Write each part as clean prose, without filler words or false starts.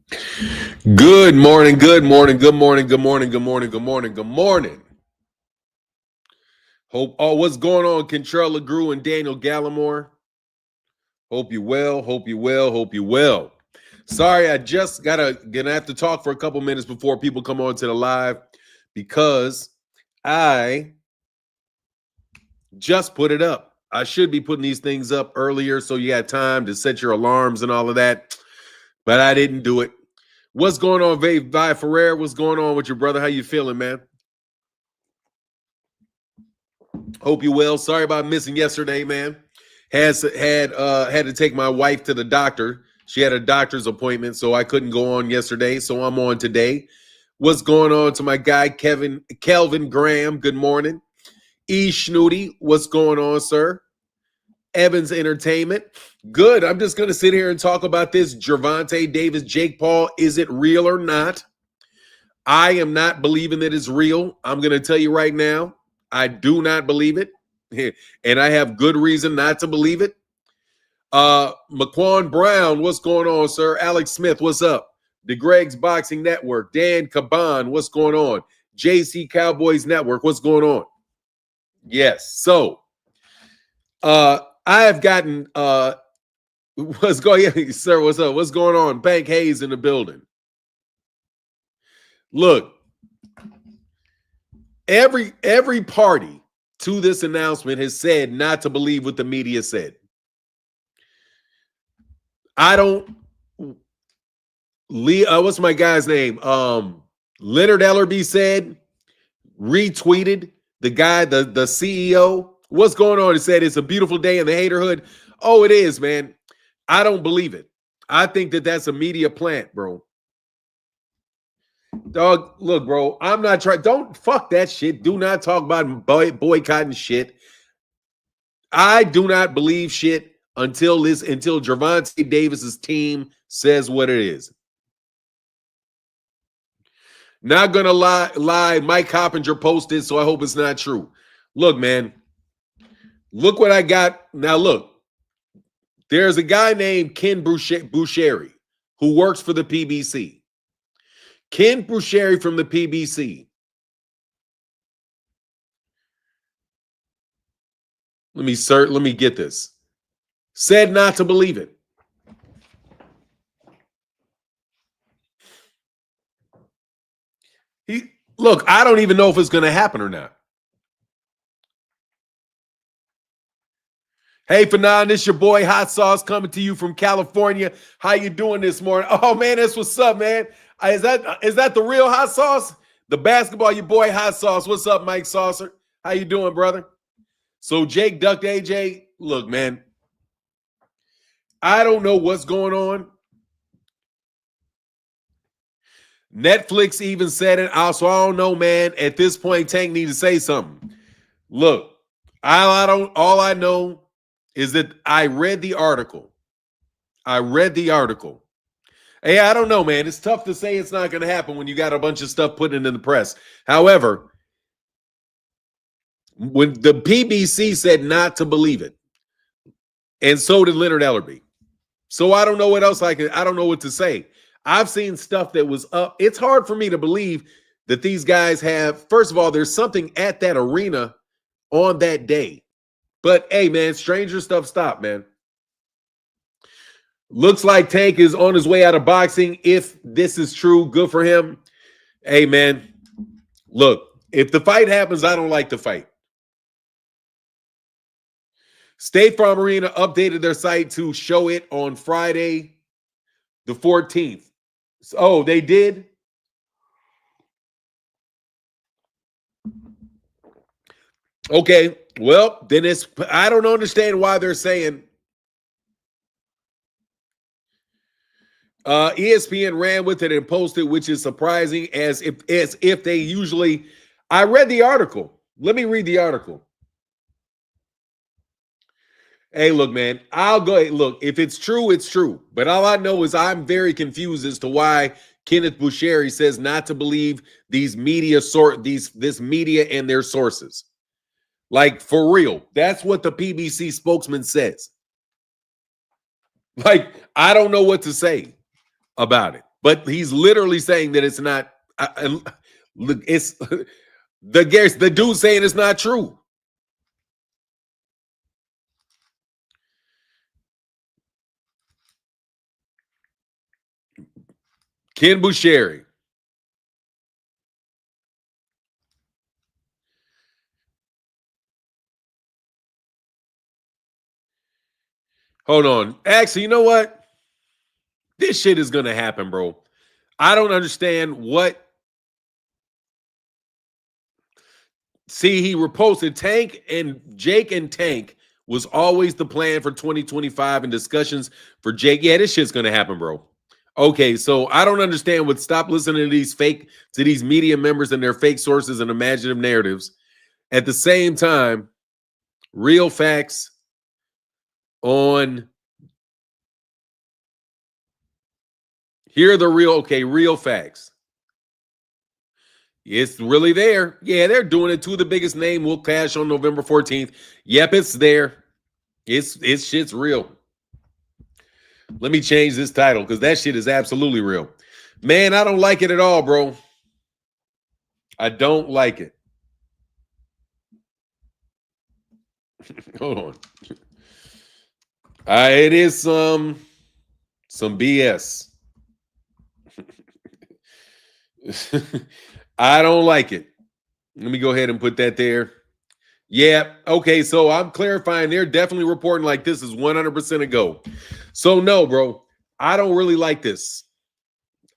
Good morning, good morning, good morning, good morning, good morning, good morning, good morning. What's going on, Kentrell LeGrew and Daniel Gallimore? Hope you well, hope you well, hope you well. Sorry, I just gonna have to talk for a couple minutes before people come on to the live because I just put it up. I should be putting these things up earlier so you had time to set your alarms and all of that, but I didn't do it. What's going on, Vi Ferrer? What's going on with your brother? How you feeling, man? Hope you well. Sorry about missing yesterday, man. Had to take my wife to the doctor. She had a doctor's appointment, so I couldn't go on yesterday. So I'm on today. What's going on to my guy Kelvin Graham? Good morning. E Snooty, what's going on, sir? Evans Entertainment. Good. I'm just gonna sit here and talk about this. Gervonta Davis, Jake Paul. Is it real or not? I am not believing that it's real. I'm gonna tell you right now. I do not believe it, and I have good reason not to believe it. McQuan Brown, what's going on, sir? Alex Smith, what's up? The Greg's Boxing Network. Dan Caban, what's going on? JC Cowboys Network, what's going on? Yes. So, I have gotten what's going, sir? What's up? What's going on? Bank Hayes in the building. Look. Every party to this announcement has said not to believe what the media said. I don't. What's my guy's name? Leonard Ellerby said, retweeted the guy, the CEO. What's going on? He said it's a beautiful day in the haterhood. Oh, it is, man. I don't believe it. I think that that's a media plant, bro. Dog, look, bro, I'm not trying. Don't fuck that shit. Do not talk about boycotting shit. I do not believe shit until Gervonta Davis's team says what it is. Not gonna lie. Mike Coppinger posted, so I hope it's not true. Look, man. Look what I got. Now, look. There's a guy named Ken Boucheri who works for the PBC. Ken Boucheri from the PBC. Let me get this. Said not to believe it. Look, I don't even know if it's going to happen or not. Hey, Fanon, this your boy Hot Sauce coming to you from California. How you doing this morning? Oh, man, that's what's up, man. Is that the real Hot Sauce? The basketball, your boy Hot Sauce. What's up, Mike Saucer? How you doing, brother? So Jake ducked AJ. Look, man, I don't know what's going on. Netflix even said it. Also, I don't know, man. At this point, Tank need to say something. Look, all I know is that I read the article. Hey, I don't know, man. It's tough to say it's not going to happen when you got a bunch of stuff putting in the press. However, when the PBC said not to believe it, and so did Leonard Ellerby. So I don't know what else I don't know what to say. I've seen stuff that was up. It's hard for me to believe that these guys have, first of all, there's something at that arena on that day. But hey, man, stranger stuff stopped, man. Looks like Tank is on his way out of boxing. If this is true, good for him. Hey, man, look, if the fight happens, I don't like the fight. State Farm Arena updated their site to show it on Friday, the 14th. Oh, they did? Okay, well, then I don't understand why they're saying ESPN ran with it and posted, which is surprising as if they usually. I read the article. Let me read the article. Hey, look, man, I'll go. Look, if it's true, it's true. But all I know is I'm very confused as to why Kenneth Boucheri says not to believe these media this media and their sources. Like, for real, that's what the PBC spokesman says. Like, I don't know what to say about it. But he's literally saying that it's not. It's the dude saying it's not true. Ken Busheri. Hold on. Actually, you know what? This shit is gonna happen, bro. I don't understand what. See, he reposted Tank and Jake and Tank was always the plan for 2025 and discussions for Jake. Yeah, this shit's gonna happen, bro. Okay, so I don't understand what stop listening to these media members and their fake sources and imaginative narratives. At the same time, real facts on here are the real facts. It's really there. Yeah, they're doing it. To the biggest name will cash on November 14th. Yep, it's there. It's shit's real. Let me change this title because that shit is absolutely real. Man, I don't like it at all, bro. I don't like it. Hold on. It is some BS. I don't like it. Let me go ahead and put that there. Yeah. Okay. So I'm clarifying. They're definitely reporting like this is 100% a go. So no, bro. I don't really like this.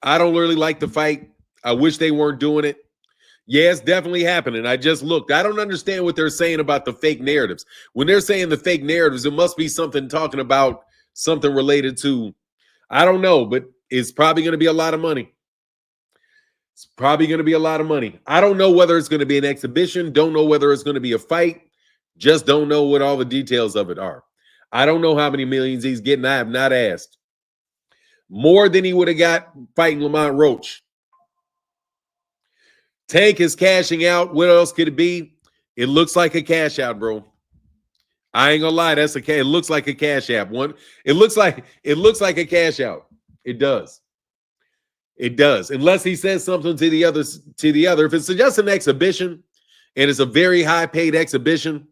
I don't really like the fight. I wish they weren't doing it. Yeah, it's definitely happening. I just looked. I don't understand what they're saying about the fake narratives. When they're saying the fake narratives, it must be something talking about something related to, I don't know, but it's probably going to be a lot of money. It's probably going to be a lot of money. I don't know whether it's going to be an exhibition. Don't know whether it's going to be a fight. Just don't know what all the details of it are. I don't know how many millions he's getting. I have not asked. More than he would have got fighting Lamont Roach. Tank is cashing out. What else could it be? It looks like a cash out, bro. I ain't gonna lie. It looks like a cash out. It looks like a cash out. It does. It does. Unless he says something to the other. If it's just an exhibition and it's a very high paid exhibition,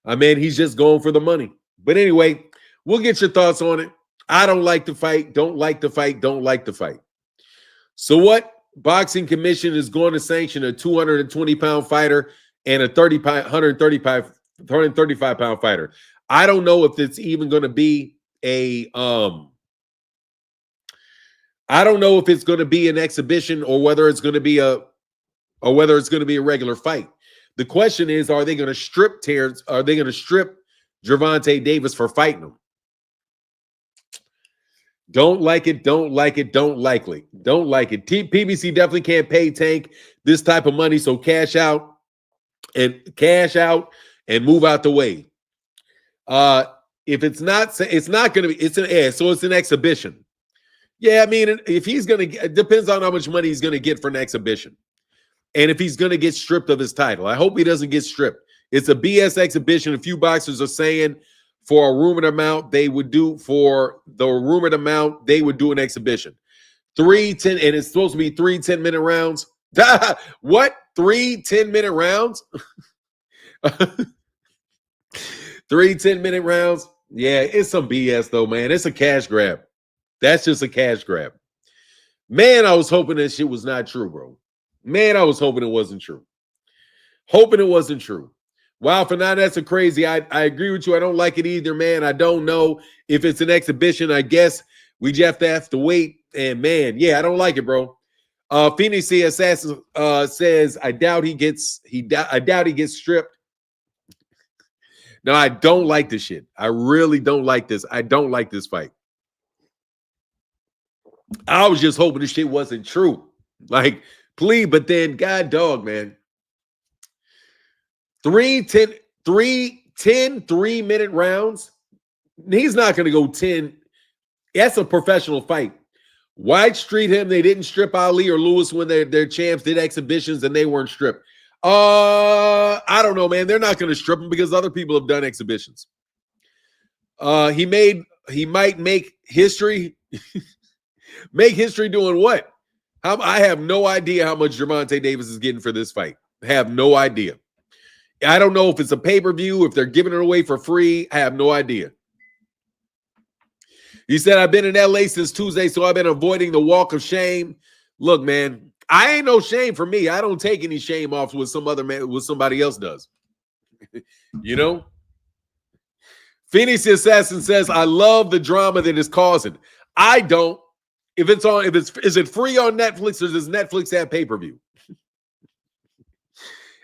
I mean, he's just going for the money. But anyway, we'll get your thoughts on it. I don't like the fight. Don't like the fight. Don't like the fight. So what? Boxing Commission is going to sanction a 220-pound fighter and a 135-pound fighter. I don't know if it's even going to be a I don't know if it's going to be an exhibition or whether it's going to be a regular fight. The question is, are they going to strip Gervonta Davis for fighting him? Don't like it, don't like it, don't like it. Don't like it. PBC definitely can't pay Tank this type of money, so cash out and move out the way. If it's not going to be, it's an exhibition. Yeah, I mean, if he's going to, it depends on how much money he's going to get for an exhibition. And if he's going to get stripped of his title. I hope he doesn't get stripped. It's a BS exhibition. A few boxers are saying for a rumored amount, they would do an exhibition. 3 10, and it's supposed to be 3 10-minute rounds. What? 3 10-minute rounds? 3 10-minute rounds? Yeah, it's some BS though, man. It's a cash grab. That's just a cash grab. Man, I was hoping that shit was not true, bro. Man, I was hoping it wasn't true. Wow, for now, that's a crazy. I agree with you. I don't like it either, man. I don't know if it's an exhibition. I guess we just have to wait. And man, yeah, I don't like it, bro. Phoenix Assassin says, I doubt he gets stripped. No, I don't like this shit. I really don't like this. I don't like this fight. I was just hoping this shit wasn't true. Like, please, but then, God dog, man. 3-minute rounds. He's not going to go 10. That's a professional fight. White Street him. They didn't strip Ali or Lewis when their champs did exhibitions and they weren't stripped. I don't know, man. They're not going to strip him because other people have done exhibitions. He might make history. Make history doing what? I have no idea how much Gervonta Davis is getting for this fight. I have no idea. I don't know if it's a pay-per-view, if they're giving it away for free. I have no idea. He said, I've been in LA since Tuesday, so I've been avoiding the walk of shame. Look, man, I ain't no shame for me. I don't take any shame off with some other man, with somebody else does. You know? Phoenix the Assassin says, I love the drama that it's causing. I don't. Is it free on Netflix or does Netflix have pay-per-view?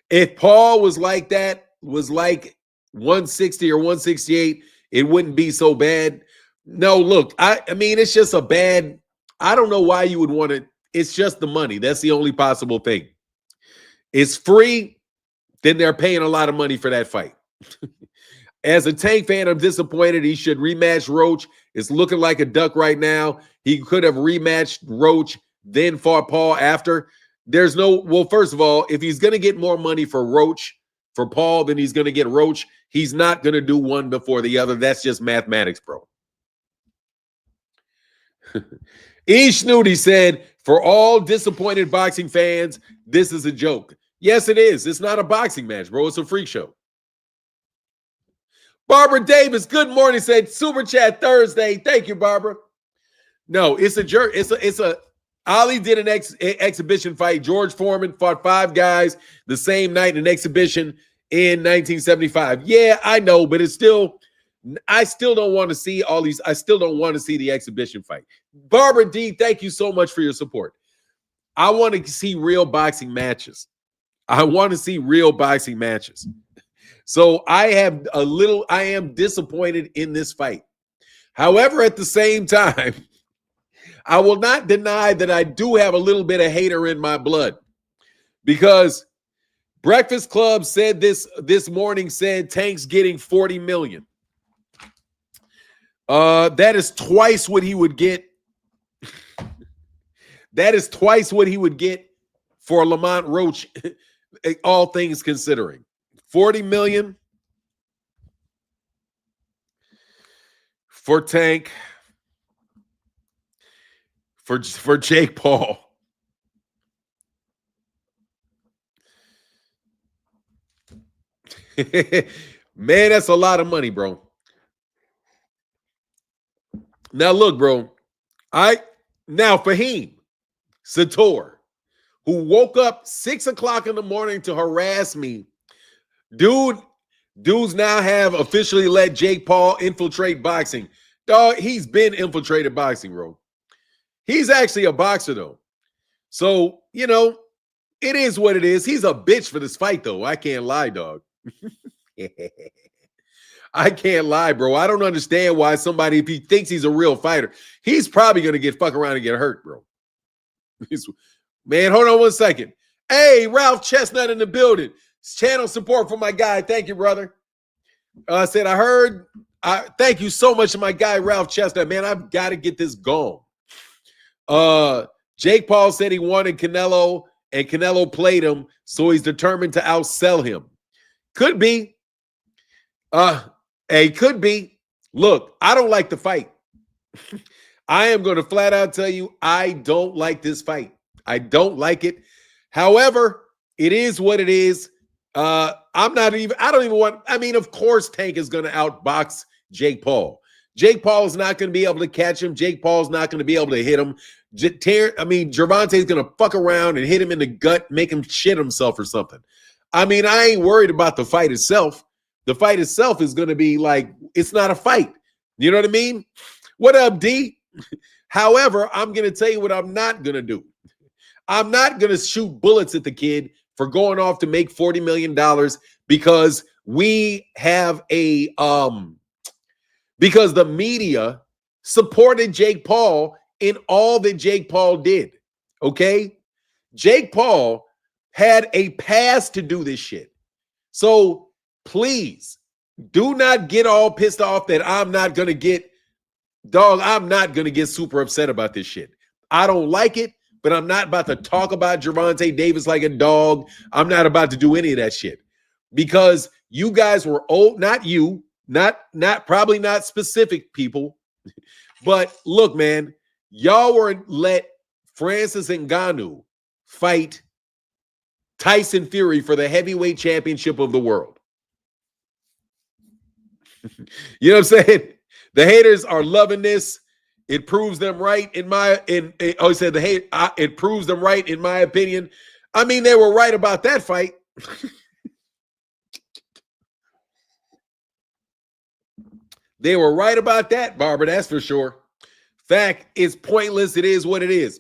If Paul was like that, was like 160 or 168, it wouldn't be so bad. No, look, I mean, it's just a bad, I don't know why you would want it. It's just the money. That's the only possible thing. It's free, then they're paying a lot of money for that fight. As a Tank fan, I'm disappointed. He should rematch Roach. It's looking like a duck right now. He could have rematched Roach, then fought Paul after. There's no, well, first of all, if he's going to get more money for Roach, for Paul, than he's going to get Roach, he's not going to do one before the other. That's just mathematics, bro. E. Snooty said, for all disappointed boxing fans, this is a joke. Yes, it is. It's not a boxing match, bro. It's a freak show. Barbara Davis, good morning, said Super Chat Thursday. Thank you, Barbara. No, it's a jerk. It's a Ali did an exhibition fight. George Foreman fought 5 guys the same night in an exhibition in 1975. Yeah, I know, but it's still, I still don't want to see all these. I still don't want to see the exhibition fight. Barbara D, thank you so much for your support. I want to see real boxing matches. I want to see real boxing matches. So I am disappointed in this fight. However, at the same time, I will not deny that I do have a little bit of hater in my blood, because Breakfast Club said this morning, said Tank's getting $40 million. That is twice what he would get. That is twice what he would get for Lamont Roach, all things considering. $40 million for Tank, for Jake Paul. Man, that's a lot of money, bro. Now, look, bro. Now, Fahim Sator, who woke up 6 o'clock in the morning to harass me, dudes now have officially let Jake Paul infiltrate boxing. Dog, he's been infiltrated boxing, bro. He's actually a boxer, though. So, you know, it is what it is. He's a bitch for this fight, though. I can't lie, dog. I can't lie, bro. I don't understand why somebody, if he thinks he's a real fighter, he's probably going to get fuck around and get hurt, bro. Man, hold on one second. Hey, Ralph Chestnut in the building. Channel support for my guy. Thank you, brother. I said, thank you so much to my guy, Ralph Chestnut. Man, I've got to get this going. Jake Paul said he wanted Canelo, and Canelo played him, so he's determined to outsell him. Could be. Could be. Look, I don't like the fight. I am going to flat out tell you, I don't like this fight. I don't like it. However, it is what it is. I don't even want, I mean, of course, Tank is going to outbox Jake Paul. Jake Paul is not going to be able to catch him. Jake Paul's not going to be able to hit him. Gervonta is going to fuck around and hit him in the gut, make him shit himself or something. I mean, I ain't worried about the fight itself. The fight itself is going to be like, it's not a fight. You know what I mean? What up, D? However, I'm going to tell you what I'm not going to do. I'm not going to shoot bullets at the kid for going off to make $40 million because we have because the media supported Jake Paul in all that Jake Paul did. Okay? Jake Paul had a pass to do this shit. So please do not get all pissed off that I'm not going to get super upset about this shit. I don't like it, but I'm not about to talk about Gervonta Davis like a dog. I'm not about to do any of that shit because you guys were old, not you, not probably not specific people. But look, man, Y'all were let Francis Ngannou fight Tyson Fury for the heavyweight championship of the world. You know what I'm saying? The haters are loving this. It proves them right he said it proves them right in my opinion. I mean, they were right about that fight. They were right about that, Barbara, that's for sure. Fact, it's pointless. It is what it is.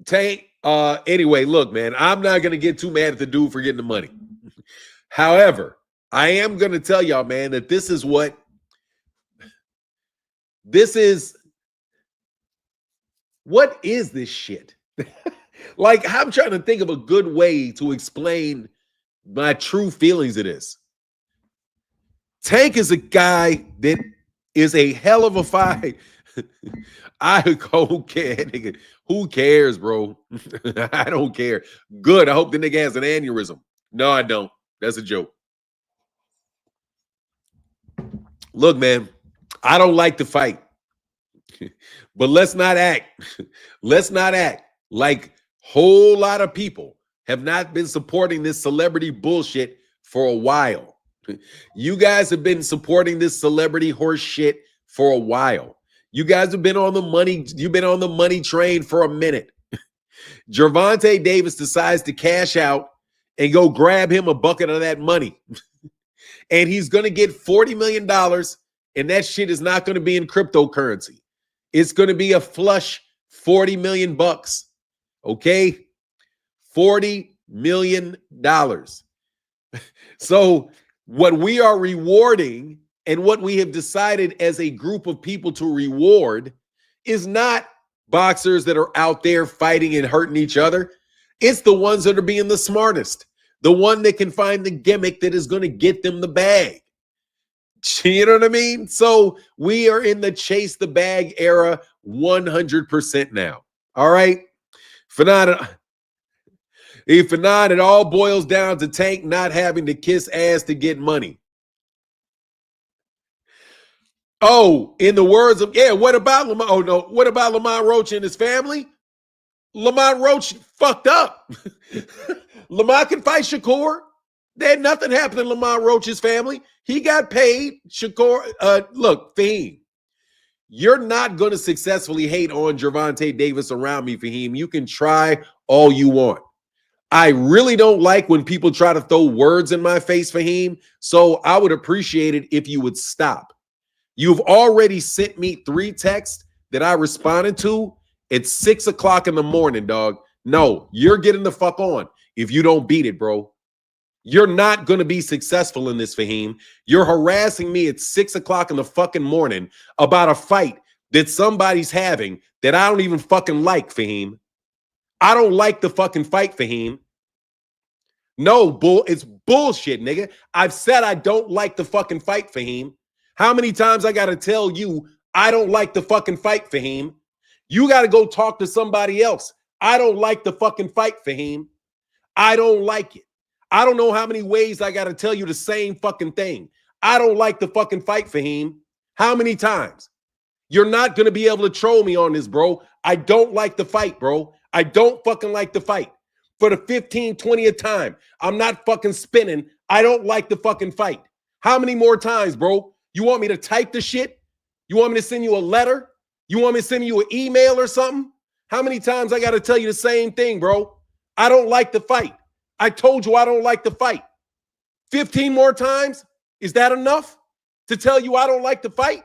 Tank, anyway, look, man, I'm not going to get too mad at the dude for getting the money. However, I am going to tell y'all, man, that this is what this shit? Like, I'm trying to think of a good way to explain my true feelings of this. Tank is a guy that is a hell of a fight. I don't care, nigga. Who cares, bro? I don't care. Good. I hope the nigga has an aneurysm. No, I don't. That's a joke. Look, man, I don't like the fight. But let's not act. Let's not act like whole lot of people have not been supporting this celebrity bullshit for a while. You guys have been supporting this celebrity horse shit for a while. You guys have been on the money. You've been on the money train for a minute. Gervonta Davis decides to cash out and go grab him a bucket of that money. And he's going to get $40 million. And that shit is not going to be in cryptocurrency. It's going to be a flush $40 million bucks. Okay? $40 million. So what we are rewarding and what we have decided as a group of people to reward is not boxers that are out there fighting and hurting each other. It's the ones that are being the smartest, the one that can find the gimmick that is going to get them the bag. You know what I mean? So we are in the chase the bag era 100% now. All right? For not, it all boils down to Tank not having to kiss ass to get money. Oh, in the words of, what about Lamont? Oh, no. What about Lamont Roach and his family? Lamont Roach fucked up. Lamont can fight Shakur. There had nothing happened to Lamont Roach's family. He got paid. Shakur, look, Fahim, you're not going to successfully hate on Gervonta Davis around me, Fahim. You can try all you want. I really don't like when people try to throw words in my face, Fahim. So I would appreciate it if you would stop. You've already sent me 3 texts that I responded to at 6 o'clock in the morning, dog. No, you're getting the fuck on if you don't beat it, bro. You're not going to be successful in this, Fahim. You're harassing me at 6 o'clock in the fucking morning about a fight that somebody's having that I don't even fucking like, Fahim. I don't like the fucking fight, Fahim. No, it's bullshit, nigga. I've said I don't like the fucking fight, Fahim. How many times I got to tell you I don't like the fucking fight, Fahim? You got to go talk to somebody else. I don't like the fucking fight, Fahim. I don't like it. I don't know how many ways I got to tell you the same fucking thing. I don't like the fucking fight, Fahim. How many times? You're not going to be able to troll me on this, bro. I don't like the fight, bro. I don't fucking like the fight. For the 15th, 20th time, I'm not fucking spinning. I don't like the fucking fight. How many more times, bro? You want me to type the shit? You want me to send you a letter? You want me to send you an email or something? How many times I got to tell you the same thing, bro? I don't like the fight. I told you I don't like the fight. 15 more times? Is that enough to tell you I don't like the fight?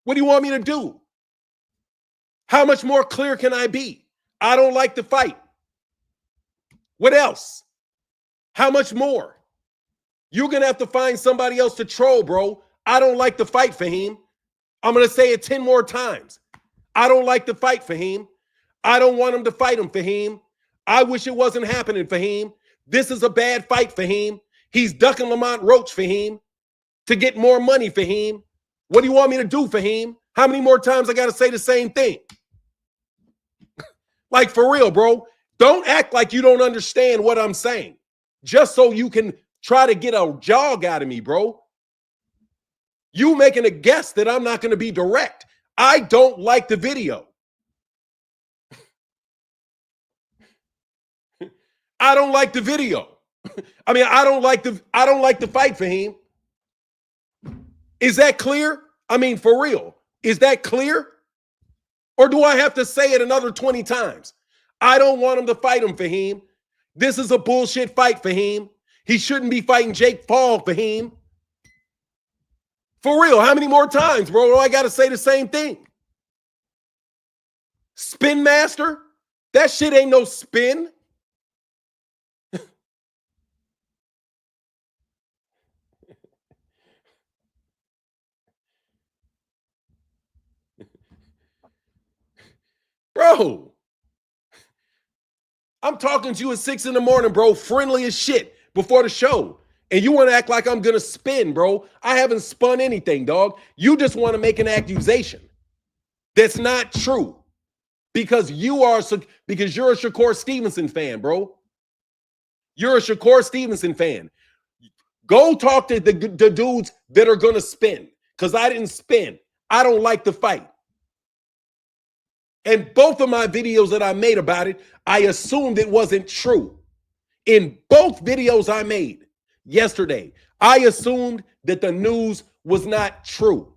What do you want me to do? How much more clear can I be? I don't like the fight. What else? How much more? You're going to have to find somebody else to troll, bro. I don't like the fight, Fahim. I'm going to say it 10 more times. I don't like the fight, Fahim. I don't want him to fight him, Fahim. I wish it wasn't happening, Fahim. This is a bad fight, Fahim. He's ducking Lamont Roach, Fahim, to get more money, Fahim. What do you want me to do, Fahim? How many more times I got to say the same thing? Like, for real, bro. Don't act like you don't understand what I'm saying just so you can try to get a jog out of me, bro. You making a guess that I'm not going to be direct. I don't like the video. I don't like the video. I mean, I don't like the fight, Fahim. Is that clear? I mean, for real. Is that clear? Or do I have to say it another 20 times? I don't want him to fight him, Fahim. This is a bullshit fight, Fahim. He shouldn't be fighting Jake Paul, Fahim. For real, how many more times, bro? I got to say the same thing. Spin master? That shit ain't no spin. Bro, I'm talking to you at 6 a.m, bro, friendly as shit before the show. And you want to act like I'm going to spin, bro. I haven't spun anything, dog. You just want to make an accusation that's not true because you're a Shakur Stevenson fan, bro. You're a Shakur Stevenson fan. Go talk to the dudes that are going to spin because I didn't spin. I don't like the fight. And both of my videos that I made about it, I assumed it wasn't true. In both videos I made yesterday, I assumed that the news was not true.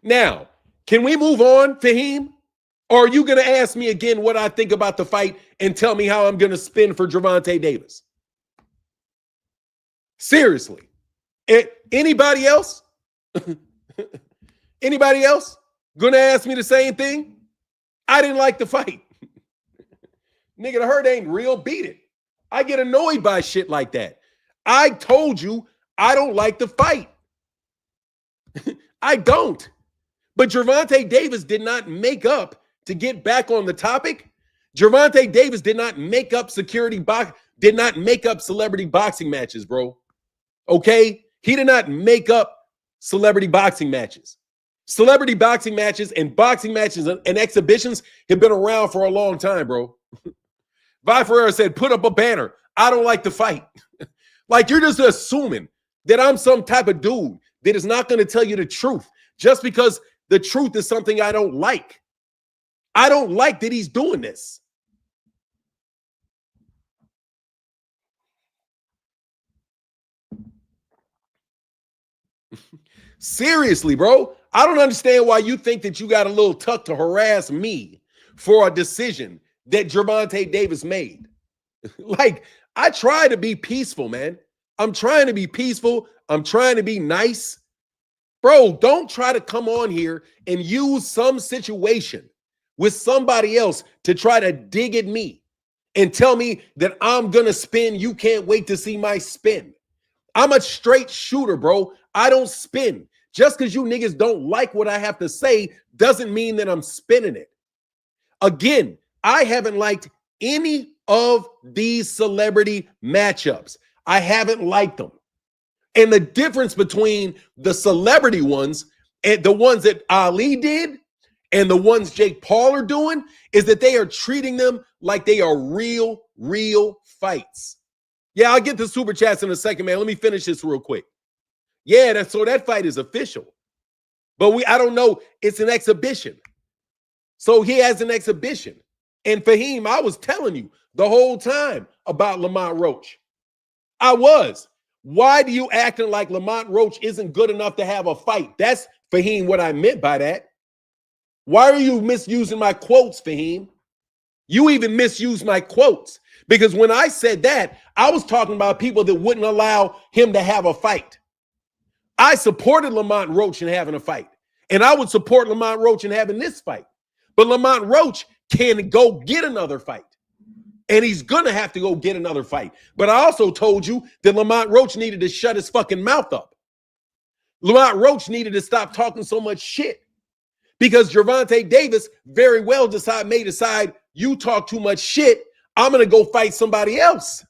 Now, can we move on, Fahim? Or are you going to ask me again what I think about the fight and tell me how I'm going to spin for Gervonta Davis? Seriously. Anybody else? Anybody else going to ask me the same thing? I didn't like the fight. Nigga, the hurt ain't real. Beat it. I get annoyed by shit like that. I told you I don't like the fight. I don't. But Gervonta Davis did not make up, to get back on the topic, Gervonta Davis did not make up celebrity boxing matches, bro. Okay? He did not make up celebrity boxing matches. Celebrity boxing matches and boxing matches and exhibitions have been around for a long time, bro. Vi Ferreira said, put up a banner. I don't like the fight. Like, you're just assuming that I'm some type of dude that is not going to tell you the truth just because the truth is something I don't like. I don't like that he's doing this. Seriously, bro. I don't understand why you think that you got a little tuck to harass me for a decision that Gervonta Davis made. Like, I try to be peaceful, man. I'm trying to be peaceful. I'm trying to be nice. Bro, don't try to come on here and use some situation with somebody else to try to dig at me and tell me that I'm going to spin. You can't wait to see my spin. I'm a straight shooter, bro. I don't spin. Just because you niggas don't like what I have to say doesn't mean that I'm spinning it. Again, I haven't liked any of these celebrity matchups. I haven't liked them. And the difference between the celebrity ones and the ones that Ali did and the ones Jake Paul are doing is that they are treating them like they are real fights. Yeah, I'll get to super chats in a second, man. Let me finish this real quick. Yeah, so that fight is official. But I don't know. It's an exhibition. So he has an exhibition. And Fahim, I was telling you the whole time about Lamont Roach. I was. Why do you acting like Lamont Roach isn't good enough to have a fight? That's, Fahim, what I meant by that. Why are you misusing my quotes, Fahim? You even misused my quotes. Because when I said that, I was talking about people that wouldn't allow him to have a fight. I supported Lamont Roach in having a fight. And I would support Lamont Roach in having this fight. But Lamont Roach can go get another fight. And he's going to have to go get another fight. But I also told you that Lamont Roach needed to shut his fucking mouth up. Lamont Roach needed to stop talking so much shit. Because Gervonta Davis very well may decide, you talk too much shit, I'm going to go fight somebody else.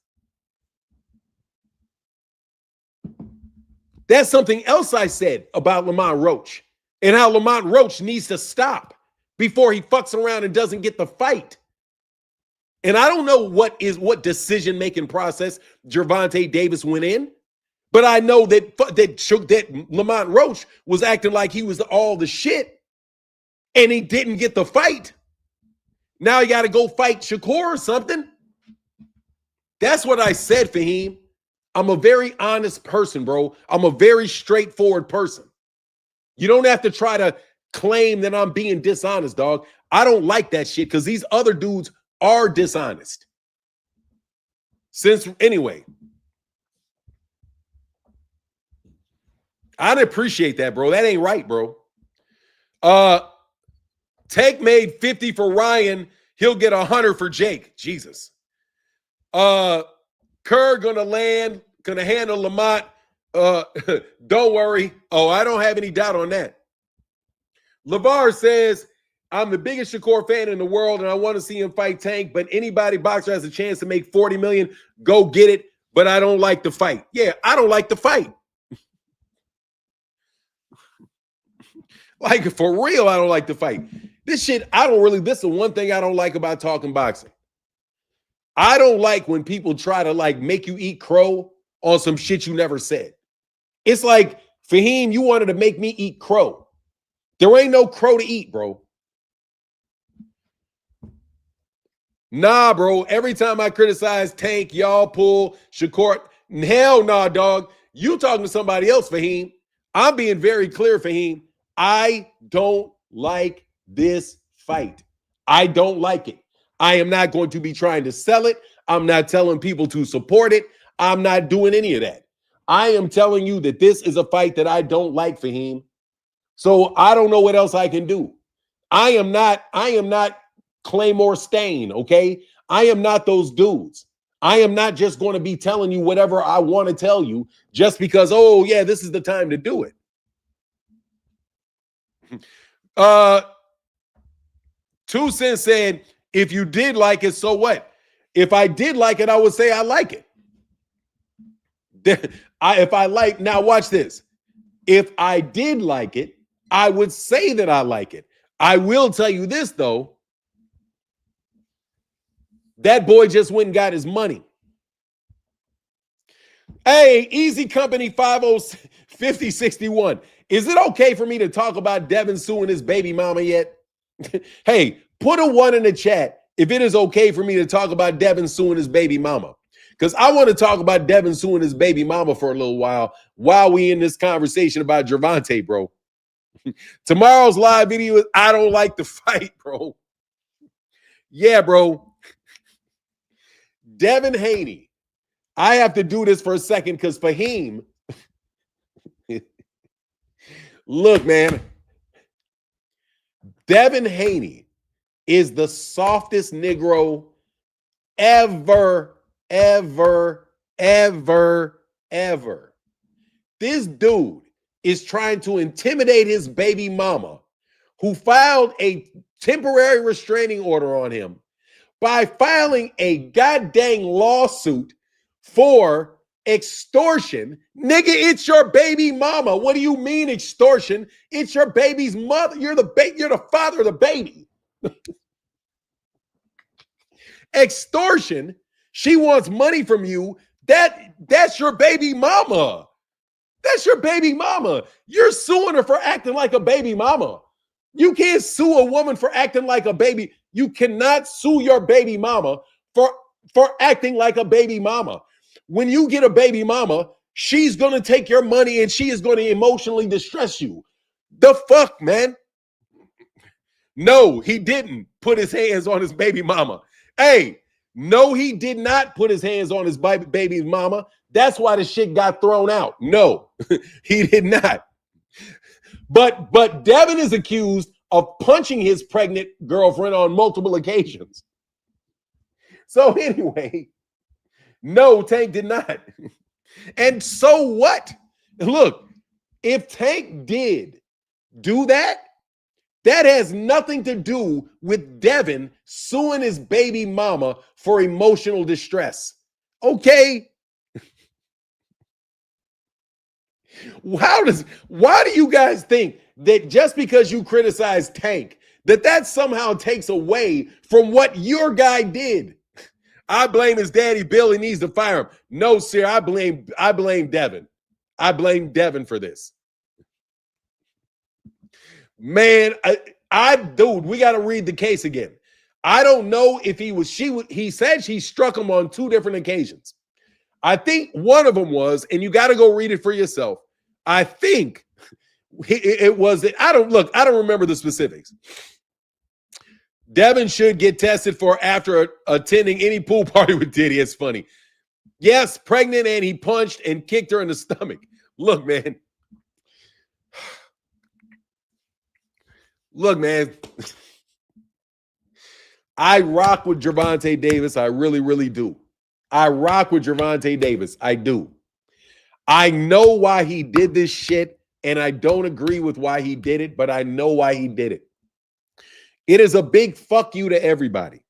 That's something else I said about Lamont Roach and how Lamont Roach needs to stop before he fucks around and doesn't get the fight. And I don't know what decision-making process Gervonta Davis went in. But I know that Lamont Roach was acting like he was all the shit, and he didn't get the fight. Now he got to go fight Shakur or something. That's what I said, Fahim. I'm a very honest person, bro. I'm a very straightforward person. You don't have to try to claim that I'm being dishonest, dog. I don't like that shit because these other dudes are dishonest. Anyway, I'd appreciate that, bro. That ain't right, bro. Tank made 50 for Ryan. He'll get 100 for Jake. Jesus. Kerr gonna land, gonna handle Lamont. Don't worry. Oh, I don't have any doubt on that. LeVar says, I'm the biggest Shakur fan in the world, and I want to see him fight Tank, but anybody boxer has a chance to make 40 million, go get it, but I don't like the fight. Yeah, I don't like the fight. Like, for real, I don't like the fight. This is the one thing I don't like about talking boxing. I don't like when people try to, like, make you eat crow on some shit you never said. It's like, Fahim, you wanted to make me eat crow. There ain't no crow to eat, bro. Nah, bro. Every time I criticize Tank, y'all pull Shakur. Hell nah, dog. You talking to somebody else, Fahim. I'm being very clear, Fahim. I don't like this fight. I don't like it. I am not going to be trying to sell it. I'm not telling people to support it. I'm not doing any of that. I am telling you that this is a fight that I don't like, Fahim. So I don't know what else I can do. I am not Claymore Stain, okay? I am not those dudes. I am not just going to be telling you whatever I want to tell you just because, oh, yeah, this is the time to do it. 2 Cents said, if you did like it, so what? If I did like it, I would say I like it. Now watch this. If I did like it, I would say that I like it. I will tell you this, though. That boy just went and got his money. Hey, Easy Company 5061. Is it okay for me to talk about Devin suing his baby mama yet? Hey, put a 1 in the chat if it is okay for me to talk about Devin suing his baby mama. Because I want to talk about Devin suing his baby mama for a little while we in this conversation about Gervonta, bro. Tomorrow's live video is I don't like the fight, bro. Yeah, bro. Devin Haney. I have to do this for a second because Fahim. Look, man. Devin Haney is the softest Negro ever. This dude is trying to intimidate his baby mama, who filed a temporary restraining order on him by filing a goddamn lawsuit for extortion. Nigga, it's your baby mama. What do you mean extortion? It's your baby's mother. You're the father of the baby. Extortion. She wants money from you. That's your baby mama. That's your baby mama. You're suing her for acting like a baby mama. You can't sue a woman for acting like a baby. You cannot sue your baby mama for acting like a baby mama. When you get a baby mama, she's going to take your money and she is going to emotionally distress you. The fuck, man? No, he didn't put his hands on his baby mama. Hey, no, he did not put his hands on his baby's mama. That's why the shit got thrown out. No, he did not. But Devin is accused of punching his pregnant girlfriend on multiple occasions. So anyway, no, Tank did not. And so what? Look, if Tank did do that, that has nothing to do with Devin suing his baby mama for emotional distress. Okay? Why do you guys think that just because you criticize Tank, that somehow takes away from what your guy did? I blame his daddy Bill. He needs to fire him. No, sir, I blame Devin. I blame Devin for this. Man, dude, we got to read the case again. I don't know if he said she struck him on 2 different occasions. I think one of them was, and you got to go read it for yourself. I think it was, I don't remember the specifics. Devin should get tested for after attending any pool party with Diddy. It's funny. Yes, pregnant, and he punched and kicked her in the stomach. Look, man. Look, man. I rock with Gervonta Davis. I really, really do. I rock with Gervonta Davis. I do. I know why he did this shit, and I don't agree with why he did it, but I know why he did it. It is a big fuck you to everybody.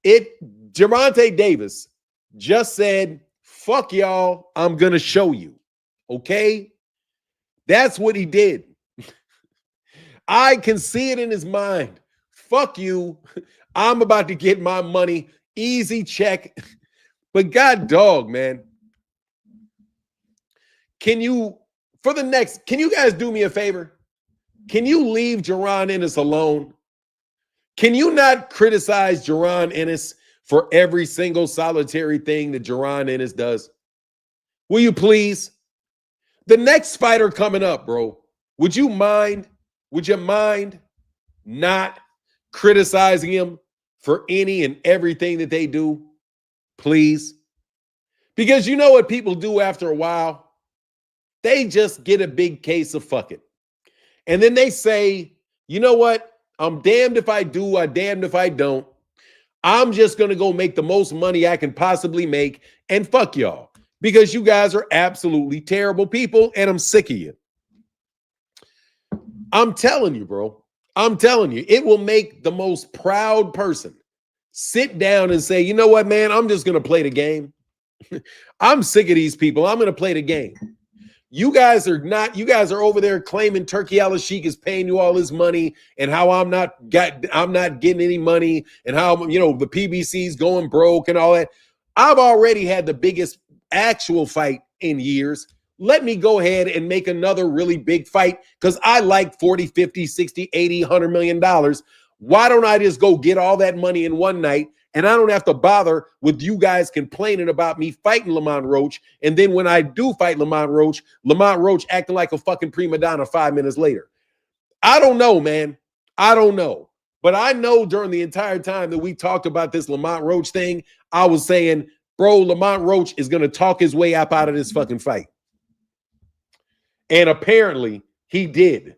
Gervonta Davis just said, fuck y'all, I'm going to show you. Okay? That's what he did. I can see it in his mind. Fuck you. I'm about to get my money. Easy check. But God dog, man. Can you guys do me a favor? Can you leave Jaron Ennis alone? Can you not criticize Jaron Ennis for every single solitary thing that Jaron Ennis does? Will you please? The next fighter coming up, bro, would you mind not criticizing him for any and everything that they do? Please. Because you know what people do after a while? They just get a big case of fuck it. And then they say, you know what? I'm damned if I do, I'm damned if I don't. I'm just going to go make the most money I can possibly make and fuck y'all. Because you guys are absolutely terrible people and I'm sick of you. I'm telling you, bro. I'm telling you, it will make the most proud person sit down and say, you know what, man, I'm just going to play the game. I'm sick of these people. I'm going to play the game. You guys are over there claiming Turkey Al-Sheikh is paying you all his money and how I'm not getting any money and how, the PBC's going broke and all that. I've already had the biggest actual fight in years. Let me go ahead and make another really big fight because I like 40, 50, 60, 80, $100 million. Why don't I just go get all that money in one night and I don't have to bother with you guys complaining about me fighting Lamont Roach. And then when I do fight Lamont Roach acting like a fucking prima donna 5 minutes later. I don't know, man. I don't know. But I know during the entire time that we talked about this Lamont Roach thing, I was saying, bro, Lamont Roach is going to talk his way up out of this fucking fight. And apparently he did.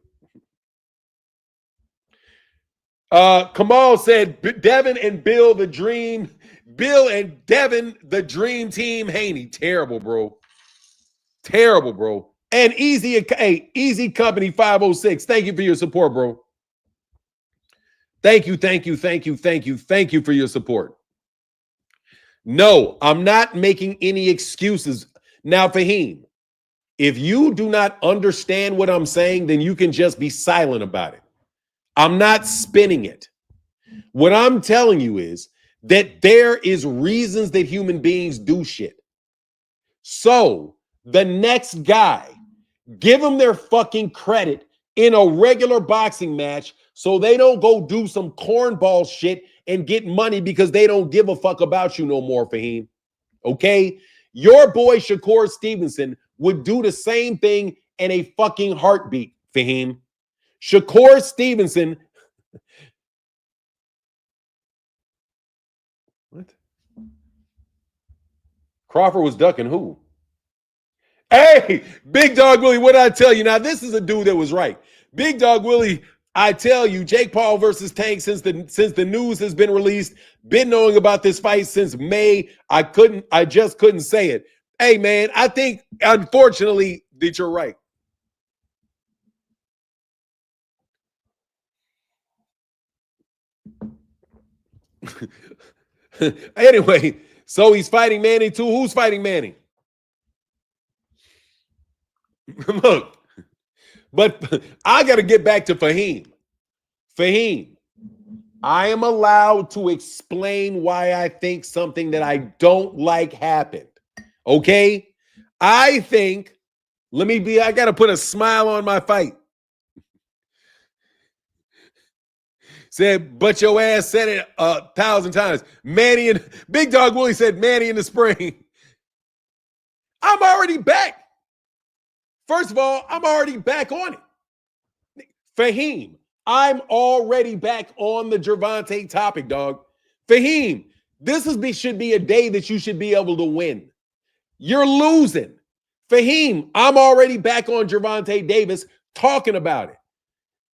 Kamal said Devin and Bill and Devin, the dream team. Haney, terrible, bro. Terrible, bro. And Easy Company 506. Thank you for your support, bro. Thank you for your support. No, I'm not making any excuses. Now, Fahim, if you do not understand what I'm saying, then you can just be silent about it. I'm not spinning it. What I'm telling you is that there is reasons that human beings do shit. So the next guy, give them their fucking credit in a regular boxing match so they don't go do some cornball shit and get money because they don't give a fuck about you no more, Fahim. Okay? Your boy Shakur Stevenson would do the same thing in a fucking heartbeat, Fahim. Shakur Stevenson. What? Crawford was ducking who? Hey, Big Dog Willie, what did I tell you? Now, this is a dude that was right. Big Dog Willie, I tell you, Jake Paul versus Tank, since the news has been released, been knowing about this fight since May. I just couldn't say it. Hey, man, I think, unfortunately, that you're right. Anyway, so he's fighting Manny too. Who's fighting Manny? Look, but I got to get back to Fahim. Fahim, I am allowed to explain why I think something that I don't like happened. Okay? I think I got to put a smile on my fight. Said, but your ass said it 1,000 times. Manny and Big Dog Willie said Manny in the spring. I'm already back. First of all, I'm already back on it. Fahim, I'm already back on the Gervonta topic, dog. Fahim, should be a day that you should be able to win. You're losing. Fahim, I'm already back on Gervonta Davis talking about it.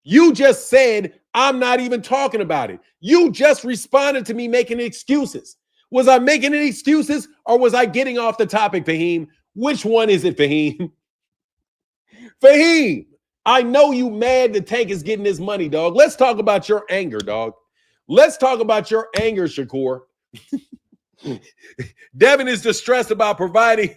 You just said, I'm not even talking about it. You just responded to me making excuses. Was I making any excuses or was I getting off the topic, Fahim? Which one is it, Fahim? Fahim, I know you mad the Tank is getting this money, dog. Let's talk about your anger, dog. Let's talk about your anger, Shakur. Devin is distressed about providing.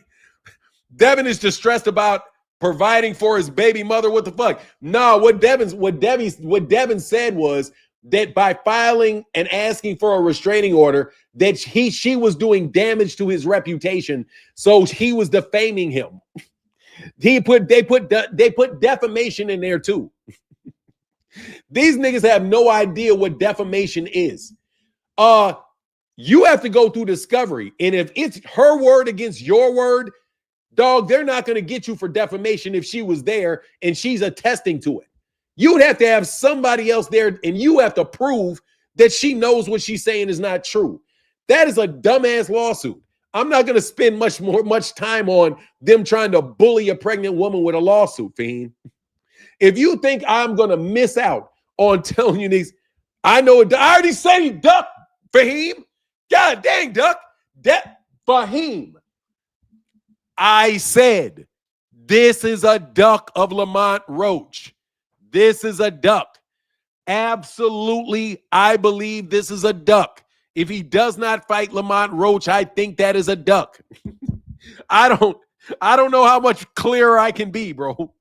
Devin is distressed about providing for his baby mother. What the fuck? No, what Devin said was that by filing and asking for a restraining order, that she was doing damage to his reputation, so he was defaming him. They put defamation in there too. These niggas have no idea what defamation is. You have to go through discovery, and if it's her word against your word, dog, they're not going to get you for defamation if she was there and she's attesting to it. You would have to have somebody else there, and you have to prove that she knows what she's saying is not true. That is a dumbass lawsuit. I'm not going to spend much time on them trying to bully a pregnant woman with a lawsuit, Fiend. If you think I'm going to miss out on telling you these, I know it. I already said he duck, Fahim. God dang, duck. Fahim. I said, this is a duck of Lamont Roach. This is a duck. Absolutely, I believe this is a duck. If he does not fight Lamont Roach, I think that is a duck. I don't know how much clearer I can be, bro.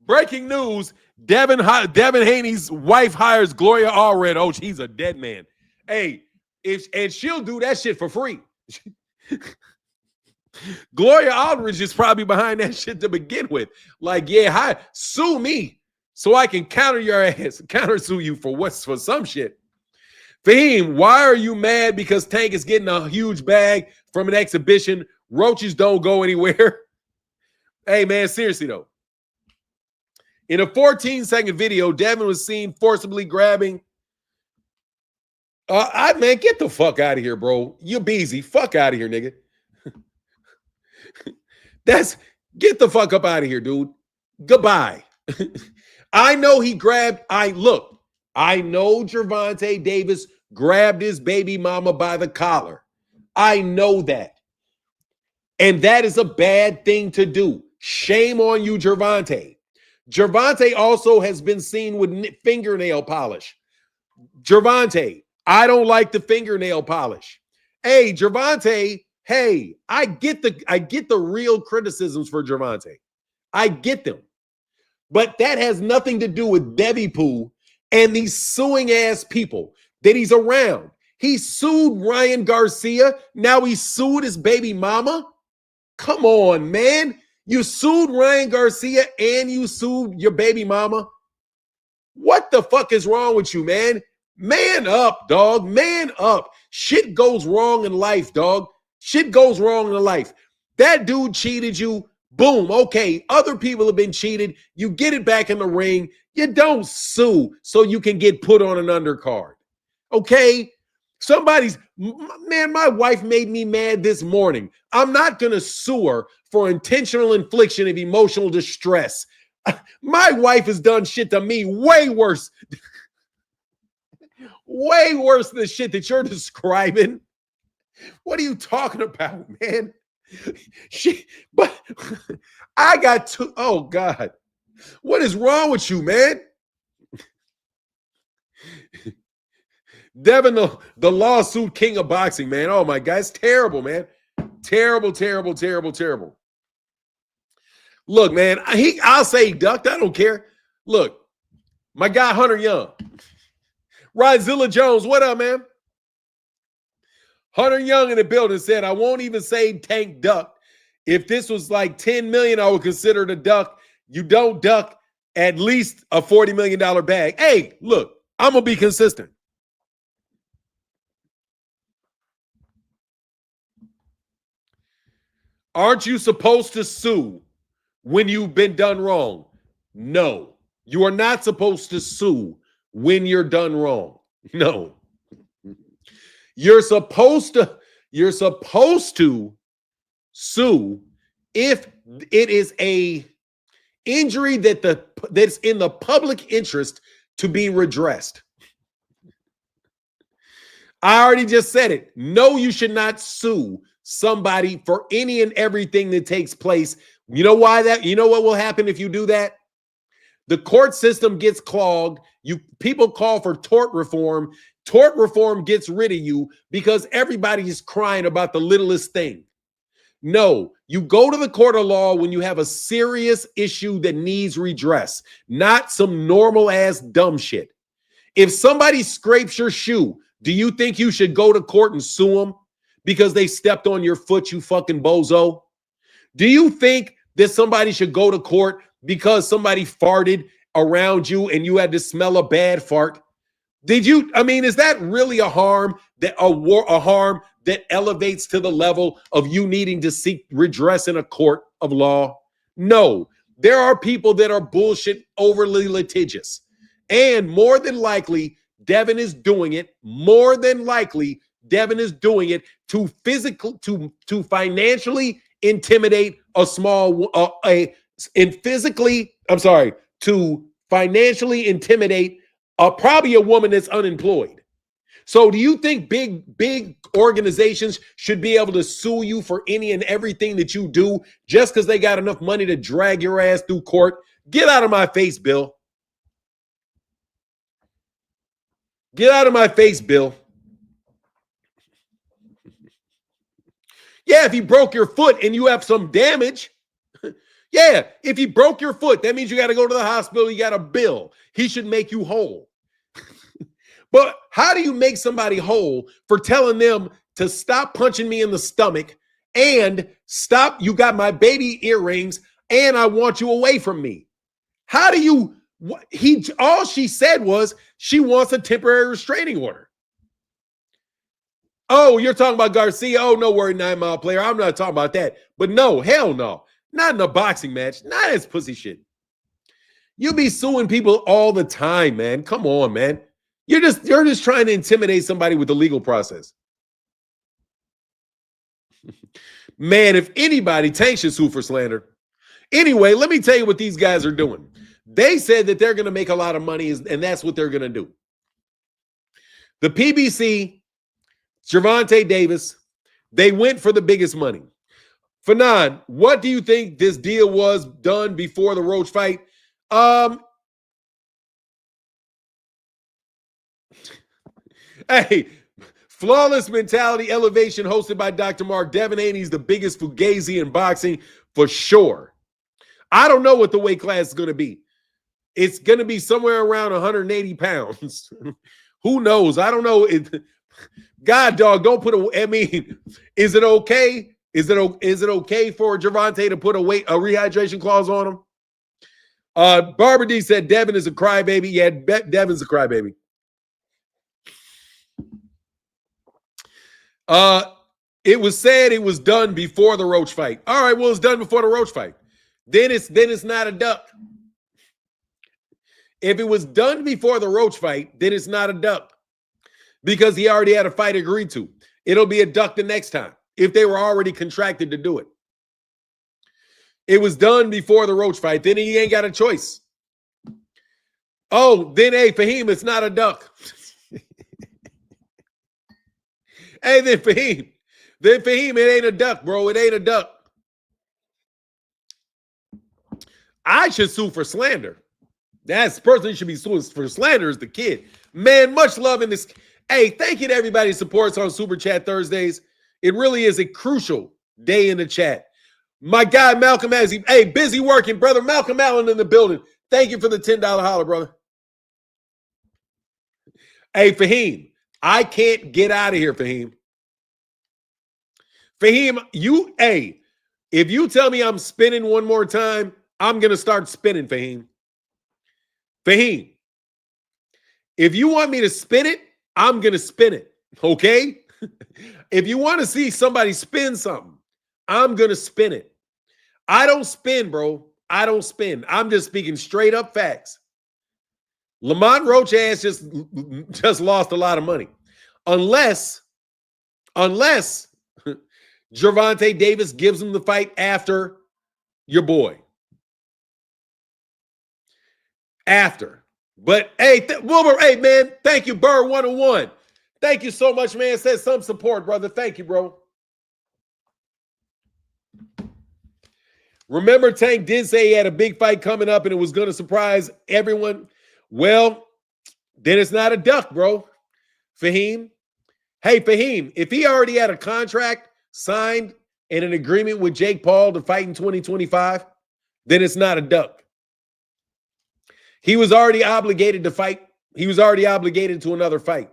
Breaking news, Devin Haney's wife hires Gloria Allred. Oh, she's a dead man. Hey, and she'll do that shit for free. Gloria Aldridge is probably behind that shit to begin with. Like, yeah, sue me so I can counter your ass, counter sue you for some shit. Fahim, why are you mad because Tank is getting a huge bag from an exhibition? Roaches don't go anywhere. Hey, man, seriously though. In a 14-second video, Devin was seen forcibly grabbing. Man, get the fuck out of here, bro. You're busy. Fuck out of here, nigga. Get the fuck up out of here, dude. Goodbye. I know he grabbed. I know Gervonta Davis grabbed his baby mama by the collar. I know that. And that is a bad thing to do. Shame on you, Gervonta. Gervonta also has been seen with fingernail polish. Gervonta, I don't like the fingernail polish. Hey, Gervonta, hey, I get the real criticisms for Gervonta. I get them. But that has nothing to do with Debbie Pooh and these suing ass people that he's around. He sued Ryan Garcia. Now he sued his baby mama. Come on, man. You sued Ryan Garcia and you sued your baby mama. What the fuck is wrong with you, man? Man up, dog. Man up. Shit goes wrong in life, dog. Shit goes wrong in life. That dude cheated you. Boom. Okay. Other people have been cheated. You get it back in the ring. You don't sue so you can get put on an undercard. Okay. My wife made me mad this morning. I'm not going to sue her for intentional infliction of emotional distress. My wife has done shit to me way worse. Way worse than the shit that you're describing. What are you talking about, man? But I got to, oh God. What is wrong with you, man? Devin, the lawsuit king of boxing, man. Oh my God, it's terrible, man. Terrible, terrible, terrible, terrible. Look, man, I'll say he ducked. I don't care. Look, my guy Hunter Young. Ryzilla Jones, what up, man? Hunter Young in the building said, I won't even say Tank ducked. If this was like 10 million, I would consider it a duck. You don't duck at least a $40 million bag. Hey, look, I'm going to be consistent. Aren't you supposed to sue when you've been done wrong? No. You are not supposed to sue when you're done wrong. No. You're supposed to sue if it is a injury that's in the public interest to be redressed. I already just said it. No, you should not sue somebody for any and everything that takes place. You know why that? You know what will happen if you do that? The court system gets clogged. People call for tort reform. Tort reform gets rid of you because everybody is crying about the littlest thing. No, you go to the court of law when you have a serious issue that needs redress, not some normal ass dumb shit. If somebody scrapes your shoe, do you think you should go to court and sue them because they stepped on your foot, you fucking bozo? Do you think that somebody should go to court because somebody farted around you and you had to smell a bad fart? Is that really a harm that elevates to the level of you needing to seek redress in a court of law? No, there are people that are bullshit, overly litigious. And more than likely, Devin is doing it. More than likely, Devin is doing it to financially intimidate to financially intimidate probably a woman that's unemployed. So do you think big organizations should be able to sue you for any and everything that you do just because they got enough money to drag your ass through court? Get out of my face, Bill. Get out of my face, Bill. Yeah, if you broke your foot and you have some damage. Yeah, if you broke your foot, that means you got to go to the hospital. You got a bill. He should make you whole. But how do you make somebody whole for telling them to stop punching me in the stomach and stop? You got my baby earrings and I want you away from me. How do you? All she said was she wants a temporary restraining order. Oh, you're talking about Garcia? Oh, no worry, 9 Mile player. I'm not talking about that. But no, hell no. Not in a boxing match. Not as pussy shit. You be suing people all the time, man. Come on, man. You're just trying to intimidate somebody with the legal process. Man, if anybody, Tank should sue for slander. Anyway, let me tell you what these guys are doing. They said that they're going to make a lot of money, and that's what they're going to do. The PBC, Gervonta Davis, they went for the biggest money. Fanon, what do you think this deal was done before the Roach fight? Hey, Flawless Mentality Elevation hosted by Dr. Mark. Devin Haney is the biggest fugazi in boxing for sure. I don't know what the weight class is going to be. It's going to be somewhere around 180 pounds. Who knows? I don't know. God, dog, don't put is it okay? Is it okay for Gervonta to put a rehydration clause on him? Barbara D said Devin is a crybaby. Yeah, Devin's a crybaby. It was said it was done before the Roach fight. All right, well, it's done before the Roach fight. Then it's not a duck. If it was done before the Roach fight, then it's not a duck because he already had a fight agreed to. It'll be a duck the next time if they were already contracted to do it. It was done before the Roach fight. Then he ain't got a choice. Oh, then, hey, Fahim, it's not a duck. Hey, then Fahim, it ain't a duck, bro. It ain't a duck. I should sue for slander. That's the person who should be suing for slander is the kid. Man, much love in this. Hey, thank you to everybody who supports on Super Chat Thursdays. It really is a crucial day in the chat. My guy, Malcolm Azzi. Hey, busy working, brother. Malcolm Allen in the building. Thank you for the $10 holler, brother. Hey, Fahim, I can't get out of here, Fahim. Fahim, If you tell me I'm spinning one more time, I'm going to start spinning, Fahim. Fahim, if you want me to spin it, I'm going to spin it, okay? If you want to see somebody spin something, I'm going to spin it. I don't spin, bro. I don't spin. I'm just speaking straight up facts. Lamont Roach ass just lost a lot of money. Unless Gervonta Davis gives him the fight after your boy. After. But hey, Wilbur, hey man, thank you, Burr 101. Thank you so much, man. Says some support, brother. Thank you, bro. Remember, Tank did say he had a big fight coming up and it was going to surprise everyone. Well, then it's not a duck, bro. Fahim. Hey, Fahim, if he already had a contract signed and an agreement with Jake Paul to fight in 2025, then it's not a duck. He was already obligated to fight. He was already obligated to another fight.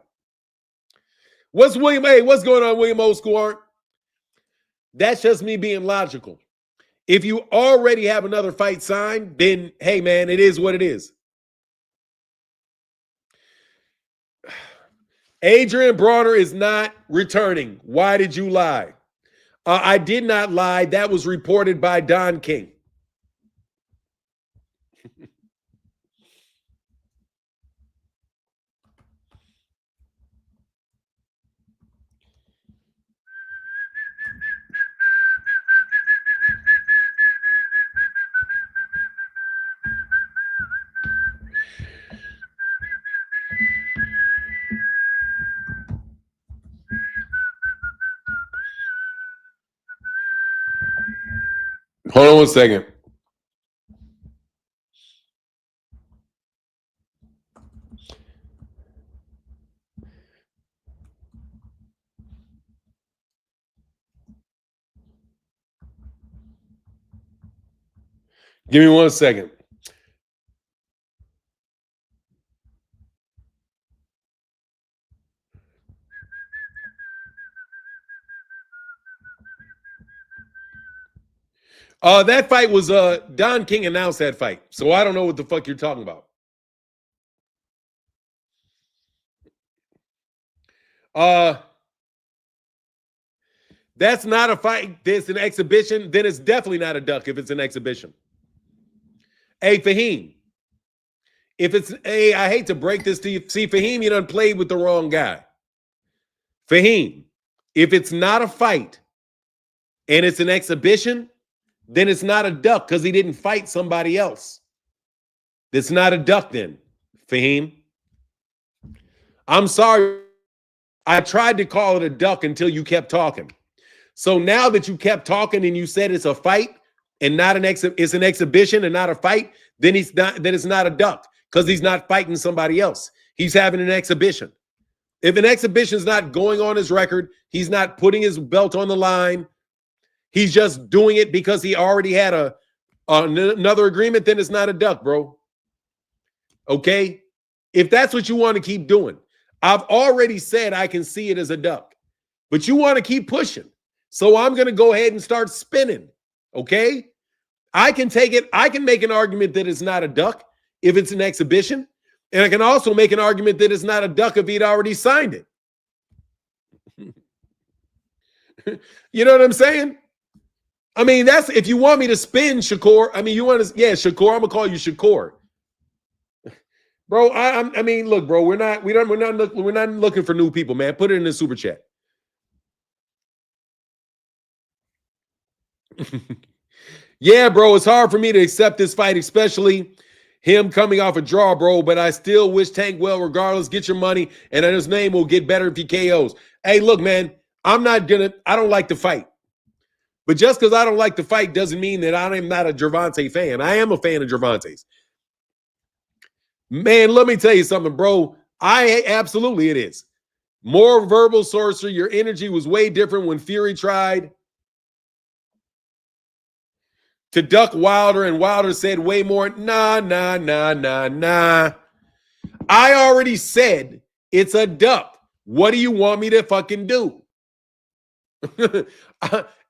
What's William? Hey, what's going on, William Old School Art? That's just me being logical. If you already have another fight signed, then, hey, man, it is what it is. Adrian Bronner is not returning. Why did you lie? I did not lie. That was reported by Don King. Hold on one second. Give me 1 second. That fight was Don King announced that fight. So I don't know what the fuck you're talking about. That's not a fight. That's an exhibition. Then it's definitely not a duck if it's an exhibition. Hey, Fahim. If it's I hate to break this to you. See, Fahim, you done played with the wrong guy. Fahim, if it's not a fight and it's an exhibition, then it's not a duck because he didn't fight somebody else. It's not a duck then, Fahim. I'm sorry. I tried to call it a duck until you kept talking. So now that you kept talking and you said it's a fight and not it's an exhibition and not a fight, then it's not a duck because he's not fighting somebody else. He's having an exhibition. If an exhibition is not going on his record, he's not putting his belt on the line. He's just doing it because he already had another agreement, then it's not a duck, bro. Okay? If that's what you want to keep doing. I've already said I can see it as a duck. But you want to keep pushing. So I'm going to go ahead and start spinning. Okay? I can take it. I can make an argument that it's not a duck if it's an exhibition. And I can also make an argument that it's not a duck if he'd already signed it. You know what I'm saying? I mean, that's if you want me to spin, Shakur. I mean, you want to, yeah, Shakur. I'm gonna call you Shakur, bro. I mean, look, bro. We're not looking for new people, man. Put it in the super chat. Yeah, bro. It's hard for me to accept this fight, especially him coming off a draw, bro. But I still wish Tank well, regardless. Get your money, and then his name will get better if he KOs. Hey, look, man. I don't like to fight. But just because I don't like the fight doesn't mean that I am not a Gervonta fan. I am a fan of Gervonta's. Man, let me tell you something, bro. Absolutely it is. More verbal sorcery. Your energy was way different when Fury tried to duck Wilder, and Wilder said way more. Nah. I already said it's a duck. What do you want me to fucking do?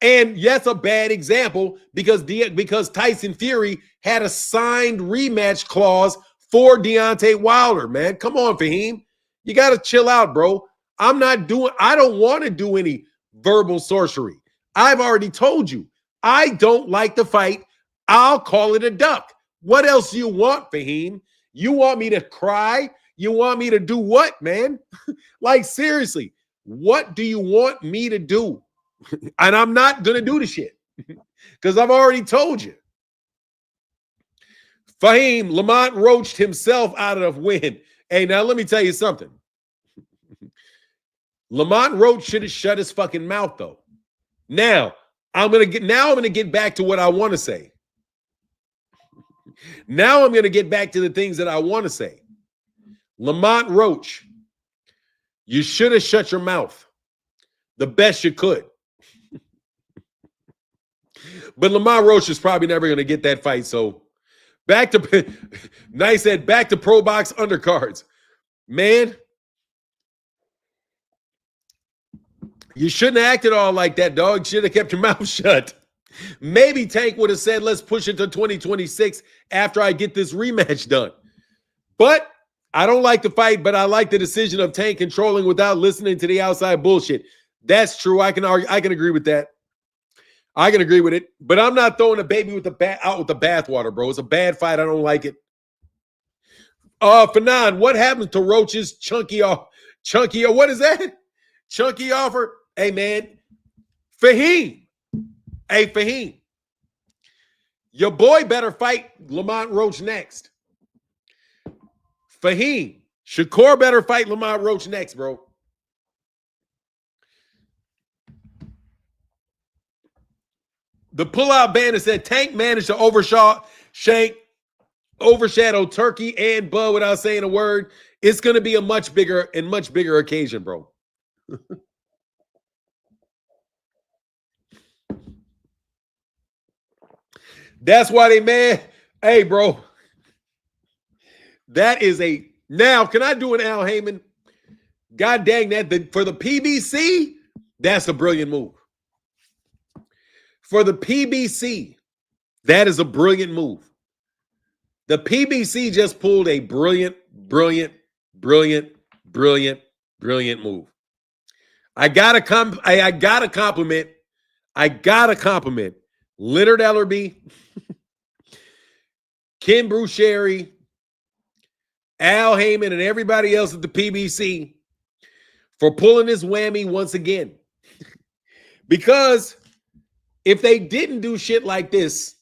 And yes, a bad example because Tyson Fury had a signed rematch clause for Deontay Wilder, man. Come on, Fahim. You got to chill out, bro. I don't want to do any verbal sorcery. I've already told you. I don't like the fight. I'll call it a duck. What else do you want, Fahim? You want me to cry? You want me to do what, man? Like, seriously, what do you want me to do? And I'm not going to do the shit because I've already told you. Fahim, Lamont roached himself out of win. Hey, now let me tell you something. Lamont Roach should have shut his fucking mouth, though. Now I'm gonna get back to what I want to say. Now I'm gonna get back to the things that I want to say. Lamont Roach, you should have shut your mouth the best you could. But Lamont Roach is probably never gonna get that fight. So back to nice said back to pro box undercards. Man, you shouldn't have acted all like that, dog. You should have kept your mouth shut. Maybe Tank would have said, let's push it to 2026 after I get this rematch done. But I don't like the fight, but I like the decision of Tank controlling without listening to the outside bullshit. That's true. I can agree with that. I can agree with it. But I'm not throwing a baby out with the bathwater, bro. It's a bad fight. I don't like it. Fanon, what happens to Roach's chunky, what is that? Chunky offer? Hey, man. Fahim. Hey, Fahim. Your boy better fight Lamont Roach next. Fahim. Shakur better fight Lamont Roach next, bro. The pullout banner said Tank managed to overshadow Turkey and Bud without saying a word. It's going to be a much bigger occasion, bro. That's why they mad. Hey, bro. That is now, can I do an Al Heyman? God dang that. For the PBC, that's a brilliant move. For the PBC, that is a brilliant move. The PBC just pulled a brilliant move. I gotta compliment Leonard Ellerby, Ken Brucheri, Al Heyman, and everybody else at the PBC for pulling this whammy once again. Because if they didn't do shit like this,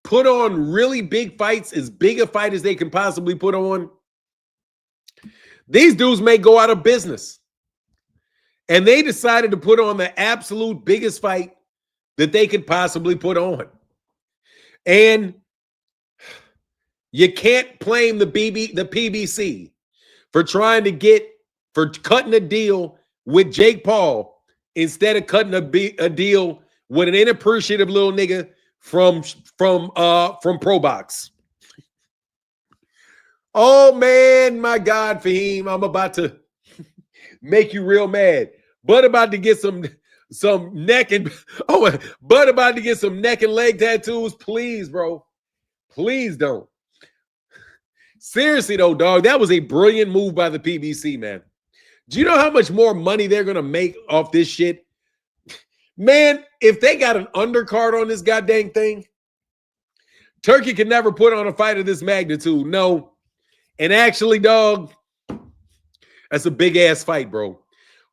put on really big fights, as big a fight as they can possibly put on, these dudes may go out of business. And they decided to put on the absolute biggest fight that they could possibly put on. And you can't blame the PBC for cutting a deal with Jake Paul instead of cutting a deal with an inappreciative little nigga from Pro Box. Oh man, my God, Fahim, I'm about to make you real mad. Bud about to get some neck and Bud about to get some neck and leg tattoos. Please, bro. Please don't. Seriously though, dog, that was a brilliant move by the PBC, man. Do you know how much more money they're gonna make off this shit? Man, if they got an undercard on this goddamn thing, Turkey can never put on a fight of this magnitude. No. And actually, dog, that's a big ass fight, bro.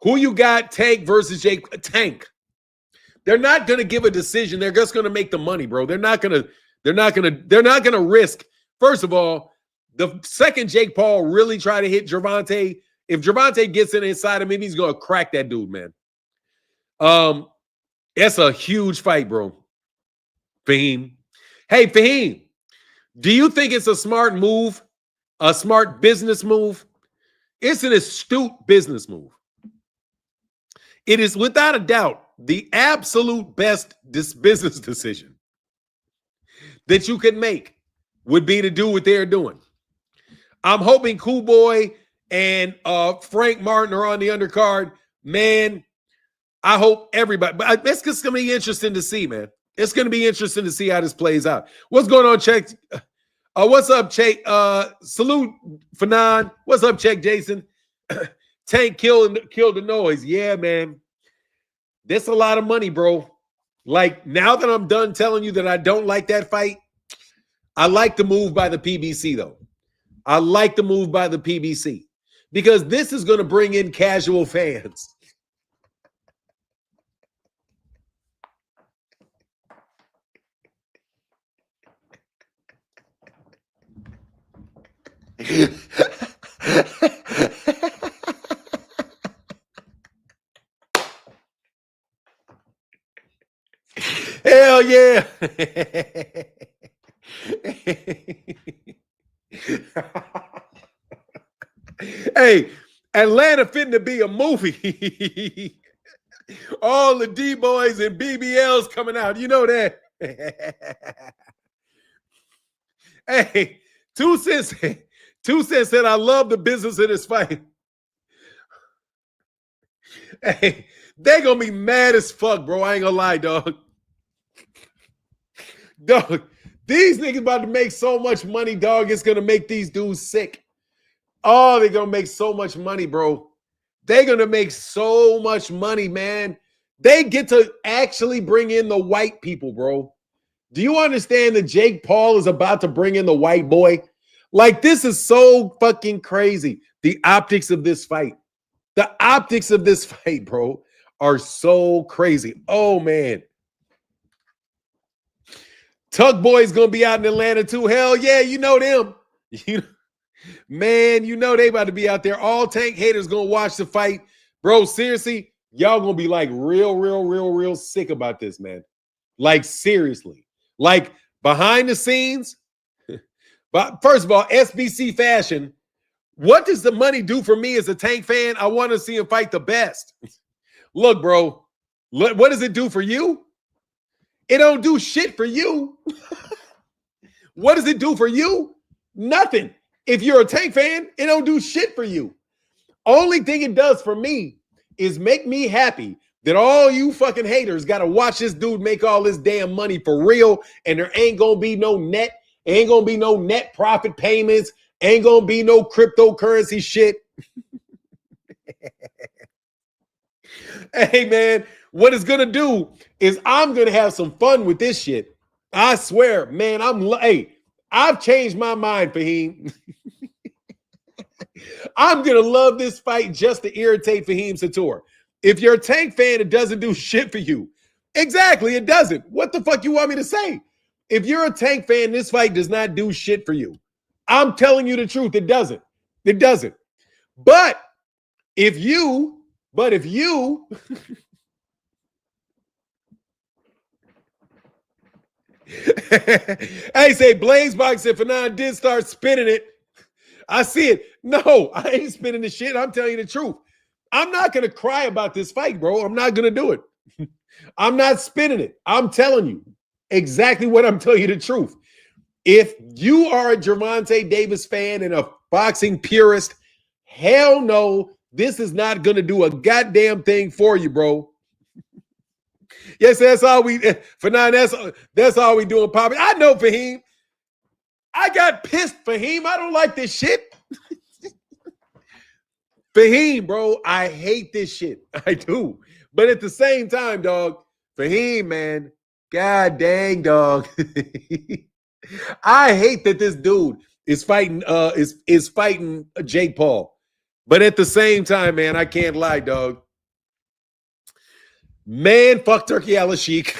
Who you got? Tank versus Jake. Tank. They're not gonna give a decision. They're just gonna make the money, bro. They're not gonna risk. First of all, the second Jake Paul really try to hit Gervonta, if Gervonta gets in inside of him, he's gonna crack that dude, man. It's a huge fight, bro. Fahim. Hey, Fahim, do you think it's a smart move? A smart business move? It's an astute business move. It is without a doubt the absolute best business decision that you can make would be to do what they're doing. I'm hoping Cool Boy and Frank Martin are on the undercard. Man, I hope everybody, but it's just going to be interesting to see, man. It's going to be interesting to see how this plays out. What's going on, Check? What's up, Check? Salute, Fanon. What's up, Check, Jason? Tank killed the noise. Yeah, man. That's a lot of money, bro. Like, now that I'm done telling you that I don't like that fight, I like the move by the PBC, though. I like the move by the PBC because this is going to bring in casual fans. Hell yeah. Hey, Atlanta finna be a movie. All the D-boys and BBLs coming out. You know that. Hey, 2 cents. 2 cents said, I love the business of this fight. Hey, they gonna be mad as fuck, bro. I ain't gonna lie, dog. Dog, these niggas about to make so much money, dog. It's gonna make these dudes sick. Oh, they're gonna make so much money, bro. They're gonna make so much money, man. They get to actually bring in the white people, bro. Do you understand that Jake Paul is about to bring in the white boy? Like, this is so fucking crazy. The optics of this fight. The optics of this fight, bro, are so crazy. Oh, man. Tug Boy's going to be out in Atlanta, too. Hell yeah, you know them. Man, you know they about to be out there. All Tank haters going to watch the fight. Bro, seriously, y'all going to be like real sick about this, man. Like, seriously. Like, behind the scenes. But first of all, SBC Fashion, what does the money do for me as a Tank fan? I want to see him fight the best. Look, bro, what does it do for you? It don't do shit for you. What does it do for you? Nothing. If you're a Tank fan, it don't do shit for you. Only thing it does for me is make me happy that all you fucking haters got to watch this dude make all this damn money for real, and there ain't going to be no net, ain't going to be no net profit payments, ain't going to be no cryptocurrency shit. Hey, man, what it's going to do is I'm going to have some fun with this shit. I swear, man, I've changed my mind, Fahim. I'm going to love this fight just to irritate Fahim Sator. If you're a Tank fan, it doesn't do shit for you. Exactly, it doesn't. What the fuck you want me to say? If you're a Tank fan, this fight does not do shit for you. I'm telling you the truth, it doesn't. It doesn't. But if you hey, say Blazebox said Fanon did start spinning it. I see it. No, I ain't spinning the shit. I'm telling you the truth. I'm not going to cry about this fight, bro. I'm not going to do it. I'm not spinning it. I'm telling you exactly what I'm telling you the truth. If you are a Gervonta Davis fan and a boxing purist, hell no, this is not going to do a goddamn thing for you, bro. Yes, that's all we, that's all we doing, Poppy. I know, Fahim. I got pissed, Fahim. I don't like this shit. Fahim, bro, I hate this shit. I do. But at the same time, dog, Fahim, man, god dang, dog. I hate that this dude is fighting is fighting Jake Paul. But at the same time, man, I can't lie, dog. Man, fuck Turkey Al-Sheik.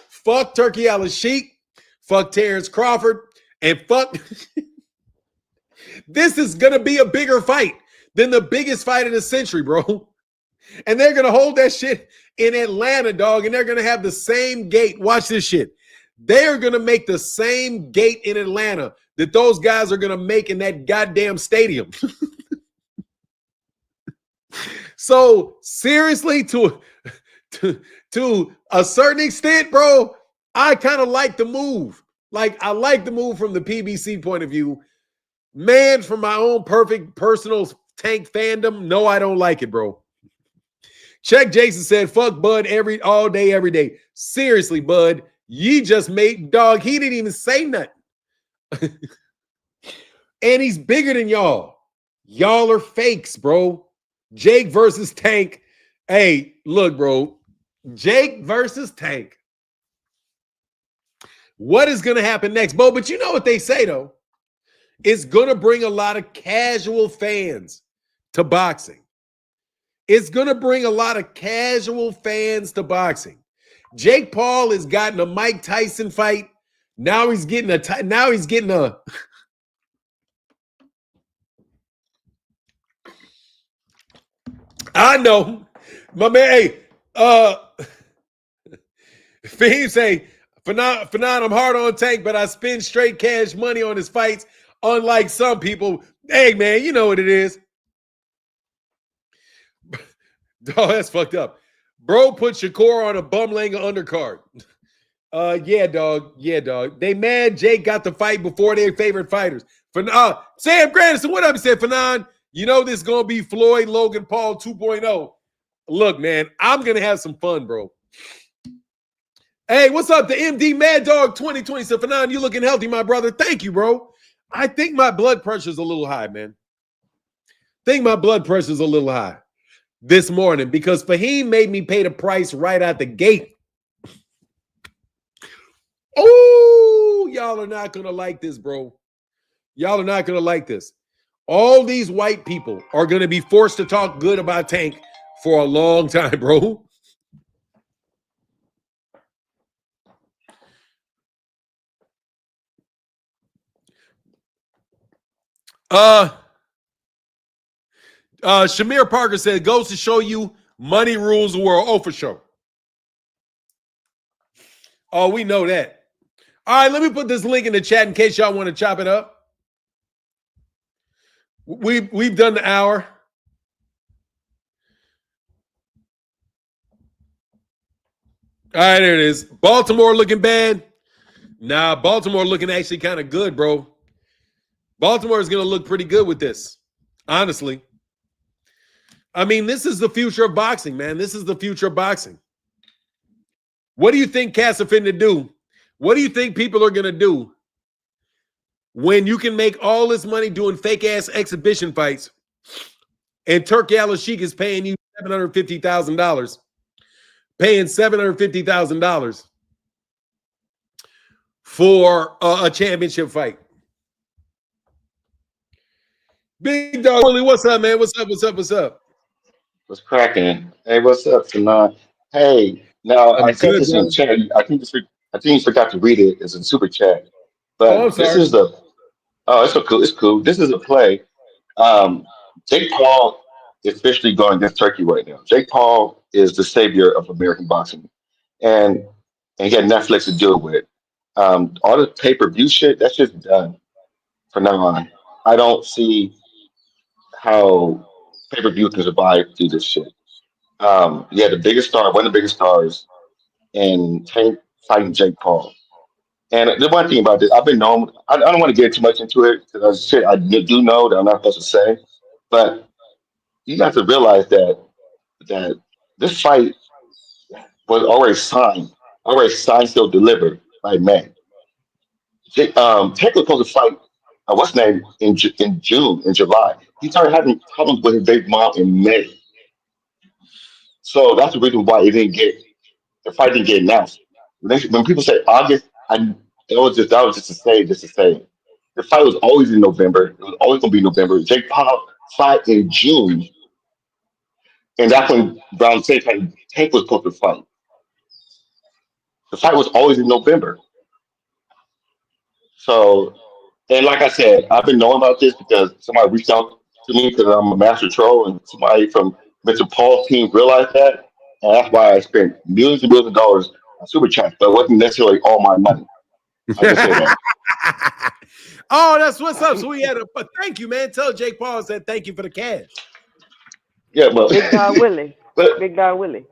Fuck Turkey Al-Sheik. Fuck Terrence Crawford. And fuck... This is going to be a bigger fight than the biggest fight of the century, bro. And they're going to hold that shit in Atlanta, dog, and they're going to have the same gate. Watch this shit. They are going to make the same gate in Atlanta that those guys are going to make in that goddamn stadium. So, seriously, to a certain extent, bro, I kind of like the move. Like, I like the move from the PBC point of view. Man, from my own perfect personal Tank fandom, no, I don't like it, bro. Check Jason said, fuck Bud all day, every day. Seriously, Bud, you just made dog. He didn't even say nothing. And he's bigger than y'all. Y'all are fakes, bro. Jake versus Tank. Hey, look, bro. Jake versus Tank. What is going to happen next, Bo? But you know what they say, though. It's going to bring a lot of casual fans to boxing. It's going to bring a lot of casual fans to boxing. Jake Paul has gotten a Mike Tyson fight. Now he's getting a I know. My man, hey, Fahim say, Fanon, I'm hard on Tank, but I spend straight cash money on his fights, unlike some people. Hey, man, you know what it is. Oh, that's fucked up. Bro put Shakur on a bumlanger undercard. Yeah, dog. Yeah, dog. They mad Jake got the fight before their favorite fighters. Sam Grandison, what up? He said, Fanon, you know this is going to be Floyd Logan Paul 2.0. Look, man, I'm going to have some fun, bro. Hey, what's up? The MD Mad Dog 2020 said, Fanon, you looking healthy, my brother. Thank you, bro. I think my blood pressure is a little high, man. Think my blood pressure is a little high this morning because Fahim made me pay the price right out the gate. Oh, y'all are not going to like this, bro. Y'all are not going to like this. All these white people are going to be forced to talk good about Tank for a long time, bro. Shamir Parker said, goes to show you money rules the world. Oh, for sure. Oh, we know that. All right, let me put this link in the chat in case y'all want to chop it up. We've done the hour. All right, there it is. Baltimore looking bad. Nah, Baltimore looking actually kind of good, bro. Baltimore is going to look pretty good with this, honestly. I mean, this is the future of boxing, man. This is the future of boxing. What do you think cats are finna do? What do you think people are going to do when you can make all this money doing fake-ass exhibition fights and Turki Al-Sheikh is paying you $750,000, paying $750,000 for a championship fight? Big Dog Willie, what's up, man? What's up? What's cracking? Hey, what's up, tonight? Hey, now I I'm sent good, this in brother. chat. I think you forgot to read it. It's in super chat. Oh, I'm But this sorry. is the it's so cool. It's cool. This is a play. Um, Jake Paul is officially going against Turkey right now. Jake Paul is the savior of American boxing, and and he had Netflix to deal with. All the pay-per-view shit that's just done from now on. I don't see how pay-per-view can survive through this shit. Yeah, the biggest star, one of the biggest stars, and Tank fighting Jake Paul. And the one thing about this, I've been known. I don't want to get too much into it because shit I do know that I'm not supposed to say. But you got to realize that this fight was already signed, still delivered by May. Tank was supposed to fight. What's his name in June, in July. He started having problems with his baby mom in May. So that's the reason why the fight didn't get announced. When people say August, that was just to say. The fight was always in November. It was always gonna be November. Jake Paul fight in June, and that's when Brown said Tank was supposed to fight. The fight was always in November. So, and like I said, I've been knowing about this because somebody reached out to me because I'm a master troll, and somebody from Mr. Paul's team realized that, and that's why I spent millions and millions of dollars on super chat, but it wasn't necessarily all my money. I can say that. Oh, that's what's up. So we had but thank you, man. Tell Jake Paul I said thank you for the cash. Yeah, but Big Dog Willie. but Big Dog Willie.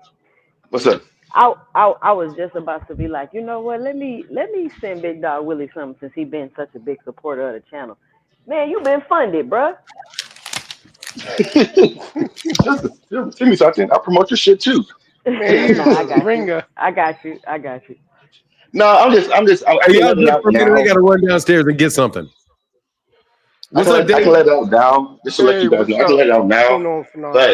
what's up? I was just about to be like, you know what? Let me send Big Dog Willie something since he been such a big supporter of the channel. Man, you been funded, bruh. Just send me something. I'll promote your shit too. Man, he Nah, used I to got you. ringer. I got you. I got you. No, I Hey, can y'all let it good out for a minute. I now. got to run downstairs and get something. What's up, I can Dave? let it out now, just to let Hey, you guys know. what's I can up? let it out What's now, going on, Fanard?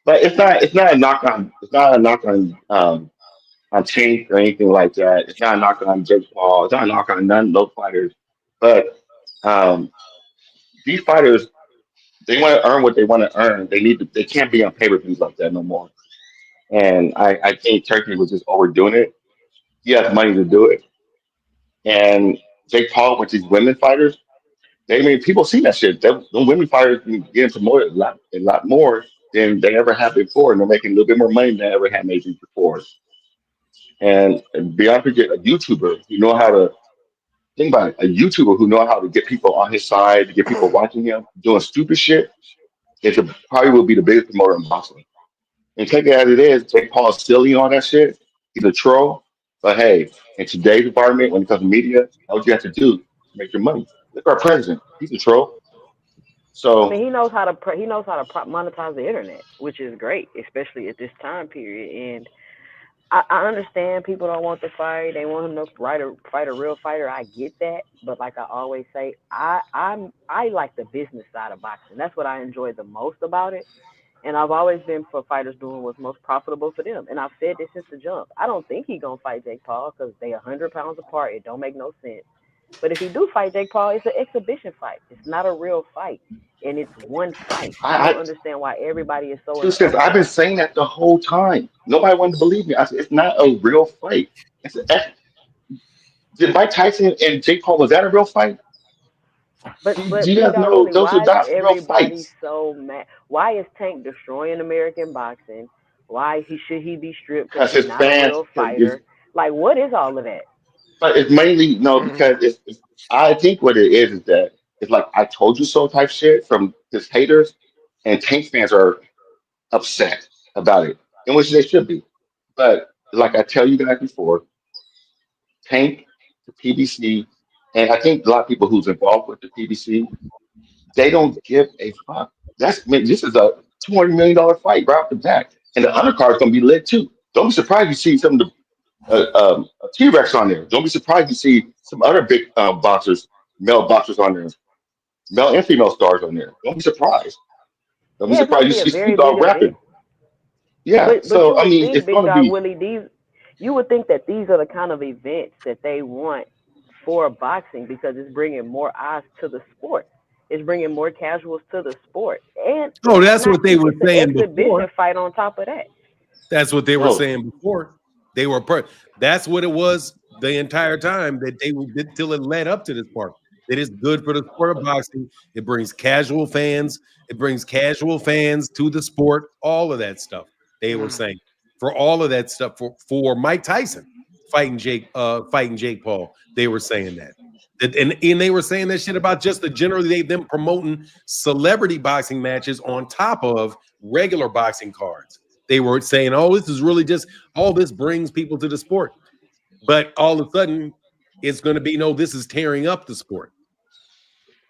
but it's not a knock on Tank or anything like that. It's not a knock on Jake Paul. It's not a knock on none of those fighters. But um, these fighters, they want to earn what they want to earn. They can't be on pay per views like that no more. And I think Turkey was just overdoing it. He has money to do it. And Jake Paul with these women fighters, they I mean people see that shit. The women fighters been getting promoted a lot more than they ever had before, and they're making a little bit more money than they ever had made before. And beyond forget a YouTuber who know how to think about it, a YouTuber who know how to get people on his side, to get people watching him doing stupid shit, probably will be the biggest promoter in boxing. And take it as it is, Jake Paul is silly on that shit. He's a troll. But hey, in today's environment, when it comes to media, all you have to do is make your money. Look at our president. He's a troll. I So mean, he knows how to monetize the internet, which is great, especially at this time period. And I understand people don't want the fight; they want him to fight a real fighter. I get that, but like I always say, I like the business side of boxing. That's what I enjoy the most about it. And I've always been for fighters doing what's most profitable for them. And I've said this since the jump. I don't think he gonna fight Jake Paul because they 100 pounds apart. It don't make no sense. But if he do fight Jake Paul, it's an exhibition fight. It's not a real fight, and it's one fight. I don't I understand why everybody is so in two an cents. I've been uproar. saying that the whole time. Nobody wanted to believe me. I said it's not a real fight. Did Mike Tyson and Jake Paul was that a real fight? Do But you B guys Dog know only, those are why is not real everybody fights? so mad? Why is Tank destroying American boxing? Why should he be stripped because Because he's his not a fans, real fighter? Like, what is all of that? but it's mainly no Mm. because I think what it is that it's like I told you so type shit from his haters, and Tank fans are upset about it, in which they should be. But like I tell you guys before, Tank, the PBC, and I think a lot of people who's involved with the PBC, they don't give a fuck. Man, this is a $200 million fight right off the bat, and the undercard is gonna be lit too. Don't be surprised you see some of the a T-Rex on there. Don't be surprised to see some other big boxers, male boxers on there, male and female stars on there. Don't be surprised. Don't be Yeah, it's going surprised to you be a see very Snoop big Dogg event. rapping. Yeah. But you So I would mean, think, it's Big going to Dog be Willie, you would think that these are the kind of events that they want for boxing because it's bringing more eyes to the sport. It's bringing more casuals to the sport, and Oh, it's that's not what they cheap. were It's an saying exhibition before. fight on top of that. That's what they were no, saying before. They were that's what it was the entire time that they did till it led up to this part. It is good for the sport of boxing. It brings casual fans. It brings casual fans to the sport. All of that stuff they were Mm. saying for all of that stuff for Mike Tyson fighting Jake Paul. They were saying that. And they were saying that shit about just the generally them promoting celebrity boxing matches on top of regular boxing cards. They were saying, "Oh, this is really just all this brings people to the sport," but all of a sudden, it's going to be no. This is tearing up the sport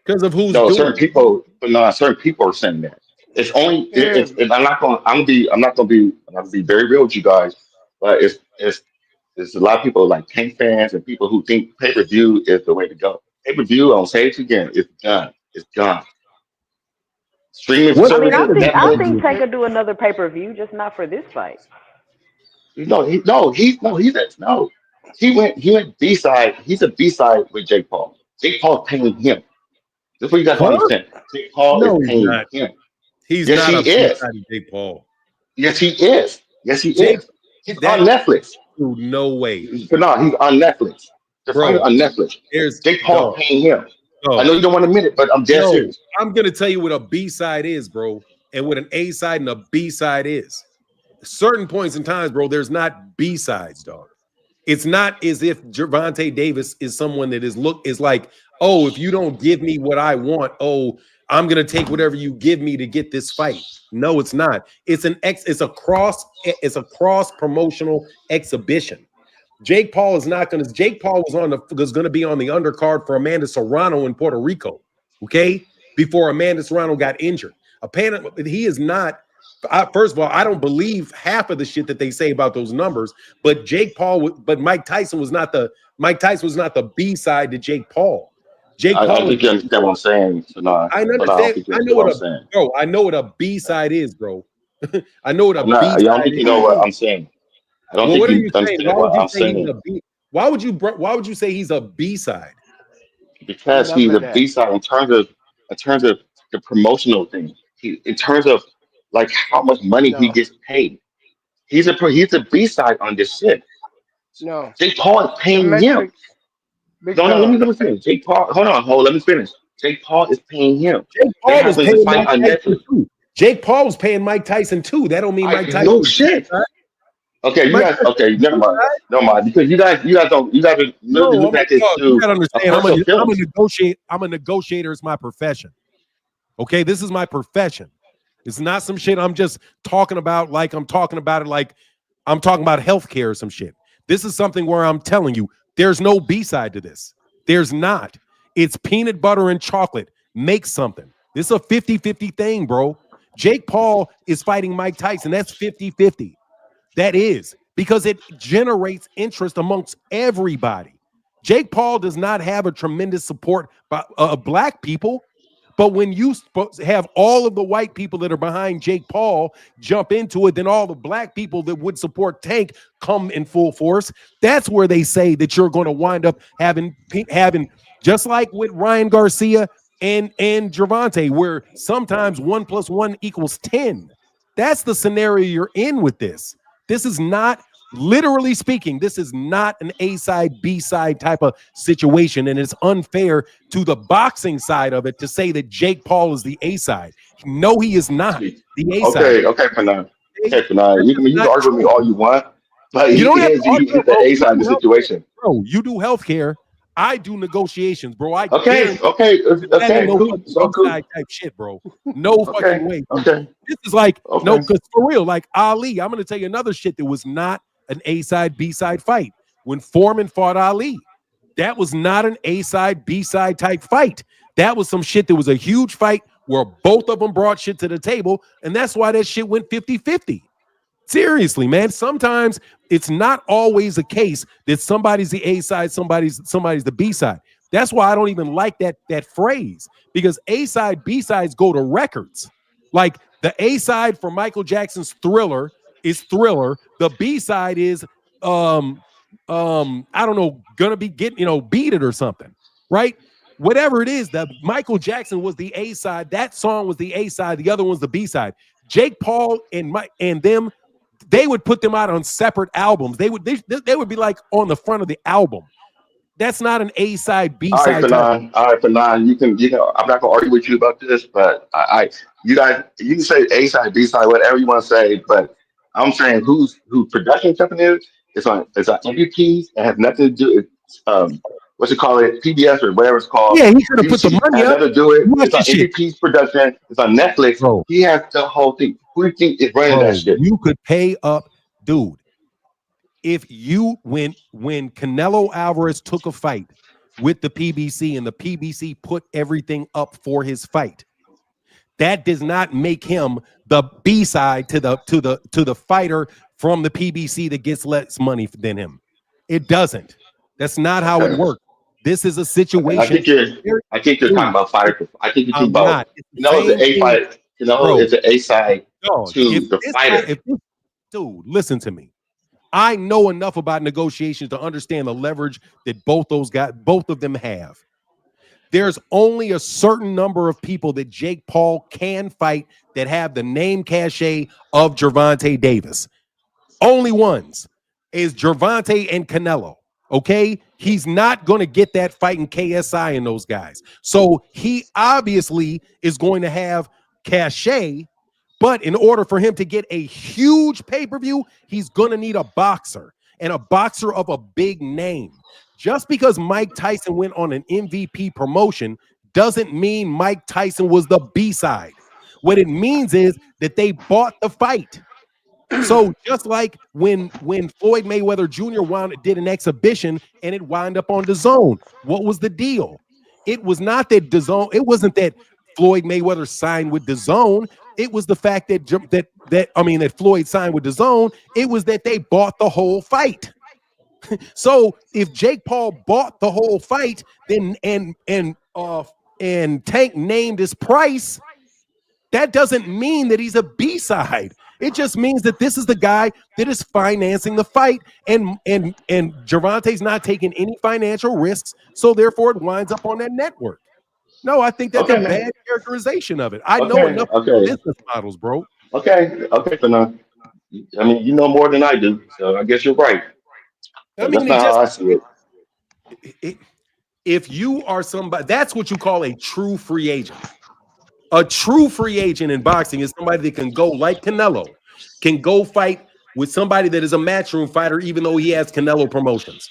because of who's no, doing certain it. people, but no, certain people are saying that. It's only Yeah, I'm not going. I'm not going to be very real with you guys, but it's a lot of people like Tank fans and people who think pay per view is the way to go. Pay per view, I'll say it again, it's done. It's gone. Streaming What I mean, is services, the I Netflix. think pay-per-view? Tank could do another pay per view, just not for this fight. No, he went B side. He's a B side with Jake Paul. Jake Paul's paying him. That's what you guys don't Huh? understand. Jake Paul is No, he's paying not. him. He's Yes, not he a is. B-sided Jake Paul. Yes, he is. Yes, he Jake, is. He's on that Netflix. dude, no way, But no, he's on Netflix. Just find it bro. on Netflix. There's Jake Paul dog, paying him. I know dog. you don't want to admit it, but I'm dead No, serious. I'm gonna tell you what a B side is, bro, and what an A side and a B side is. Certain points in times, bro, there's not B sides, dog. It's not as if Gervonta Davis is someone that is like, oh, if you don't give me what I want, oh, I'm gonna take whatever you give me to get this fight. No, it's not. It's a cross promotional exhibition. Jake Paul is not going to. Jake Paul was going to be on the undercard for Amanda Serrano in Puerto Rico. Okay, before Amanda Serrano got injured. He is not. First of all, I don't believe half of the shit that they say about those numbers. But Mike Tyson was not the B side to Jake Paul. Jake I Paul don't was. think you understand what I'm saying, Fanon. I But I don't understand. think you I know understand what what I'm a saying. bro. I know what a B side is, bro. I know what a I'm not. B I don't side think you is. know what I'm saying. I don't Well, think what are you you saying? understand Why would what you I'm say he's a saying B? Why would you say he's a B side? He because he's never a that. B side in terms of the promotional thing. In terms of like how much money he No, gets paid. He's a B side on this shit. no. Jake Paul is The paying him. metrics, Big No, no, dog. let me finish. Jake Paul, let me finish. Jake Paul is paying him. Jake They Paul was happen to paying fight Mike on Tyson Netflix. too. Jake Paul was paying Mike Tyson too. That don't mean I Mike Tyson no is B shit. side. Okay, you Mike guys. Tyson Okay, is never B mind. side. Never mind because you guys are literally No, looking at this you through gotta a understand. personal I'm a feelings. I'm a negotiator. It's my profession. Okay, this is my profession. It's not some shit I'm just talking about like I'm talking about it like I'm talking about healthcare or some shit. This is something where I'm telling you there's no B side to this. There's not. It's peanut butter and chocolate. Make something. This is a 50-50 thing, bro. Jake Paul is fighting Mike Tyson. That's 50-50. That is because it generates interest amongst everybody. Jake Paul does not have a tremendous support by black people. But when you have all of the white people that are behind Jake Paul jump into it, then all the black people that would support Tank come in full force. That's where they say that you're going to wind up having just like with Ryan Garcia and Gervonta, where sometimes 1 + 1 = 10. That's the scenario you're in with this. This is not, literally speaking, this is not an A side, B side type of situation. And it's unfair to the boxing side of it to say that Jake Paul is the A side. No, he is not the A side. Okay, Fanon. Okay? Okay, Fanon. That's just You can not argue with me true. all you want, but You don't have to he's argue, the bro. A You side of do the healthcare, situation. bro. You do healthcare. I do negotiations, bro. I Okay, guarantee okay, that ain't okay, no cool. fucking It's all B cool. side type shit, bro. No fucking Okay, way, dude. okay, This is like no, okay. because for real, like Ali, I'm gonna tell you another shit that was not an A side, B side fight. When Foreman fought Ali, that was not an A side, B side type fight. That was some shit that was a huge fight where both of them brought shit to the table, and that's why that shit went 50-50. Seriously, man. Sometimes it's not always a case that somebody's the A side, somebody's the B side. That's why I don't even like that phrase, because A side, B sides go to records. Like the A side for Michael Jackson's Thriller is Thriller. The B side is I don't know, gonna be getting, beat it or something, right? Whatever it is, the Michael Jackson was the A side. That song was the A side. The other one's the B side. Jake Paul and them, they would put them out on separate albums. They would be like on the front of the album. That's not an A side, B All right, side type. Fanon. All right, Fanon. You can. I'm not gonna argue with you about this, but you guys, you can say A side, B side, whatever you want to say, but I'm saying who production company is. It's on MVPs. It has nothing to do. It's, what's it called? It PBS or whatever it's called. Yeah, he could have put the BBC money has up. nothing to do it. Watch It's the on shit, MVP's production. It's on Netflix. bro. He has the whole thing. Who do you think is running that Bro, shit? you could pay up, dude. If you when Canelo Alvarez took a fight with the PBC and the PBC put everything up for his fight, that does not make him the B side to the fighter from the PBC that gets less money than him. It doesn't. That's not how it Okay. works. This is a Okay. situation. I think you're talking Dude, about fighter. I think you're talking I'm about not. It's the Canelo is same the A thing, fight. Canelo bro. is the A side Dog, to the fighter. dude, listen to me. I know enough about negotiations to understand the leverage that both of them have. There's only a certain number of people that Jake Paul can fight that have the name cachet of Gervonta Davis. Only ones is Gervonta and Canelo. Okay, he's not going to get that fight in KSI and those guys. So he obviously is going to have cachet, but in order for him to get a huge pay-per-view, he's going to need a boxer, and a boxer of a big name. Just because Mike Tyson went on an MVP promotion doesn't mean Mike Tyson was the B-side. What it means is that they bought the fight. So just like when Floyd Mayweather Jr. did an exhibition and it wound up on DAZN, what was the deal? It was not that DAZN, it wasn't that Floyd Mayweather signed with DAZN. It was the fact that that Floyd signed with DAZN. It was that they bought the whole fight. So if Jake Paul bought the whole fight, then and Tank named his price, that doesn't mean that he's a B-side. It just means that this is the guy that is financing the fight, and Gervonta's not taking any financial risks, so therefore it winds up on that network. No, I think that's a Okay, man. bad characterization of it. I know Okay, enough okay, business models, bro. okay, Fernand. I mean, you know more than I do, so I guess you're right. I But mean, that's it not how just I see it. if you are somebody, that's what you call a true free agent. A true free agent in boxing is somebody that can go like Canelo, can go fight with somebody that is a matchroom fighter, even though he has Canelo promotions.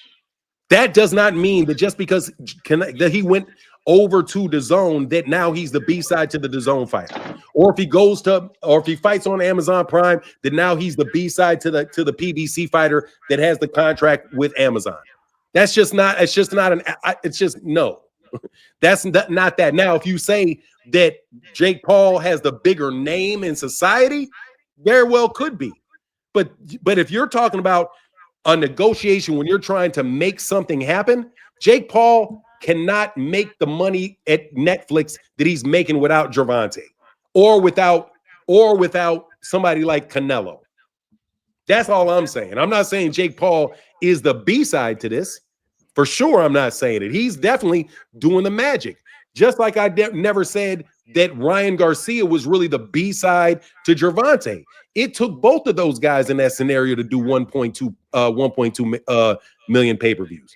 That does not mean that just because that he went over to the zone that now he's the B side to the zone fighter, or if he fights on Amazon Prime, that now he's the B side to the PBC fighter that has the contract with Amazon. That's just not. It's just not an. It's just no. That's not that. Now, if you say that Jake Paul has the bigger name in society, very well could be. But if you're talking about a negotiation when you're trying to make something happen, Jake Paul cannot make the money at Netflix that he's making without Gervonta or without somebody like Canelo. That's all I'm saying. I'm not saying Jake Paul is the B-side to this. For sure, I'm not saying it. He's definitely doing the magic. Just like I never said that Ryan Garcia was really the B-side to Gervonta. It took both of those guys in that scenario to do 1.2 million pay-per-views.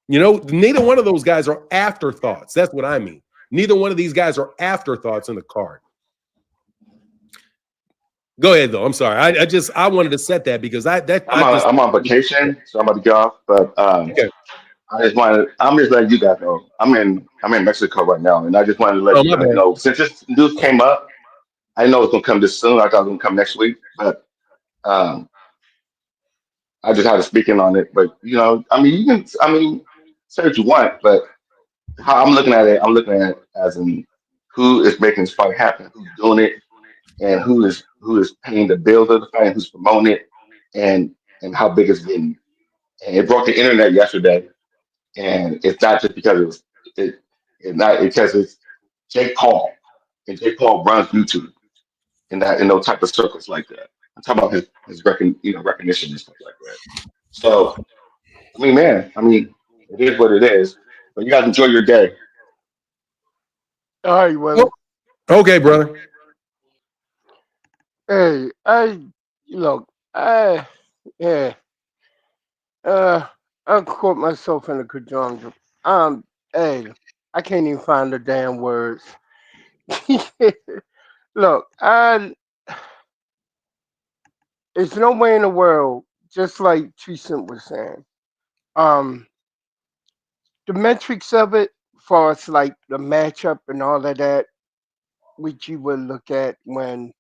You know, neither one of those guys are afterthoughts. That's what I mean. Neither one of these guys are afterthoughts in the card. Go ahead, though. I'm sorry. I wanted to set that because I'm on vacation, so I'm about to get off. But okay. I'm just letting you guys know. I'm in Mexico right now, and I just wanted to let Oh, you my guys bad. know since this news came up. I know it's gonna come this soon. I thought it was gonna come next week, but um, I just had to speak in on it. But I mean, say what you want, but how I'm looking at it, I'm looking at it as in who is making this fight happen, who's doing it, and who is paying the bills of the fight, and who's promoting it, and how big it's getting. And it broke the internet yesterday, and it's not just because it's not because it's Jake Paul, and Jake Paul runs YouTube in those type of circles like that. I'm talking about his recognition and stuff like that. So I mean, man, it is what it is. But you guys enjoy your day. All right, Oh, Willie. okay, brother. Hey, look, I yeah, uh, I caught myself in a conundrum. Hey, I can't even find the damn words. Look, there's no way in the world, just like Trecent was saying, um, the metrics of it, for us like the matchup and all of that, which you would look at when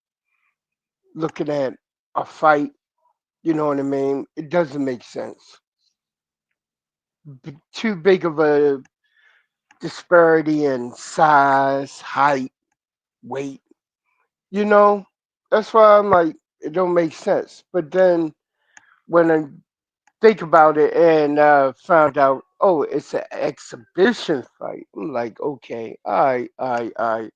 looking at a fight. You know what I mean? It doesn't make sense. Too big of a disparity in size, height, weight. You know, that's why I'm like, it don't make sense. But then when I think about it and found out, oh, it's an exhibition fight. I'm like, okay, all right.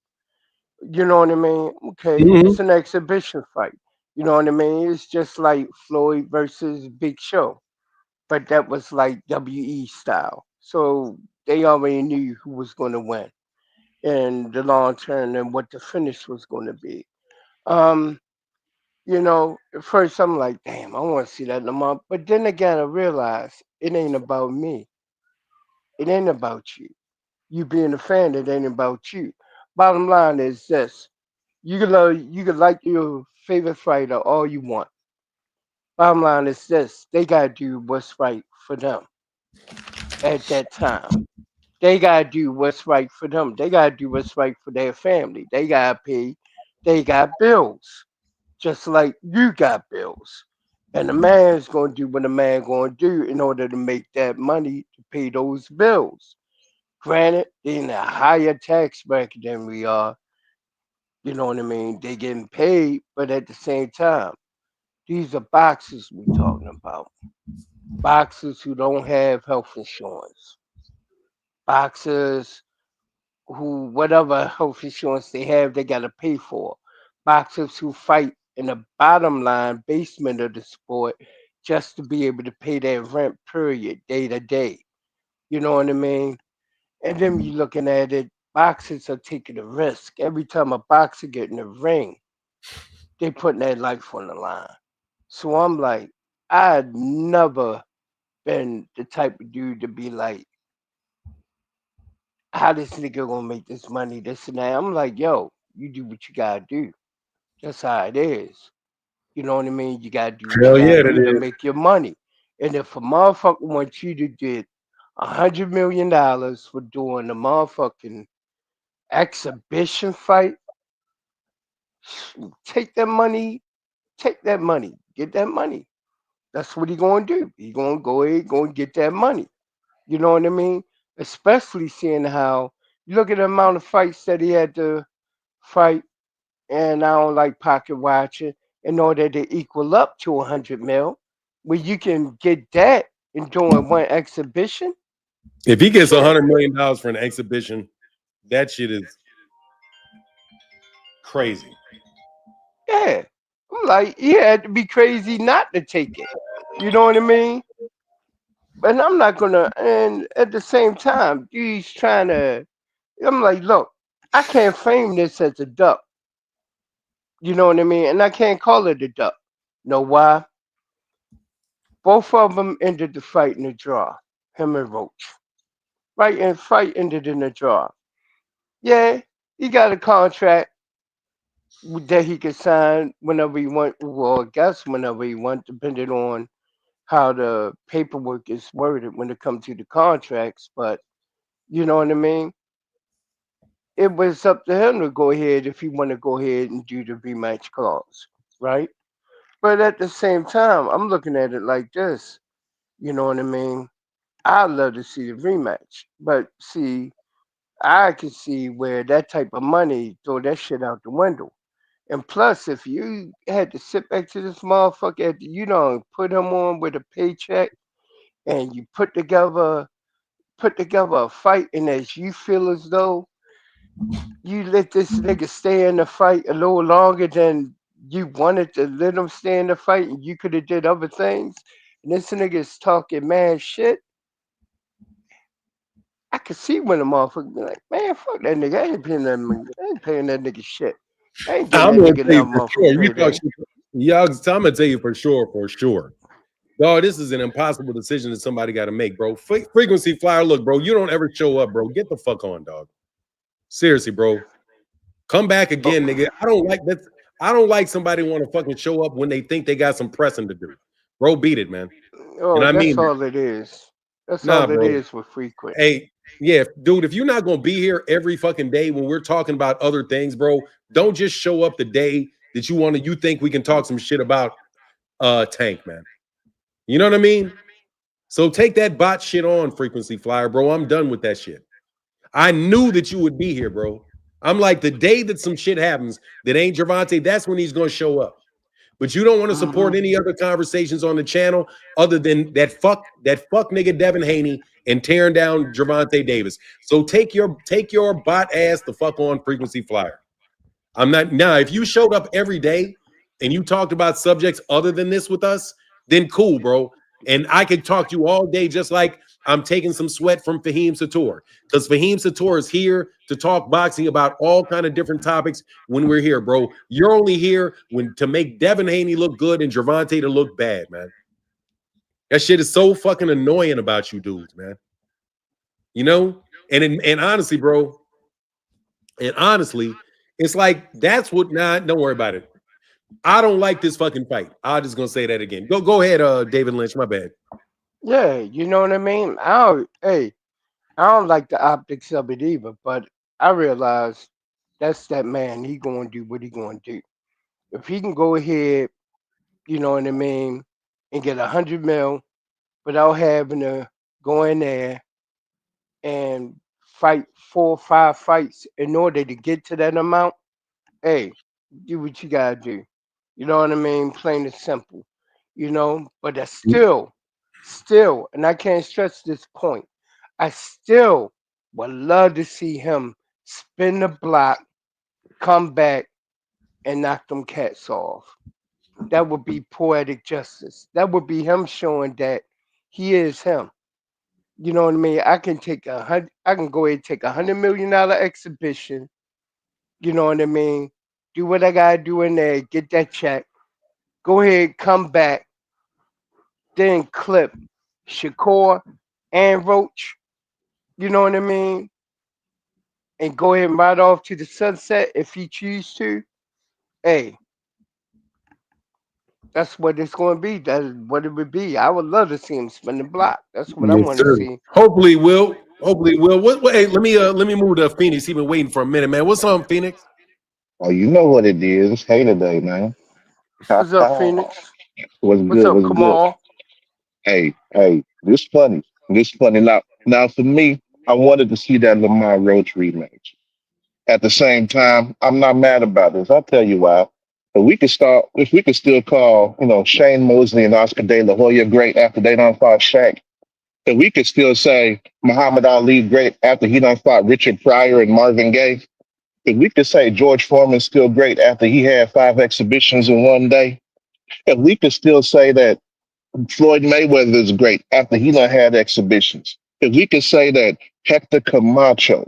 You know what I mean? Okay, Mhm. it's an exhibition fight. You know what I mean? It's just like Floyd versus Big Show, but that was like WE style. So they already knew who was going to win in the long term and what the finish was going to be. Um, at first I'm like, damn, I want to see that in a month. But then again, I realized it ain't about me. It ain't about you. You being a fan, it ain't about you. Bottom line is this: you can like your favorite fighter all you want. Bottom line is this: they gotta do what's right for them at that time. They gotta do what's right for them. They gotta do what's right for their family. They gotta pay. They got bills, just like you got bills. And a man's gonna do what a man gonna do in order to make that money to pay those bills. Granted, they're in a higher tax bracket than we are. You know what I mean? They getting paid, but at the same time, these are boxers we talking about. Boxers who don't have health insurance. Boxers who whatever health insurance they have, they gotta pay for. Boxers who fight in the bottom line basement of the sport just to be able to pay their rent period day to day. You know what I mean? And then you looking at it, boxers are taking a risk. Every time a boxer get in the ring, they putting their life on the line. So I'm like, I'd never been the type of dude to be like, how this nigga gonna make this money, this and that. I'm like, yo, you do what you gotta do. That's how it is. You know what I mean? You gotta do what you Hell yeah, gotta that do to is. make your money. And if a motherfucker wants you to get $100 million for doing a motherfucking exhibition fight, take that money, take that money, get that money. That's what he gonna do. He gonna go ahead, gonna get that money. You know what I mean? Especially seeing how you look at the amount of fights that he had to fight, and I don't like pocket watching in order to equal up to 100 mil. Where you can get that in doing one exhibition, If he gets shit. $100 million for an exhibition, that shit is crazy. Yeah. I'm like, he had to be crazy not to take it. You know what I mean? But I'm not gonna, and at the same time, he's trying to, I'm like, look, I can't frame this as a duck. You know what I mean? And I can't call it a duck. Know why? Both of them ended the fight in a draw. Him and Roach. Right, and fight ended in a draw. Yeah, he got a contract that he could sign whenever he want. Well, I guess whenever he want, depending on how the paperwork is worded when it comes to the contracts. But you know what I mean? It was up to him to go ahead if he want to go ahead and do the rematch clause, right? But at the same time, I'm looking at it like this. You know what I mean? I'd love to see the rematch, but see, I can see where that type of money throw that shit out the window. And plus, if you had to sit back to this motherfucker, after you don't put him on with a paycheck, and you put together a fight, and as you feel as though you let this nigga stay in the fight a little longer than you wanted to let him stay in the fight, and you could have did other things, and this nigga's talking mad shit. I could see when the motherfucker be like, man, fuck that nigga. I ain't paying that nigga shit. I ain't getting I'm that gonna nigga tell you no for sure. motherfucking You talk payday. shit. Yeah, I'm gonna tell you for sure, for sure. Dog, this is an impossible decision that somebody got to make, bro. Frequency flyer, look, bro. You don't ever show up, bro. Get the fuck on, dog. Seriously, bro. Come back Oh, again, nigga. I don't like that. I don't like somebody want to fucking show up when they think they got some pressing to do. Bro, beat it, man. And oh, I that's mean that. all it is. That's Nah, all it bro. is with frequent. Hey, yeah, dude, if you're not gonna be here every fucking day when we're talking about other things, bro, don't just show up the day that you think we can talk some shit about Tank, man. You know what I mean? So take that bot shit on, frequency flyer, bro. I'm done with that shit. I knew that you would be here, bro. I'm like, the day that some shit happens that ain't Gervonta, that's when he's gonna show up. But you don't want to support Hmm. any other conversations on the channel other than that fuck nigga Devin Haney and tearing down Gervonta Davis. So take your bot ass the fuck on, frequency flyer. I'm not now. If you showed up every day and you talked about subjects other than this with us, then cool, bro. And I could talk to you all day, just like I'm taking some sweat from Fahim Sator, because Fahim Sator is here to talk boxing about all kind of different topics when we're here, bro. You're only here when to make Devin Haney look good and Gervonta to look bad, man. That shit is so fucking annoying about you dudes, man. You know, and honestly, bro, and honestly, it's like that's what. Nah, don't worry about it. I don't like this fucking fight. I'm just gonna say that again. Go ahead, David Lynch. My bad. Yeah, you know what I mean? Hey, I don't like the optics of it either, but I realize that's that man. He gonna do what he gonna do. If he can go ahead, you know what I mean, and get 100 mil without having to go in there and fight 4 or 5 fights in order to get to that amount, hey, do what you gotta do. You know what I mean? Plain and simple. But I still, and I can't stress this point. I still would love to see him spin the block, come back, and knock them cats off. That would be poetic justice. That would be him showing that he is him. You know what I mean? I can go ahead and take $100 million exhibition. You know what I mean? Do what I gotta do in there, get that check. Go ahead, come back, then clip Shakur and Roach. You know what I mean? And go ahead and ride off to the sunset if he choose to. Hey, that's what it's going to be. That's what it would be. I would love to see him spin the block. That's what I Yes, want to sir. see. Hopefully, Will. Hopefully, Will. Hey, let me move to Phoenix. He been waiting for a minute, man. What's on, Phoenix? Oh, you know what it is. It's Hater Day, man. What's up, what's Phoenix? What's good? up, What's good? Kamal? Hey, this funny. This funny. Now for me, I wanted to see that Lamar Roach rematch. At the same time, I'm not mad about this. I'll tell you why. If we could still call, Shane Mosley and Oscar De La Hoya great after they done fought Shaq, if we could still say Muhammad Ali great after he done fought Richard Pryor and Marvin Gaye, if we could say George Foreman's still great after he had 5 exhibitions in one day, if we could still say that Floyd Mayweather is great after he done had exhibitions, if we could say that Hector Camacho,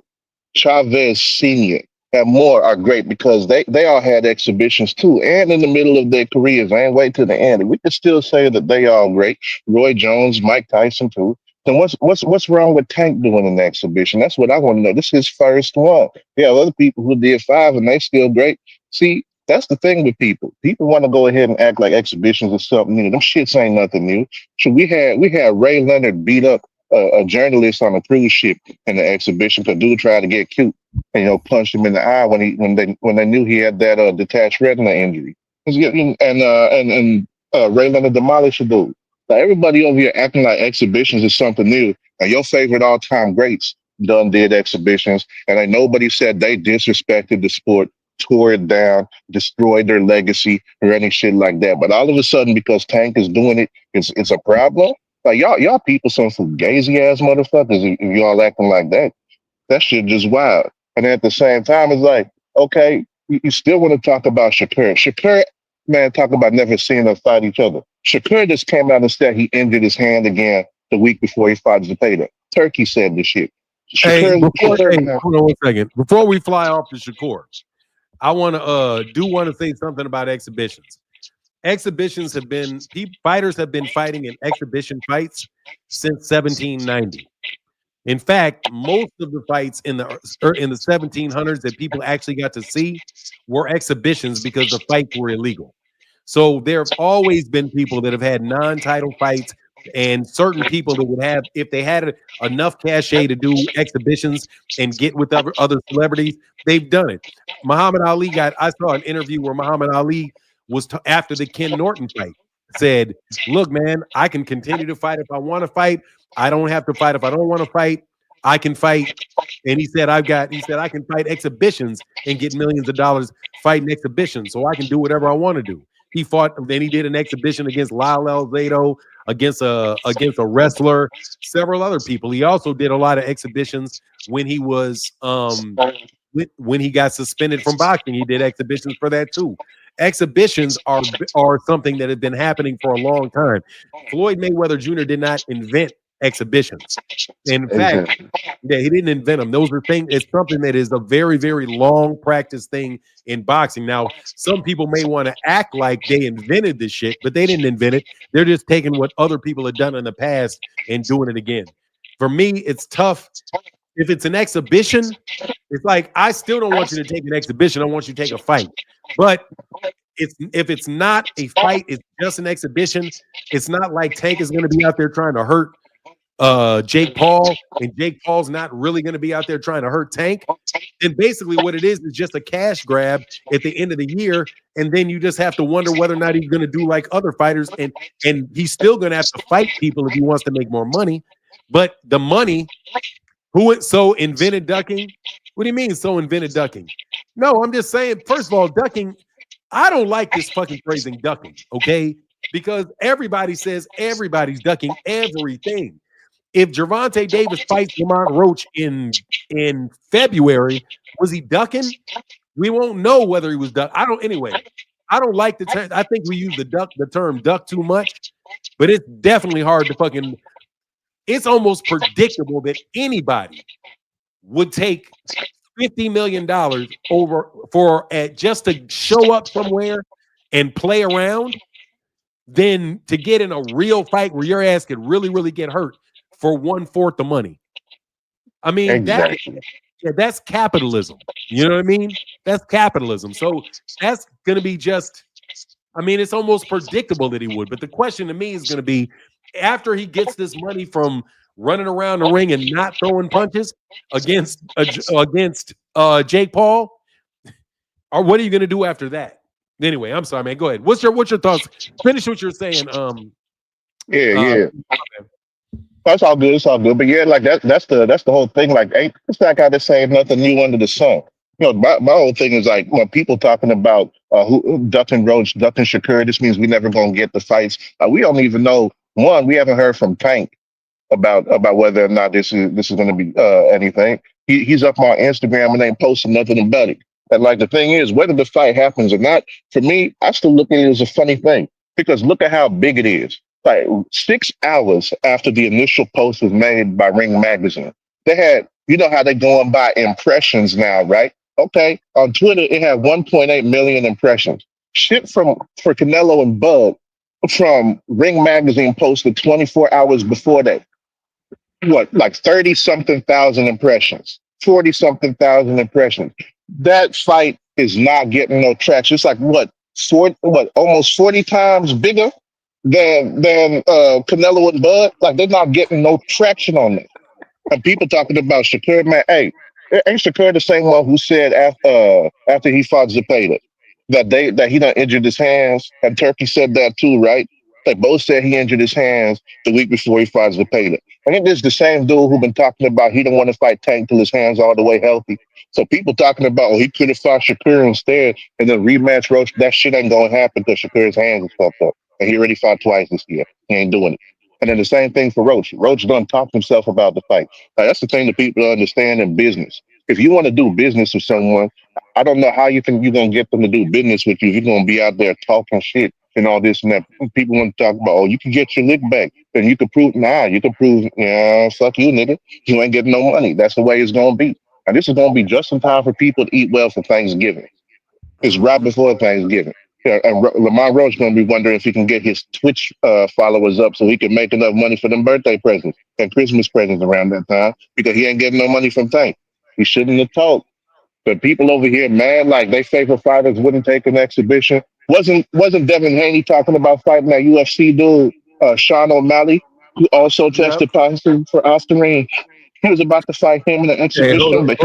Chavez Sr., and more are great because they all had exhibitions too, and in the middle of their careers, and wait to the end. If we could still say that they all great. Roy Jones, Mike Tyson too. Then what's wrong with Tank doing an exhibition? That's what I want to know. This is his first one. Yeah, other people who did 5 and they still great. See, that's the thing with people. People want to go ahead and act like exhibitions are something new. Them shits ain't nothing new. So we had Ray Leonard beat up a journalist on a cruise ship in the exhibition because dude tried to get cute and punched him in the eye when they knew he had that detached retina injury. Ray Leonard demolished the dude. Like everybody over here acting like exhibitions is something new, and your favorite all time greats done did exhibitions, and ain't nobody said they disrespected the sport, tore it down, destroyed their legacy, or any shit like that. But all of a sudden, because Tank is doing it, it's a problem. Like y'all people some fugazi ass motherfuckers if y'all acting like that. That shit just wild. And at the same time, it's like, okay, you still want to talk about Shakur. Shakur, man, talk about never seeing us fight each other. Shakur just came out and said he injured his hand again the week before he fought Zepeda. Turkey said this shit. Hey, Shakur, hold on 1 second. Before we fly off to Shakur, I want to say something about exhibitions. Exhibitions have been fighters have been fighting in exhibition fights since 1790. In fact, most of the fights in the 1700s that people actually got to see were exhibitions because the fights were illegal. So there have always been people that have had non-title fights, and certain people that would have, if they had enough cachet to do exhibitions and get with other celebrities, they've done it. I saw an interview where Muhammad Ali was after the Ken Norton fight, said, "Look, man, I can continue to fight if I want to fight. I don't have to fight if I don't want to fight. I can fight." And he said, I can fight exhibitions and get millions of dollars fighting exhibitions, so I can do whatever I want to do. He fought, then he did an exhibition against Lyle Alzado, against a wrestler, several other people. He also did a lot of exhibitions when he was when he got suspended from boxing. He did exhibitions for that too. Exhibitions are something that have been happening for a long time. Floyd Mayweather Jr. did not invent exhibitions. In fact, exactly. yeah, he didn't invent them. Those are things. It's something that is a very, very long practice thing in boxing. Now, some people may want to act like they invented this shit, but they didn't invent it. They're just taking what other people have done in the past and doing it again. For me, it's tough. If it's an exhibition, it's like I still don't want you to take an exhibition. I want you to take a fight. But if it's not a fight, it's just an exhibition. It's not like Tank is going to be out there trying to hurt Jake Paul, and Jake Paul's not really going to be out there trying to hurt Tank. And basically what it is just a cash grab at the end of the year, and then you just have to wonder whether or not he's going to do like other fighters, and he's still going to have to fight people if he wants to make more money. But the money So invented ducking? What do you mean so invented ducking? No, I'm just saying, first of all, ducking, I don't like this fucking phrasing ducking, okay? Because everybody says everybody's ducking everything. If Gervonta Davis fights Lamont Roach in February, was he ducking? We won't know whether he was duck. I don't like the term. I think we use the term duck too much, but it's definitely hard to fucking. It's almost predictable that anybody would take $50 million over for just to show up somewhere and play around, than to get in a real fight where your ass could really, really get hurt for 1/4 the money. I mean, Exactly. that's capitalism. You know what I mean? That's capitalism. So that's going to be just, I mean, it's almost predictable that he would. But the question to me is going to be, after he gets this money from running around the ring and not throwing punches against Jake Paul, or what are you going to do after that? Anyway, I'm sorry, man. Go ahead. What's your thoughts? Finish what you're saying. Yeah. That's all good. It's all good. But yeah, like that's the whole thing. Like, ain't it's not got to say nothing new under the sun. You know, my whole thing is like when people talking about who Dutton Roach, Dutton Shakur. This means we never gonna get the fights. We don't even know. One, we haven't heard from Tank about whether or not this is going to be anything. He's up on Instagram and ain't posting nothing about it. And like the thing is, whether the fight happens or not, for me, I still look at it as a funny thing because look at how big it is. Like 6 hours after the initial post was made by Ring Magazine, they had, you know how they're going by impressions now, right? Okay, on Twitter it had 1.8 million impressions. Shit for Canelo and Bud from Ring Magazine posted 24 hours before that. What, like 30 something thousand impressions, 40 something thousand impressions. That fight is not getting no traction. It's like almost 40 times bigger than Canelo and Bud. Like they're not getting no traction on it. And people talking about Shakur, man. Hey, ain't Shakur the same one who said after he fought Zepeda that he done injured his hands? And Turkey said that too, right? They both said he injured his hands the week before he fought Zepeda. I think this is the same dude who been talking about he didn't want to fight Tank till his hands all the way healthy. So people talking about, he could have fought Shakur instead and then rematch Roach. That shit ain't gonna happen because Shakur's hands is fucked up. And he already fought twice this year. He ain't doing it. And then the same thing for Roach. Roach done talked himself about the fight. That's the thing that people understand in business. If you want to do business with someone, I don't know how you think you're gonna get them to do business with you. You're gonna be out there talking shit and all this and that. People want to talk about, you can get your lick back. And you can prove, yeah, fuck you, nigga. You ain't getting no money. That's the way it's gonna be. And this is gonna be just in time for people to eat well for Thanksgiving. It's right before Thanksgiving. Yeah, and Lamont Roach going to be wondering if he can get his Twitch followers up so he can make enough money for them birthday presents and Christmas presents around that time because he ain't getting no money from Tank. He shouldn't have talked. But people over here mad like they favorite fighters wouldn't take an exhibition. Wasn't Devin Haney talking about fighting that UFC dude, Sean O'Malley, who also tested positive for Oscarine? He was about to fight him in an Hey, exhibition, but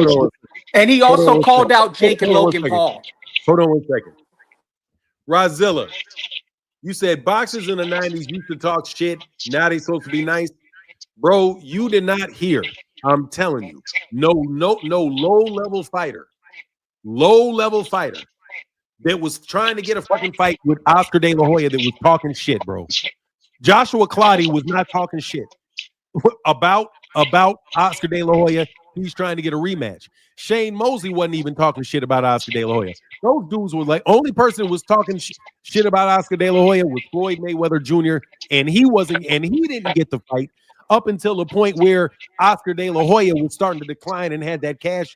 And he also called out Jake and Logan Paul. Hold on 1 second. Rozilla, you said boxers in the 90s used to talk shit. Now they supposed to be nice. Bro, you did not hear. I'm telling you. No low-level fighter that was trying to get a fucking fight with Oscar De La Hoya that was talking shit, bro. Joshua Clottey was not talking shit about Oscar De La Hoya. He's trying to get a rematch. Shane Mosley wasn't even talking shit about Oscar De La Hoya. Those dudes were like, only person who was talking shit about Oscar De La Hoya was Floyd Mayweather Jr. And he didn't get the fight up until the point where Oscar De La Hoya was starting to decline and had that cash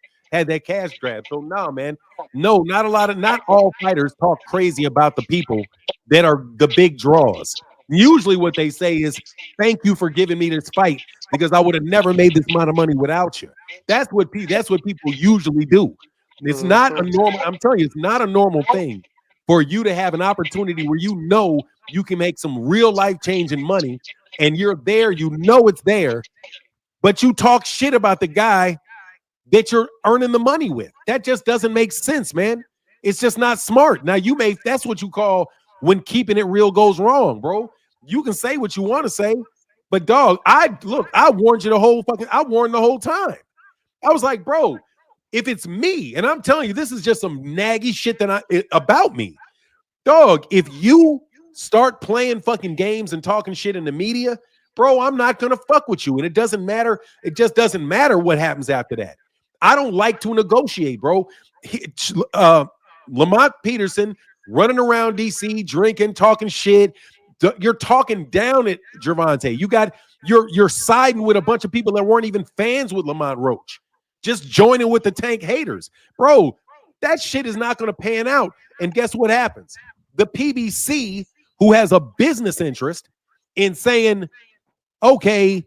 grab. So man, no, not all fighters talk crazy about the people that are the big draws. Usually what they say is, thank you for giving me this fight because I would have never made this amount of money without you. That's what people usually do. It's not a normal, I'm telling you, it's not a normal thing for you to have an opportunity where you know you can make some real life-changing money and you're there, you know it's there, but you talk shit about the guy that you're earning the money with. That just doesn't make sense, man. It's just not smart. Now that's what you call when keeping it real goes wrong, bro. You can say what you want to say, but dog, I warned you I warned the whole time. I was like, bro, if it's me, and I'm telling you, this is just some naggy shit about me. Dog, if you start playing fucking games and talking shit in the media, bro, I'm not gonna fuck with you. And it doesn't matter. It just doesn't matter what happens after that. I don't like to negotiate, bro. Lamont Peterson running around DC, drinking, talking shit. You're talking down at Gervonta. You're siding with a bunch of people that weren't even fans with Lamont Roach, just joining with the Tank haters, bro. That shit is not going to pan out. And guess what happens? The PBC, who has a business interest in saying, okay,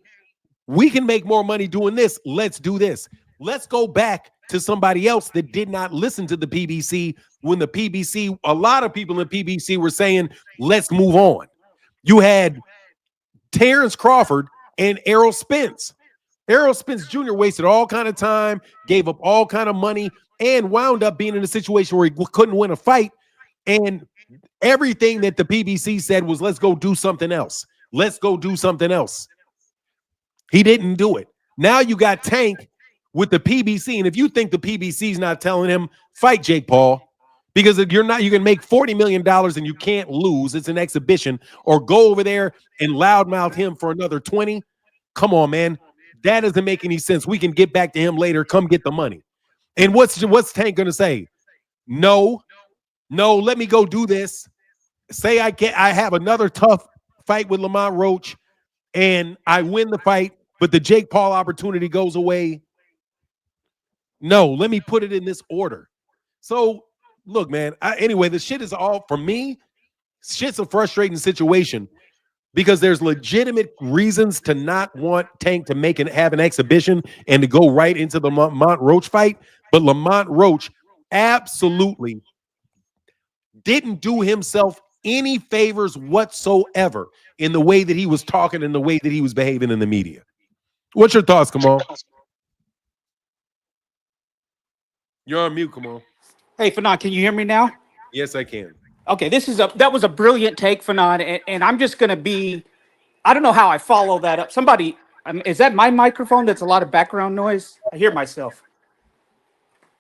we can make more money doing this. Let's do this. Let's go back to somebody else that did not listen to the PBC when the PBC, a lot of people in PBC were saying, let's move on. You had Terrence Crawford and Errol Spence. Errol Spence Jr. wasted all kind of time, gave up all kind of money, and wound up being in a situation where he couldn't win a fight. And everything that the PBC said was, let's go do something else. Let's go do something else. He didn't do it. Now you got Tank with the PBC. And if you think the PBC is not telling him, fight Jake Paul, because if you're not, you can make $40 million and you can't lose. It's an exhibition. Or go over there and loudmouth him for another 20. Come on, man. That doesn't make any sense. We can get back to him later. Come get the money. And what's Tank going to say? No, let me go do this. Say I have another tough fight with Lamont Roach and I win the fight, but the Jake Paul opportunity goes away. No, let me put it in this order. So, look, man, anyway, the shit is all, for me, shit's a frustrating situation because there's legitimate reasons to not want Tank to have an exhibition and to go right into the Lamont Roach fight. But Lamont Roach absolutely didn't do himself any favors whatsoever in the way that he was talking and the way that he was behaving in the media. What's your thoughts, Kamal? You're on mute, Kamal. Hey, Fanon, can you hear me now? Yes, I can. Okay, that was a brilliant take, Fanon, and I'm just going to be, I don't know how I follow that up. Somebody, is that my microphone? That's a lot of background noise. I hear myself.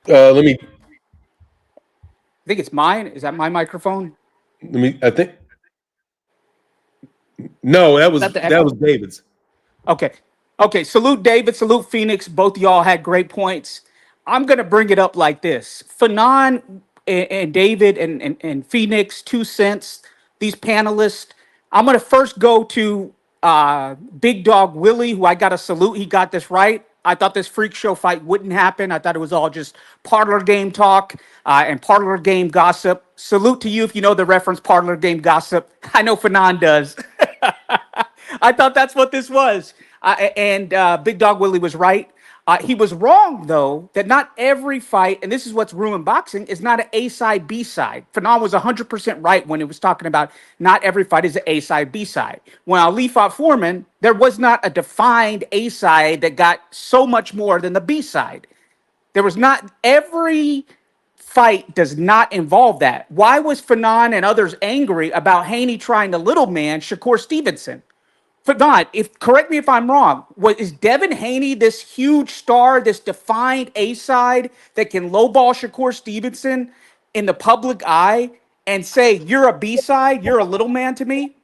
Let me. I think it's mine. Is that my microphone? I think. No, that was David's. Okay. Salute David. Salute Phoenix. Both of y'all had great points. I'm gonna bring it up like this: Fanon and David and Phoenix, 2 cents. These panelists. I'm gonna first go to Big Dog Willie, who I got to salute. He got this right. I thought this freak show fight wouldn't happen. I thought it was all just parlor game talk and parlor game gossip. Salute to you if you know the reference parlor game gossip. I know Fanon does. I thought that's what this was. And Big Dog Willie was right. He was wrong, though, that not every fight, and this is what's ruined boxing, is not an A side, B side. Fanon was 100% right when he was talking about not every fight is an A side, B side. When Ali fought Foreman, there was not a defined A side that got so much more than the B side. There was not, every fight does not involve that. Why was Fanon and others angry about Haney trying to little man Shakur Stevenson? Fanon, correct me if I'm wrong. Is Devin Haney this huge star, this defined A side that can lowball Shakur Stevenson in the public eye and say you're a B side, you're a little man to me?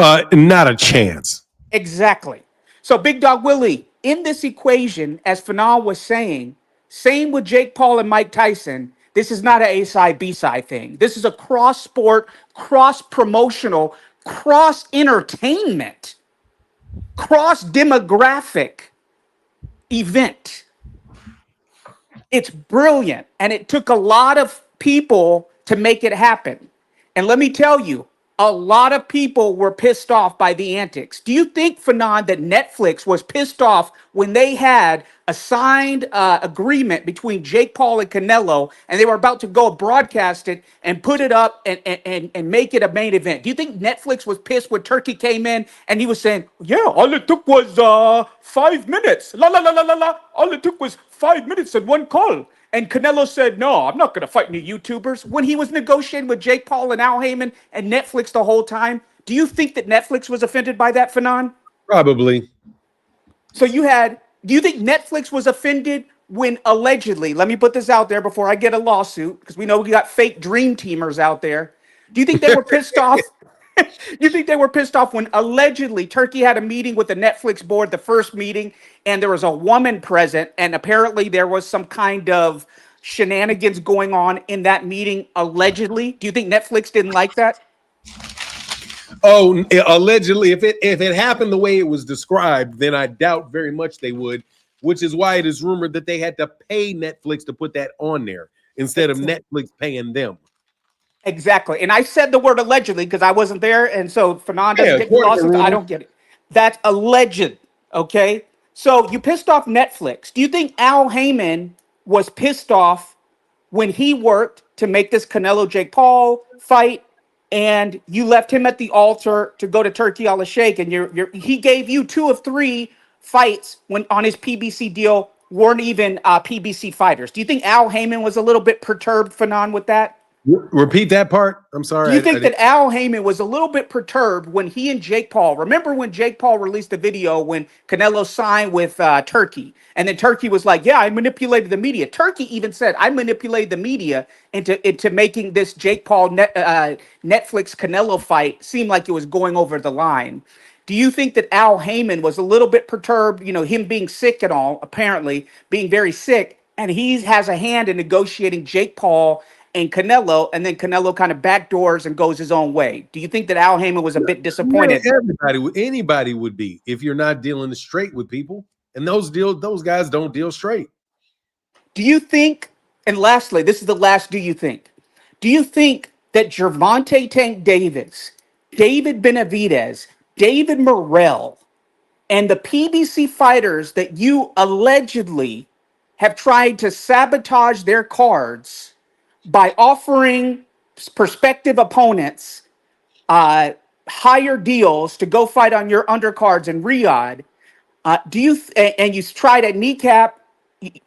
Not a chance. Exactly. So Big Dog Willie, in this equation, as Fanon was saying, same with Jake Paul and Mike Tyson. This is not an A side, B side thing. This is a cross sport, cross promotional, cross entertainment, cross demographic event. It's brilliant. And it took a lot of people to make it happen. And let me tell you, a lot of people were pissed off by the antics. Do you think, Fanon, that Netflix was pissed off when they had a signed agreement between Jake Paul and Canelo, and they were about to go broadcast it and put it up and make it a main event? Do you think Netflix was pissed when Turkey came in and he was saying, yeah, all it took was 5 minutes. La la la la la la. All it took was 5 minutes and one call. And Canelo said, no, I'm not going to fight any YouTubers. When he was negotiating with Jake Paul and Al Heyman and Netflix the whole time, do you think that Netflix was offended by that, Fanon? Probably. So you had Do you think Netflix was offended when allegedly, let me put this out there before I get a lawsuit, because we know we got fake dream teamers out there. Do you think they were pissed off? You think they were pissed off when allegedly Turkey had a meeting with the Netflix board, the first meeting, and there was a woman present, and apparently there was some kind of shenanigans going on in that meeting, allegedly? Do you think Netflix didn't like that? Oh, allegedly, if it happened the way it was described, then I doubt very much they would, which is why it is rumored that they had to pay Netflix to put that on there instead of Netflix paying them. Exactly. And I said the word allegedly because I wasn't there. And so Fernand doesn't Yeah, get the according to lawsuits. I rumors. don't get it. That's alleged. Okay. So you pissed off Netflix. Do you think Al Heyman was pissed off when he worked to make this Canelo Jake Paul fight and you left him at the altar to go to Turkey Al Sheikh and he gave you 2 of 3 fights when on his PBC deal weren't even PBC fighters? Do you think Al Heyman was a little bit perturbed, Fanon, with that? Repeat that part. I'm Do sorry. you think that Al Heyman was a little bit perturbed when he and Jake Paul, remember when Jake Paul released the video when Canelo signed with Turkey, and then Turkey was like, yeah, I manipulated the media. Turkey even said, I manipulated the media into making this Jake Paul Netflix Canelo fight seem like it was going over the line. Do you think that Al Heyman was a little bit perturbed, him being sick and all, apparently being very sick, and he has a hand in negotiating Jake Paul and Canelo, and then Canelo kind of backdoors and goes his own way? Do you think that Al Heyman was a bit disappointed? Anybody would be if you're not dealing straight with people, and those guys don't deal straight. Do you think, and lastly, this is the last do you think that Gervonta Tank Davis, David Benavidez, David Morrell, and the PBC fighters that you allegedly have tried to sabotage their cards by offering prospective opponents higher deals to go fight on your undercards in Riyadh, and you try to kneecap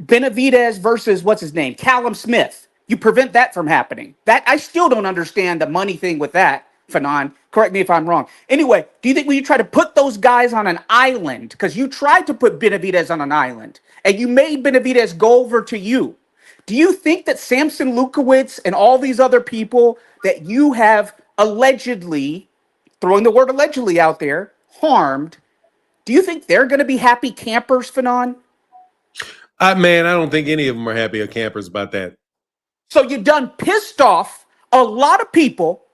Benavidez versus what's his name, Callum Smith? You prevent that from happening. That I still don't understand the money thing with that, Fanon. Correct me if I'm wrong. Anyway, do you think when you try to put those guys on an island, because you tried to put Benavidez on an island and you made Benavidez go over to you, do you think that Samson Lukowitz and all these other people that you have allegedly, throwing the word allegedly out there, harmed, do you think they're going to be happy campers, Fanon? Man, I don't think any of them are happy or campers about that. So you done pissed off a lot of people.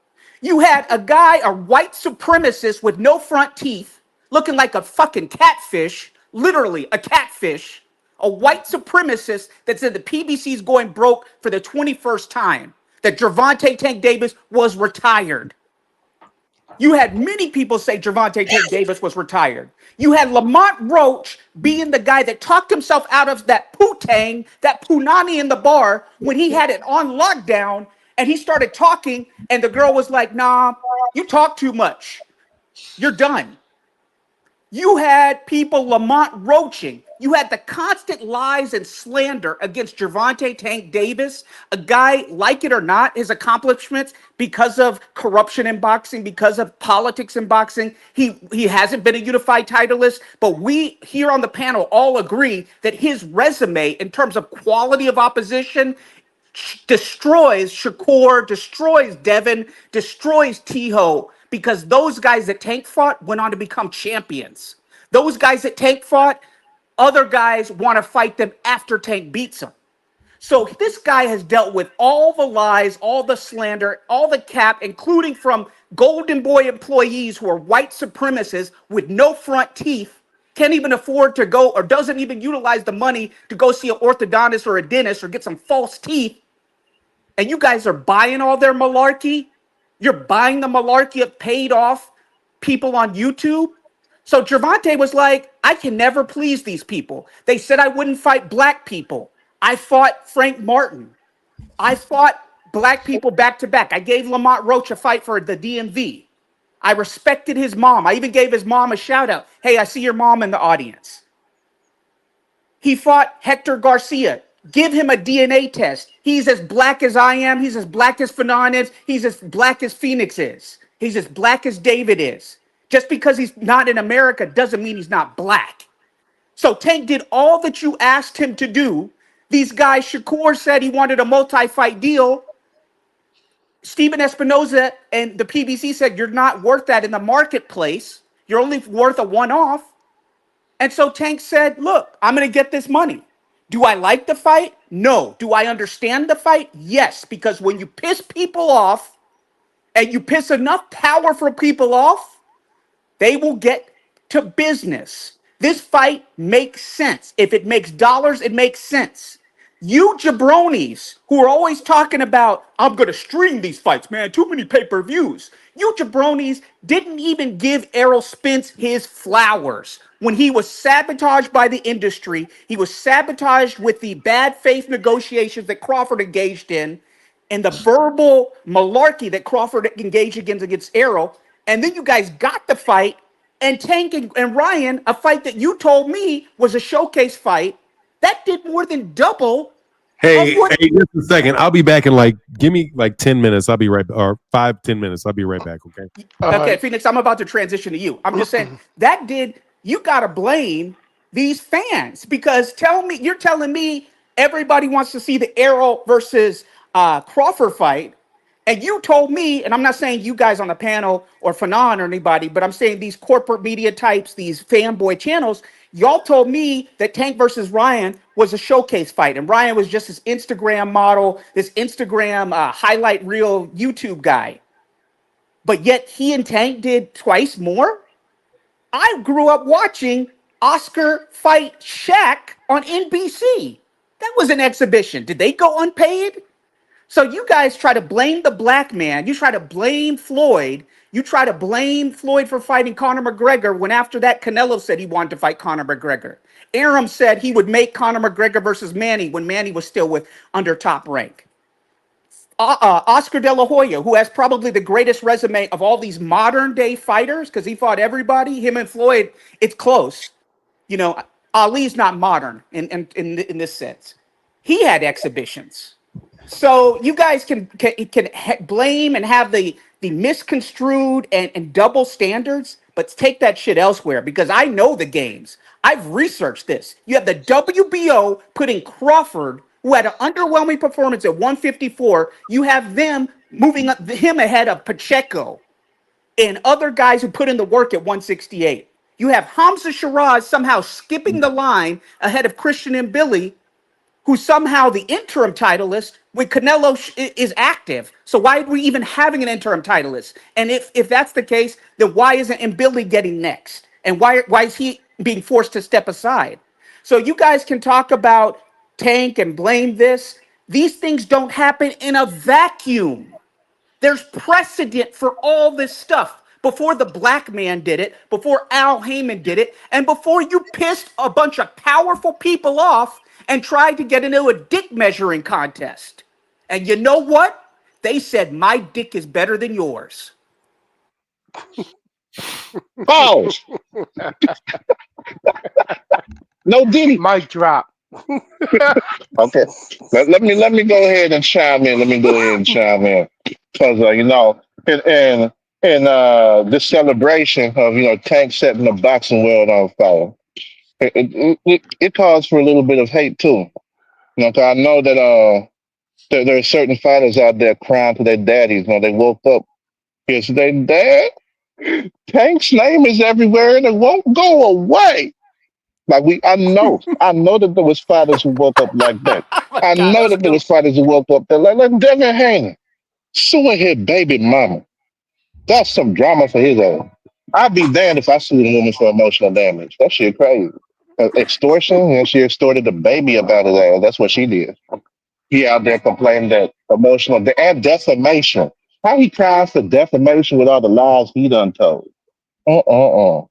You had a guy, a white supremacist with no front teeth, looking like a fucking catfish, literally a catfish, a white supremacist that said the PBC is going broke for the 21st time, that Gervonta Tank Davis was retired. You had many people say Gervonta Tank Davis was retired. You had Lamont Roach being the guy that talked himself out of that poo-tang, that punani in the bar when he had it on lockdown, and he started talking, and the girl was like, nah, you talk too much. You're done. You had people Lamont Roaching. You had the constant lies and slander against Gervonta Tank Davis, a guy, like it or not, his accomplishments because of corruption in boxing, because of politics in boxing. He hasn't been a unified titleist, but we here on the panel all agree that his resume in terms of quality of opposition destroys Shakur, destroys Devin, destroys Tiho, because those guys that Tank fought went on to become champions. Those guys that Tank fought, other guys want to fight them after Tank beats them. So this guy has dealt with all the lies, all the slander, all the cap, including from Golden Boy employees who are white supremacists with no front teeth, can't even afford to go or doesn't even utilize the money to go see an orthodontist or a dentist or get some false teeth. And you guys are buying all their malarkey. You're buying the malarkey of paid off people on YouTube. So Gervonta was like, I can never please these people. They said I wouldn't fight black people. I fought Frank Martin. I fought black people back to back. I gave Lamont Roach a fight for the DMV. I respected his mom. I even gave his mom a shout out. Hey, I see your mom in the audience. He fought Hector Garcia. Give him a DNA test. He's as black as I am. He's as black as Fanon is. He's as black as Phoenix is. He's as black as David is. Just because he's not in America doesn't mean he's not black. So Tank did all that you asked him to do. These guys, Shakur said he wanted a multi-fight deal. Steven Espinoza and the PBC said you're not worth that in the marketplace. You're only worth a one-off. And so Tank said, look, I'm going to get this money. Do I like the fight? No. Do I understand the fight? Yes, because when you piss people off and you piss enough powerful people off, they will get to business. This fight makes sense. If it makes dollars, it makes sense. You jabronis who are always talking about, I'm going to stream these fights, man, too many pay-per-views. You jabronis didn't even give Errol Spence his flowers. When he was sabotaged by the industry, he was sabotaged with the bad faith negotiations that Crawford engaged in, and the verbal malarkey that Crawford engaged against Errol. And then you guys got the fight, and Tank and Ryan, a fight that you told me was a showcase fight, that did more than double of Hey, what. hey, just a second. I'll be back in give me like 10 minutes. I'll be right, or 5-10 minutes. I'll be right back. Okay. Okay, Phoenix, I'm about to transition to you. I'm just saying that you got to blame these fans because you're telling me everybody wants to see the Errol versus Crawford fight. And you told me, and I'm not saying you guys on the panel or Fanon or anybody, but I'm saying these corporate media types, these fanboy channels, y'all told me that Tank versus Ryan was a showcase fight. And Ryan was just this Instagram model, this Instagram highlight reel YouTube guy. But yet he and Tank did twice more. I grew up watching Oscar fight Shaq on NBC. That was an exhibition. Did they go unpaid? So you guys try to blame the black man. You try to blame Floyd. You try to blame Floyd for fighting Conor McGregor when after that Canelo said he wanted to fight Conor McGregor. Arum said he would make Conor McGregor versus Manny when Manny was still with under Top Rank. Oscar De La Hoya, who has probably the greatest resume of all these modern day fighters, because he fought everybody. Him and Floyd, it's close. You know, Ali's not modern in this sense. He had exhibitions. So you guys can blame and have the misconstrued and double standards, but take that shit elsewhere because I know the games. I've researched this. You have the WBO putting Crawford, who had an underwhelming performance at 154. You have them moving him ahead of Pacheco and other guys who put in the work at 168. You have Hamza Shiraz somehow skipping the line ahead of Christian and Billy, who's somehow the interim titleist when Canelo is active. So why are we even having an interim titleist? And if that's the case, then why isn't Billy getting next? And why is he being forced to step aside? So you guys can talk about Tank and blame this. These things don't happen in a vacuum. There's precedent for all this stuff. Before the black man did it, before Al Heyman did it, and before you pissed a bunch of powerful people off and tried to get into a dick measuring contest. And you know what? They said, my dick is better than yours. Pause. No Diddy. Mic drop. Okay. Let me go ahead and chime in. Let me go ahead and chime in because this celebration of Tank setting the boxing world on fire, it calls for a little bit of hate too. 'Cause I know that there are certain fighters out there crying to their daddies. They woke up. Yes, their dad. Tank's name is everywhere and it won't go away. I know that there was fighters who woke up like that. Oh my I God, know that's that there dope. was fighters who woke up there like Devin Haney suing his baby mama. That's some drama for his own. I'd be damned if I sued a woman for emotional damage. That shit crazy. Extortion, and she extorted the baby about his ass. That's what she did. He out there complaining that and defamation. How he cries for defamation with all the lies he done told?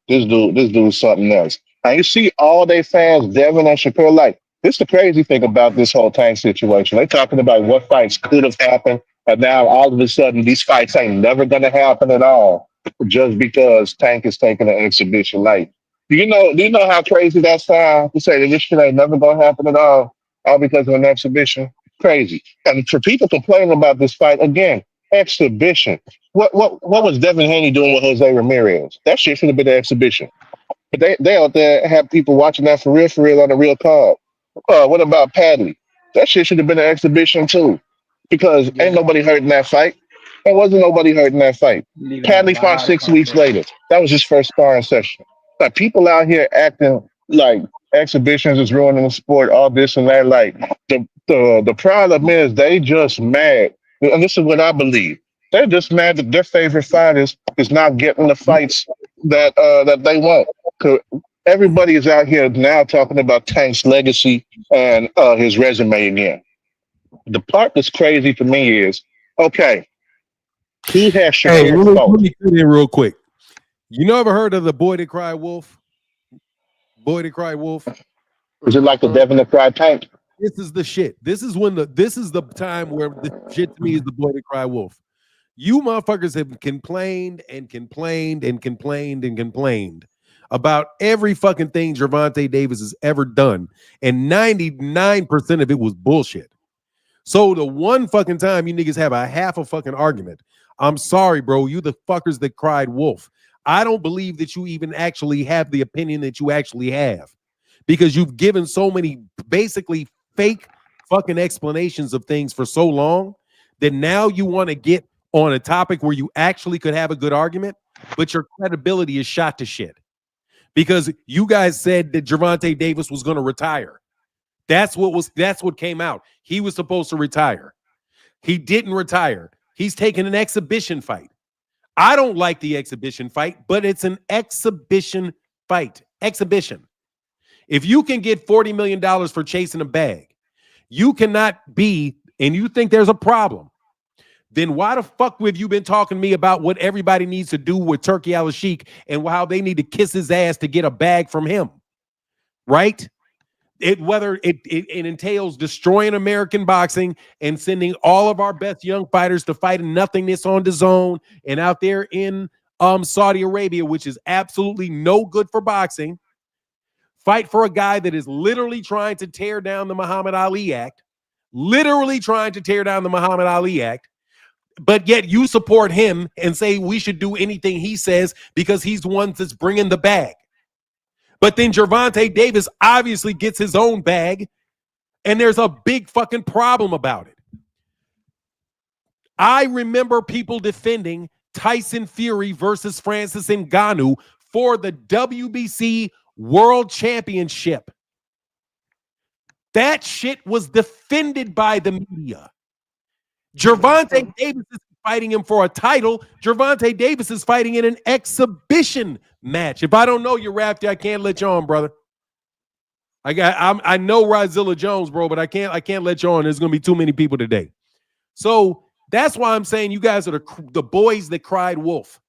This dude's something else. And you see all their fans, Devin and Shakur, like, this the crazy thing about this whole Tank situation. They talking about what fights could have happened, and now all of a sudden these fights ain't never gonna happen at all, just because Tank is taking an exhibition. Like, do you know how crazy that sounds to say that this shit ain't never gonna happen at all because of an exhibition? Crazy. And for people complaining about this fight again, exhibition. What was Devin Haney doing with Jose Ramirez? That shit should have been an exhibition. But they out there have people watching that for real on a real card. What about Padley? That shit should have been an exhibition too, because ain't Yeah, nobody hurt in that fight. There wasn't nobody hurt in that fight. leaving out Padley of a fought high 6 weeks contact. later. That was his first sparring session. Like people out here acting like exhibitions is ruining the sport, all this and that. Like the problem is they just mad, and this is what I believe. They're just mad that their favorite fighters is not getting the fights that they want. 'Cause everybody is out here now talking about Tank's legacy and his resume again. The part that's crazy for me is okay, he has Hey, Shakir let fought. me cut in real quick. You never heard of the boy that cried wolf? Boy that cried wolf. Is it like the Devin that cried Tank? This is the shit. This is the time where the shit to me is the boy that cried wolf. You motherfuckers have complained and complained and complained and complained about every fucking thing Gervonta Davis has ever done, and 99% of it was bullshit. So the one fucking time you niggas have a half a fucking argument, I'm sorry, bro. You the fuckers that cried wolf. I don't believe that you even actually have the opinion that you actually have, because you've given so many basically fake fucking explanations of things for so long that now you want to get on a topic where you actually could have a good argument, but your credibility is shot to shit because you guys said that Gervonta Davis was going to retire. That's what came out. He was supposed to retire. He didn't retire. He's taking an exhibition fight. I don't like the exhibition fight, but it's an exhibition fight. Exhibition. If you can get $40 million for chasing a bag, you cannot be, and you think there's a problem, then why the fuck have you been talking to me about what everybody needs to do with Turkey Al-Sheikh and how they need to kiss his ass to get a bag from him? Right? Whether it entails destroying American boxing and sending all of our best young fighters to fight in nothingness on the zone and out there in Saudi Arabia, which is absolutely no good for boxing. Fight for a guy that is literally trying to tear down the Muhammad Ali Act, but yet you support him and say we should do anything he says because he's the one that's bringing the bag. But then Gervonta Davis obviously gets his own bag, and there's a big fucking problem about it. I remember people defending Tyson Fury versus Francis Ngannou for the WBC World Championship. That shit was defended by the media. Gervonta Davis is fighting him for a title. Gervonta Davis is fighting in an exhibition match. If I don't know you, Rafty, I can't let you on, brother. I know Rozilla Jones, bro, but I can't let you on. There's gonna be too many people today. So that's why I'm saying you guys are the boys that cried wolf.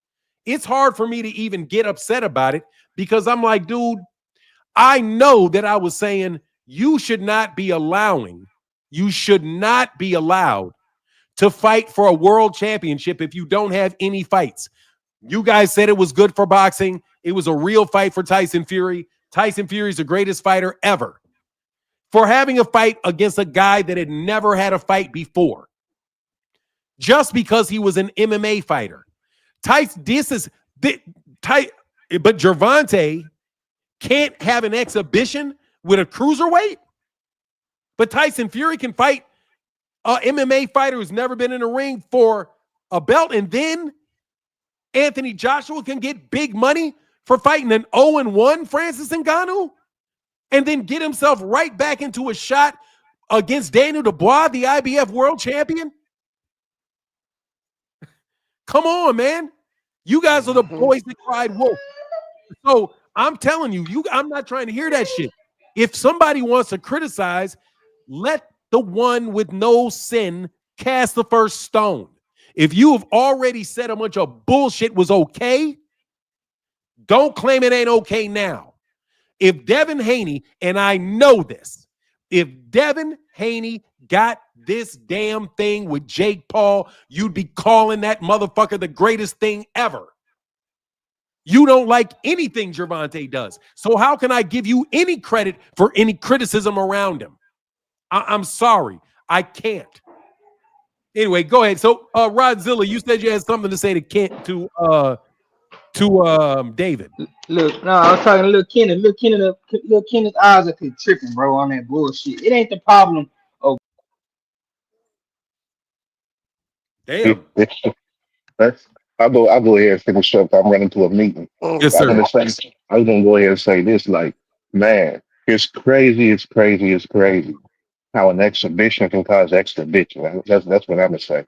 It's hard for me to even get upset about it because I'm like, dude, I know that I was saying you should not be allowed to fight for a world championship if you don't have any fights. You guys said it was good for boxing. It was a real fight for Tyson Fury. Tyson Fury is the greatest fighter ever. For having a fight against a guy that had never had a fight before, just because he was an MMA fighter. But Gervonta can't have an exhibition with a cruiserweight, but Tyson Fury can fight an MMA fighter who's never been in a ring for a belt, and then Anthony Joshua can get big money for fighting an 0-1 Francis Ngannou, and then get himself right back into a shot against Daniel Dubois, the IBF world champion. Come on, man. You guys are the boys that cried wolf. So I'm telling you, I'm not trying to hear that shit. If somebody wants to criticize, let the one with no sin cast the first stone. If you have already said a bunch of bullshit was okay, don't claim it ain't okay now. If Devin Haney, and I know this, if Devin Haney got this damn thing with Jake Paul, you'd be calling that motherfucker the greatest thing ever. You don't like anything Gervonta does. So how can I give you any credit for any criticism around him? I'm sorry. I can't. Anyway, go ahead. So Rodzilla, you said you had something to say to Kent to to David. Look, no, I was talking to Lil Kenneth. Lil Kenneth's eyes are tripping, bro, on that bullshit. It ain't the problem. Oh, Damn. That's, I'll go ahead and finish up. I'm running to a meeting. Yes, I'm sir. gonna say I was gonna go ahead and say this, like, man, it's crazy, it's crazy how an exhibition can cause extradition. That's what I'm gonna say.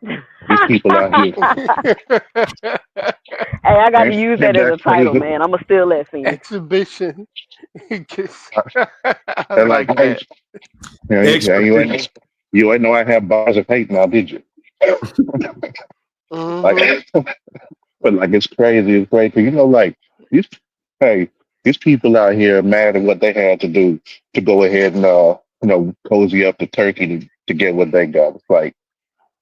These people out here, Hey, I got to man, use that as a that's title, crazy. man. I'm gonna steal that scene. Exhibition. I They're like, like hey, that. yeah, you ain't know I have bars of hate now, did you? Like, Hmm. but like it's crazy, You know, like these, hey, these people out here mad at what they had to do to go ahead and cozy up to Turkey to get what they got. It's like,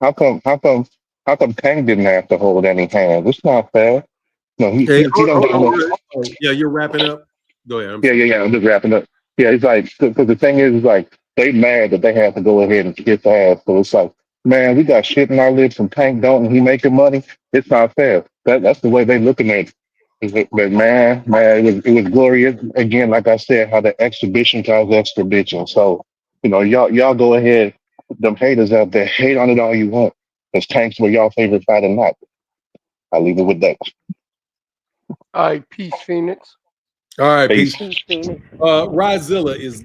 how come, how come, how come Tank didn't have to hold any hands? It's not fair. No, Hey, he don't hold get on. no. Yeah, you're wrapping up. Go ahead. I'm Yeah, sorry. yeah, yeah. I'm just wrapping up. Yeah, it's like because the thing is like they mad that they have to go ahead and kiss ass. So it's like, man, we got shit in our lips and Tank don't, and he making money. It's not fair. That's the way they looking at it. But man, it was glorious. Again, like I said, how the exhibition caused extra bitching. So y'all go ahead. Them haters out there, hate on it all you want. Because Tank's were y'all favorite fighter, not. I leave it with that. All right, peace, Phoenix. All right, Peace. peace. Peace, Phoenix. Rodzilla is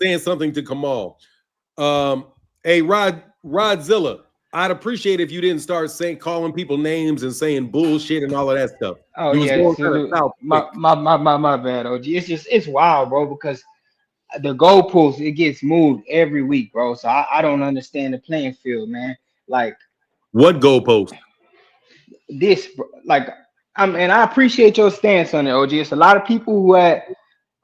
saying something to Kamal. Hey, Rodzilla, I'd appreciate if you didn't start calling people names and saying bullshit and all of that stuff. oh You was yeah, going kind of salute. south My quick. my bad, OG. It's wild, bro, because the goalpost it gets moved every week, bro. So I don't understand the playing field, man. Like What goalpost? this, bro, like and I appreciate your stance on it, OG. It's a lot of people who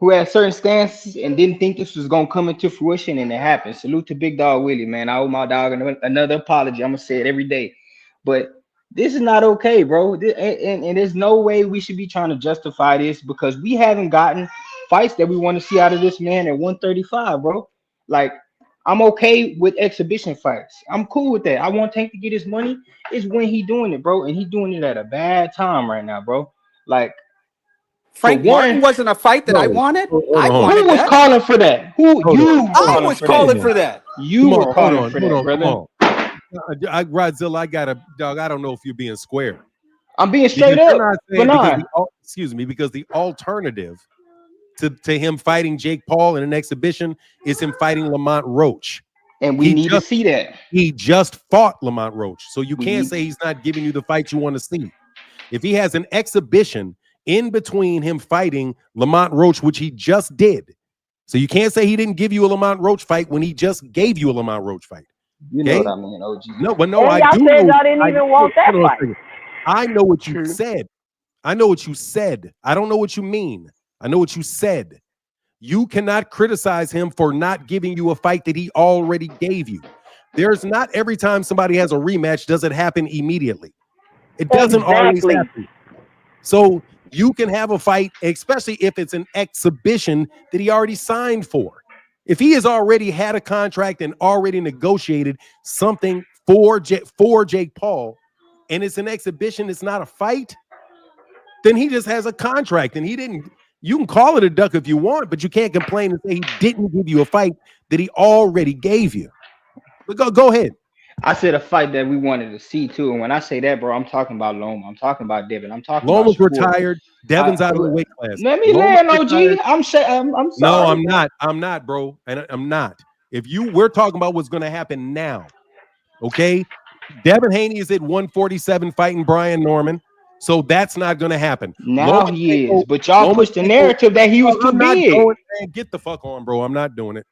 had certain stances and didn't think this was gonna come into fruition, and it happened. Salute to Big Dog Willie, man. I owe my dog another apology. I'm gonna say it every day, but this is not okay, bro. And there's no way we should be trying to justify this because we haven't gotten fights that we want to see out of this man at 135, bro. Like, I'm okay with exhibition fights. I'm cool with that. I want Tank to get his money. It's when he doing it, bro, and he doing it at a bad time right now, bro. Like, for Frank Martin one, wasn't a fight that I No, wanted. hold I on, hold on. who wanted was that. calling for that? Who Hold on. you were I calling was for that? calling Come for that. You on, were calling for hold that, on, come brother. on. Rodzilla, I got a dog. I don't know if you're being square I'm being because straight you're up, not saying Bernard. because the alternative to him fighting Jake Paul in an exhibition is him fighting Lamont Roach. And we need to see that. He just fought Lamont Roach, so you We can't need say he's not giving you the fight you want to see. If he has an exhibition in between him fighting Lamont Roach, which he just did, so you can't say he didn't give you a Lamont Roach fight when he just gave you a Lamont Roach fight. You know Okay? what I mean, OG. No, but no, And I y'all do said know. y'all didn't even want that Hold on a fight. second. I know what you True. said. I know what you said. I don't know what you mean. I know what you said. You cannot criticize him for not giving you a fight that he already gave you. There's not every time somebody has a rematch, does it happen immediately? It doesn't always Exactly. happen. So you can have a fight, especially if it's an exhibition that he already signed for. If he has already had a contract and already negotiated something for Jake Paul, and it's an exhibition, it's not a fight, then he just has a contract and he didn't. You can call it a duck if you want, but you can't complain and say he didn't give you a fight that he already gave you. But go ahead. I said a fight that we wanted to see too. And when I say that, bro, I'm talking about Loma. I'm talking about Devin. I'm talking about Loma's Shakur. retired. Devin's out of the weight class. Let me Loma's land, OG. retired. I'm No, sorry. I'm not. I'm not, bro. And I'm not. We're talking about what's going to happen now. Okay. Devin Haney is at 147 fighting Brian Norman. So that's not going to happen. Now he is, but y'all pushed the narrative that he was too I'm not big. going, man. Get the fuck on, bro. I'm not doing it.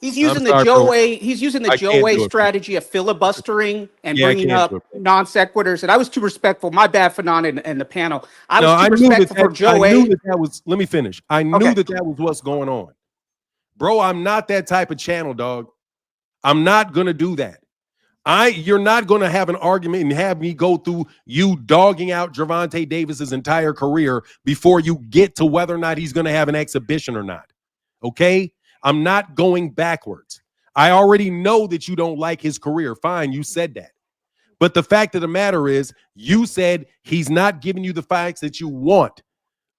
He's using I'm the sorry, Joe bro. A. He's using the I Joe can't A. do it, bro. strategy of filibustering and Yeah, I bringing can't do up it, bro. non sequiturs. And I was too respectful. My bad, Fanon and the panel. I was No, too I knew respectful for I Joe knew A. that was. Let me finish. I knew Okay. that was what's going on, bro. I'm not that type of channel, dog. I'm not gonna do that. You're not gonna have an argument and have me go through you dogging out Gervonta Davis's entire career before you get to whether or not he's gonna have an exhibition or not. Okay, I'm not going backwards. I already know that you don't like his career. Fine, you said that. But the fact of the matter is, you said he's not giving you the fights that you want.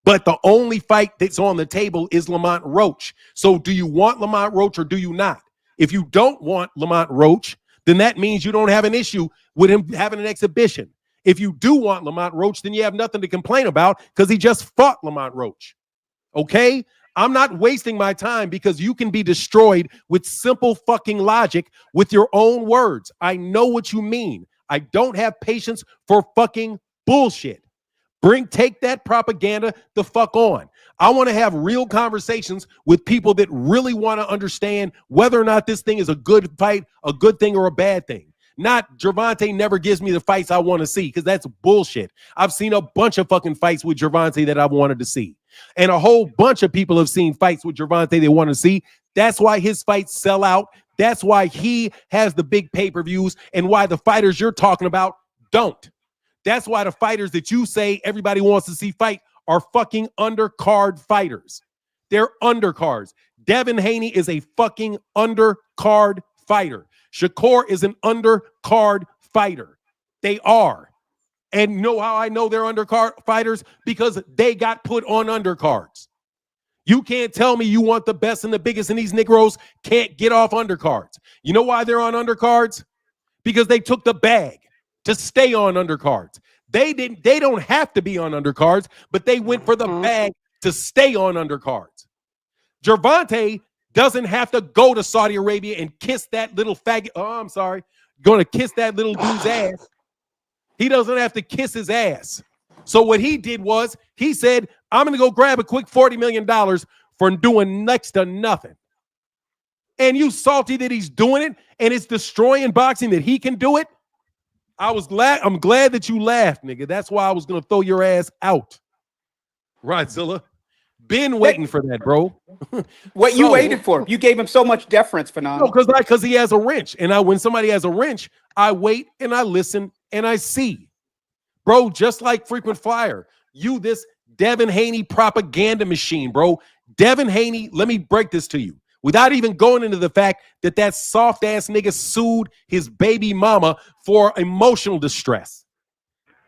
But the only fight that's on the table is Lamont Roach. So do you want Lamont Roach or do you not? If you don't want Lamont Roach, then that means you don't have an issue with him having an exhibition. If you do want Lamont Roach, then you have nothing to complain about because he just fought Lamont Roach. Okay? I'm not wasting my time because you can be destroyed with simple fucking logic with your own words. I know what you mean. I don't have patience for fucking bullshit. Take that propaganda the fuck on. I want to have real conversations with people that really want to understand whether or not this thing is a good fight, a good thing, or a bad thing. Not Gervonta never gives me the fights I want to see because that's bullshit. I've seen a bunch of fucking fights with Gervonta that I've wanted to see. And a whole bunch of people have seen fights with Gervonta they want to see. That's why his fights sell out. That's why he has the big pay-per-views and why the fighters you're talking about don't. That's why the fighters that you say everybody wants to see fight are fucking undercard fighters. They're undercards. Devin Haney is a fucking undercard fighter. Shakur is an undercard fighter. They are. And you know how I know they're undercard fighters? Because they got put on undercards. You can't tell me you want the best and the biggest and these Negroes can't get off undercards. You know why they're on undercards? Because they took the bag to stay on undercards. They don't have to be on undercards, but they went for the bag to stay on undercards. Gervonta doesn't have to go to Saudi Arabia and kiss that little faggot. Oh, I'm sorry. Going to kiss that little dude's ass. He doesn't have to kiss his ass. So what he did was he said, I'm going to go grab a quick $40 million for doing next to nothing. And you salty that he's doing it and it's destroying boxing that he can do it. I'm glad that you laughed, nigga. That's why I was going to throw your ass out. Right, Zilla? Been waiting for that, bro. What you waited for? You gave him so much deference, Fanon. No, because he has a wrench. And when somebody has a wrench, I wait and I listen and I see. Bro, just like frequent flyer, you this Devin Haney propaganda machine, bro. Devin Haney, let me break this to you. Without even going into the fact that soft-ass nigga sued his baby mama for emotional distress.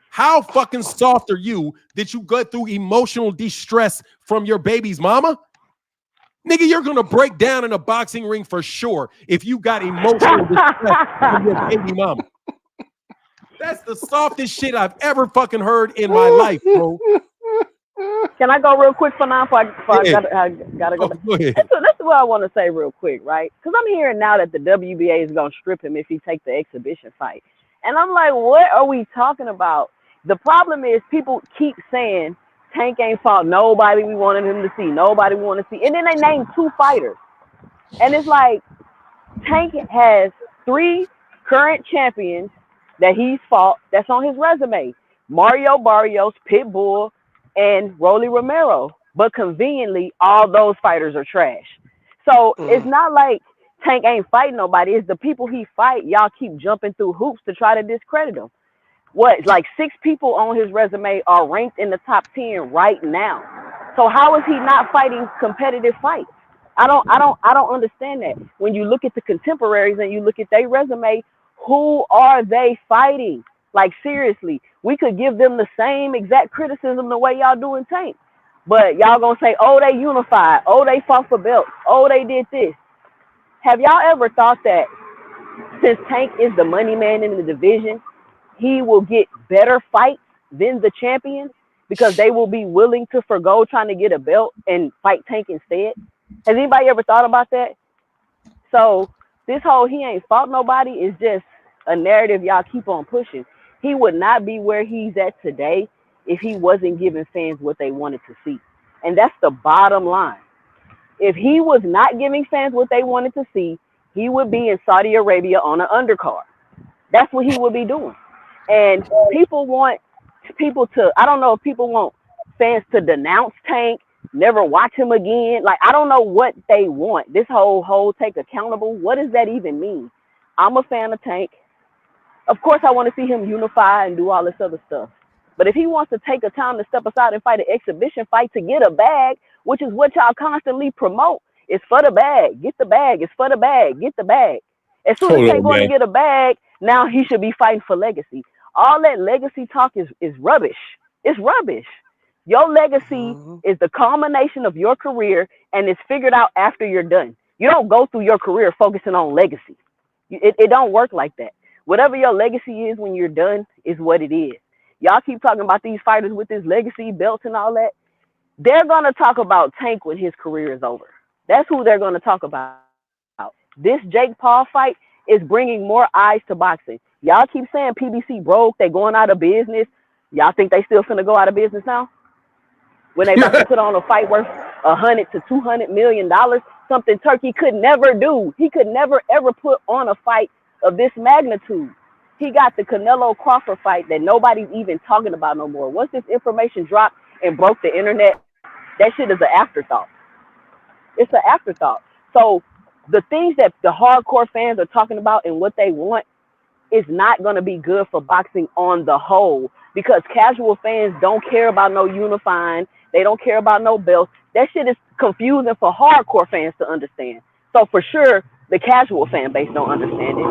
How fucking soft are you that you go through emotional distress from your baby's mama? Nigga, you're going to break down in a boxing ring for sure if you got emotional distress from your baby mama. That's the softest shit I've ever fucking heard in my life, bro. Can I go real quick for now? I gotta go. Go ahead. That's what I want to say real quick, right? Because I'm hearing now that the WBA is gonna strip him if he takes the exhibition fight, and I'm like, what are we talking about? The problem is people keep saying Tank ain't fought nobody we wanted him to see, nobody we want to see, and then they name 2 fighters, and it's like Tank has 3 current champions that he's fought that's on his resume: Mario Barrios, Pitbull, and Rolly Romero. But conveniently, all those fighters are trash. So it's not like Tank ain't fighting nobody. It's the people he fight. Y'all keep jumping through hoops to try to discredit him. What, like 6 people on his resume are ranked in the top 10 right now. So how is he not fighting competitive fights? I don't understand that. When you look at the contemporaries and you look at their resume, who are they fighting? Like, seriously, we could give them the same exact criticism the way y'all doing Tank. But y'all gonna say, oh, they unified. Oh, they fought for belts. Oh, they did this. Have y'all ever thought that since Tank is the money man in the division, he will get better fights than the champions because they will be willing to forgo trying to get a belt and fight Tank instead? Has anybody ever thought about that? So this whole he ain't fought nobody is just a narrative y'all keep on pushing. He would not be where he's at today if he wasn't giving fans what they wanted to see. And that's the bottom line. If he was not giving fans what they wanted to see, he would be in Saudi Arabia on an undercard. That's what he would be doing. And people want people to, I don't know if people want fans to denounce Tank, never watch him again. Like, I don't know what they want. This whole take accountable, what does that even mean? I'm a fan of Tank. Of course, I want to see him unify and do all this other stuff. But if he wants to take a time to step aside and fight an exhibition fight to get a bag, which is what y'all constantly promote, it's for the bag. Get the bag. It's for the bag. Get the bag. As soon as Tank going to get a bag, Now he should be fighting for legacy. All that legacy talk is rubbish. It's rubbish. Your legacy Mhm. is the culmination of your career and it's figured out after you're done. You don't go through your career focusing on legacy. It don't work like that. Whatever your legacy is when you're done is what it is. Y'all keep talking about these fighters with this legacy belts and all that. They're gonna talk about Tank when his career is over. That's who they're gonna talk about. This Jake Paul fight is bringing more eyes to boxing. Y'all keep saying PBC broke, they going out of business. Y'all think they still finna go out of business now? When they about to put on a fight worth 100 to 200 million dollars, something Turkey could never do. He could never ever put on a fight of this magnitude. He got the Canelo Crawford fight that nobody's even talking about no more. Once this information dropped and broke the internet, that shit is an afterthought. It's an afterthought. So the things that the hardcore fans are talking about and what they want is not going to be good for boxing on the whole because casual fans don't care about no unifying. They don't care about no belts. That shit is confusing for hardcore fans to understand. So for sure, the casual fan base don't understand it.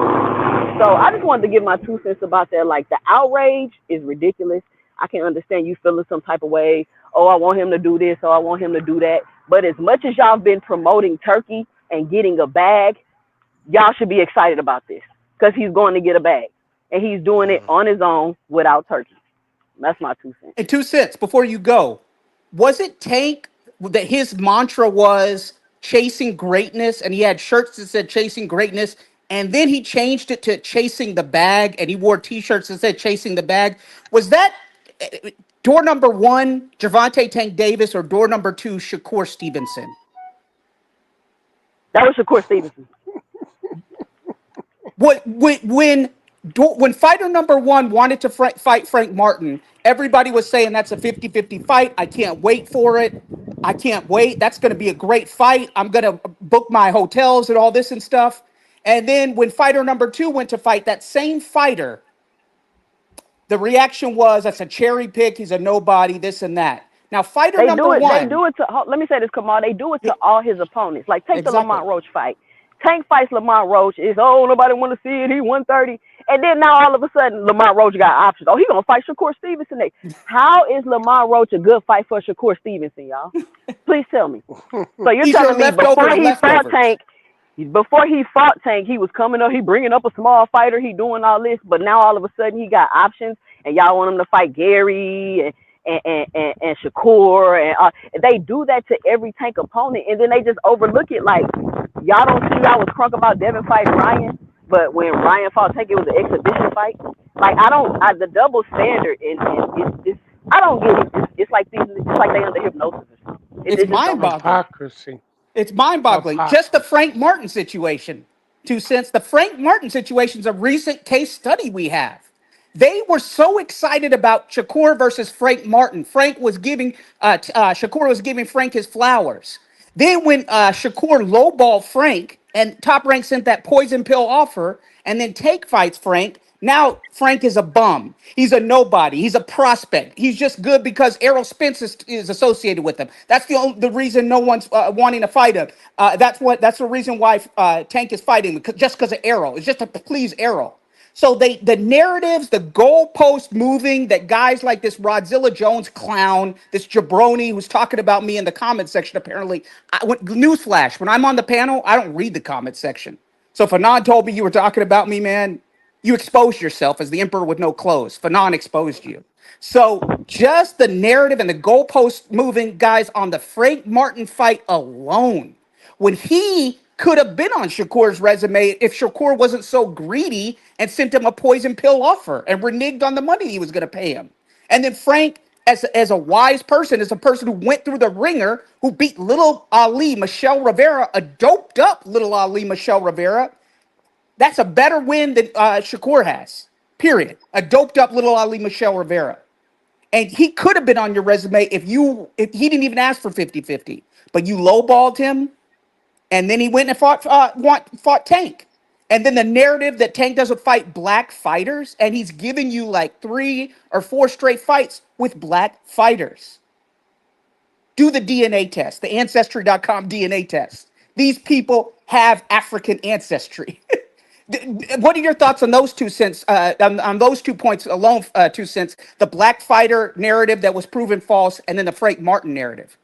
So I just wanted to give my 2 cents about that. Like the outrage is ridiculous. I can understand you feeling some type of way. Oh, I want him to do this. Oh, I want him to do that. But as much as y'all been promoting Turkey and getting a bag, y'all should be excited about this because he's going to get a bag and he's doing it on his own without Turkey. That's my 2 cents. And 2 cents before you go, was it Tank that his mantra was chasing greatness, and he had shirts that said chasing greatness, and then he changed it to chasing the bag, and he wore T-shirts that said chasing the bag? Was that door number one, Gervonta Tank Davis, or door number two, Shakur Stevenson? That was Shakur Stevenson. When fighter number one wanted to fight Frank Martin, everybody was saying that's a 50-50 fight. I can't wait for it. I can't wait. That's going to be a great fight. I'm going to book my hotels and all this and stuff. And then when fighter number two went to fight that same fighter, the reaction was that's a cherry pick. He's a nobody, this and that. Now, fighter They number do it. They one, do it to. Let me say this, Kamal. They do it to all his opponents. Like take the exactly. Lamont Roach fight. Tank fights Lamont Roach. Is nobody want to see it. He 130, and then now all of a sudden Lamont Roach got options. Oh, he gonna fight Shakur Stevenson next. How is Lamont Roach a good fight for Shakur Stevenson, y'all? Please tell me. So you're He's your telling me leftover leftovers. before he fought Tank, he was coming up, he bringing up a small fighter, he doing all this, but now all of a sudden he got options, and y'all want him to fight Gary and Shakur, and they do that to every Tank opponent, and then they just overlook it. Like y'all don't see I was crunk about Devin fighting Ryan, but when Ryan fought Tank, it was an exhibition fight. Like the double standard, and I don't get it. It's like they under hypnosis or something. It's It just don't make sense. mind-boggling. Hypocrisy. It's mind-boggling. Just the Hypocrisy. Frank Martin situation. 2 cents. The Frank Martin situation is a recent case study we have. They were so excited about Shakur versus Frank Martin. Shakur was giving Frank his flowers. Then when Shakur lowballed Frank and Top Rank sent that poison pill offer, and then Take fights Frank. Now Frank is a bum. He's a nobody. He's a prospect. He's just good because Errol Spence is associated with him. That's the reason no one's wanting to fight him. That's the reason why Tank is fighting just because of Errol. It's just to please Errol. So the narratives, the goalpost moving that guys like this Rodzilla Jones clown, this jabroni who's talking about me in the comment section. Apparently, newsflash: when I'm on the panel, I don't read the comment section. So if Fanon told me you were talking about me, man, you exposed yourself as the emperor with no clothes. Fanon exposed you. So just the narrative and the goalpost moving guys on the Frank Martin fight alone, when he could have been on Shakur's resume if Shakur wasn't so greedy and sent him a poison pill offer and reneged on the money he was going to pay him. And then Frank, as a wise person, as a person who went through the ringer, who beat little Ali, Michelle Rivera, a doped up little Ali, Michelle Rivera, that's a better win than Shakur has. Period. A doped up little Ali Michelle Rivera. And he could have been on your resume if he didn't even ask for 50-50. But you lowballed him, and then he went and fought Tank. And then the narrative that Tank doesn't fight black fighters, and he's giving you like 3 or 4 straight fights with black fighters. Do the DNA test, the Ancestry.com DNA test. These people have African ancestry. What are your thoughts on those 2 cents? On those 2 points alone, 2 cents. The black fighter narrative that was proven false, and then the Frank Martin narrative.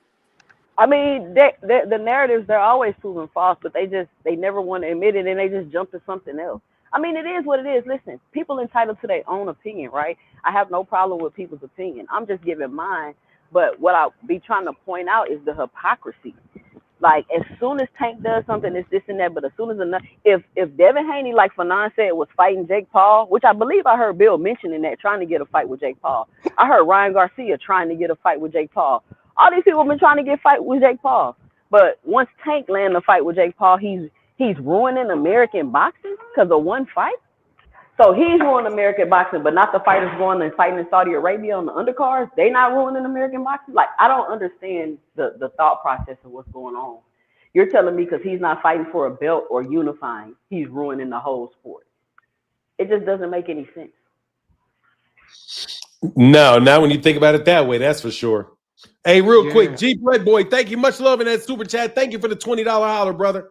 I mean, the narratives they're always proven false, but they never want to admit it, and they just jump to something else. I mean, it is what it is. Listen, people entitled to their own opinion, right? I have no problem with people's opinion. I'm just giving mine. But what I be trying to point out is the hypocrisy. Like as soon as Tank does something, it's this and that. But as soon as enough, if Devin Haney, like Fanon said, was fighting Jake Paul, which I believe I heard Bill mentioning that, trying to get a fight with Jake Paul. I heard Ryan Garcia trying to get a fight with Jake Paul. All these people have been trying to get a fight with Jake Paul. But once Tank land a fight with Jake Paul, he's ruining American boxing because of one fight. So he's ruining American boxing, but not the fighters going and fighting in Saudi Arabia on the undercards. They not ruining American boxing. Like I don't understand the thought process of what's going on. You're telling me because he's not fighting for a belt or unifying, he's ruining the whole sport. It just doesn't make any sense. No, not when you think about it that way. That's for sure. Hey, real quick, Yeah. G Bread Boy, thank you. Much love in that super chat. Thank you for the $20 holler, brother.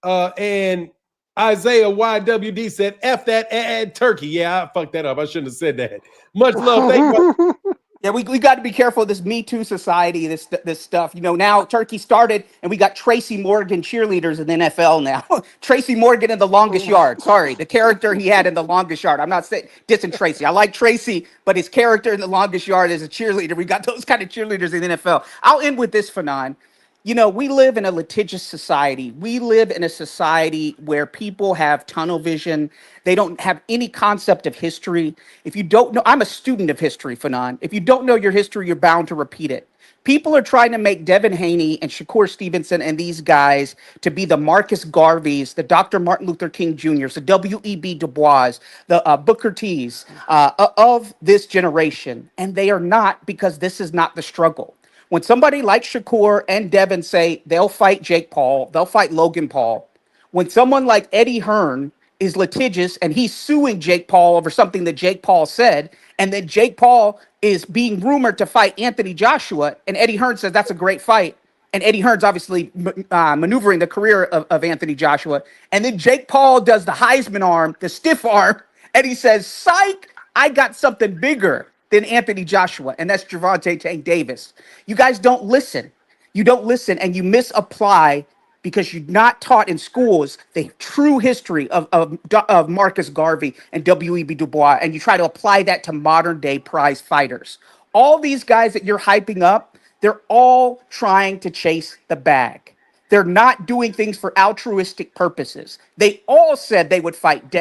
And Isaiah YWD said, F that turkey. Yeah, I fucked that up. I shouldn't have said that. Much love. Thank you. Yeah, we got to be careful of this Me Too society, this stuff. You know, now Turkey started, and we got Tracy Morgan cheerleaders in the NFL now. Tracy Morgan in The Longest Yard. Sorry, the character he had in The Longest Yard. I'm not saying dissing Tracy. I like Tracy, but his character in The Longest Yard is a cheerleader. We got those kind of cheerleaders in the NFL. I'll end with this, Fanon. You know, we live in a litigious society. We live in a society where people have tunnel vision. They don't have any concept of history. If you don't know, I'm a student of history, Fanon. If you don't know your history, you're bound to repeat it. People are trying to make Devin Haney and Shakur Stevenson and these guys to be the Marcus Garveys, the Dr. Martin Luther King Jr.'s, the W.E.B. Du Bois, the Booker T's of this generation. And they are not, because this is not the struggle. When somebody like Shakur and Devin say they'll fight Jake Paul, they'll fight Logan Paul. When someone like Eddie Hearn is litigious and he's suing Jake Paul over something that Jake Paul said, and then Jake Paul is being rumored to fight Anthony Joshua, and Eddie Hearn says that's a great fight. And Eddie Hearn's obviously maneuvering the career of Anthony Joshua. And then Jake Paul does the Heisman arm, the stiff arm, and he says, psych, I got something bigger than Anthony Joshua, and that's Gervonta Tank Davis. You guys don't listen. You don't listen, and you misapply because you're not taught in schools the true history of Marcus Garvey and W.E.B. Du Bois, and you try to apply that to modern day prize fighters. All these guys that you're hyping up, they're all trying to chase the bag. They're not doing things for altruistic purposes. They all said they would fight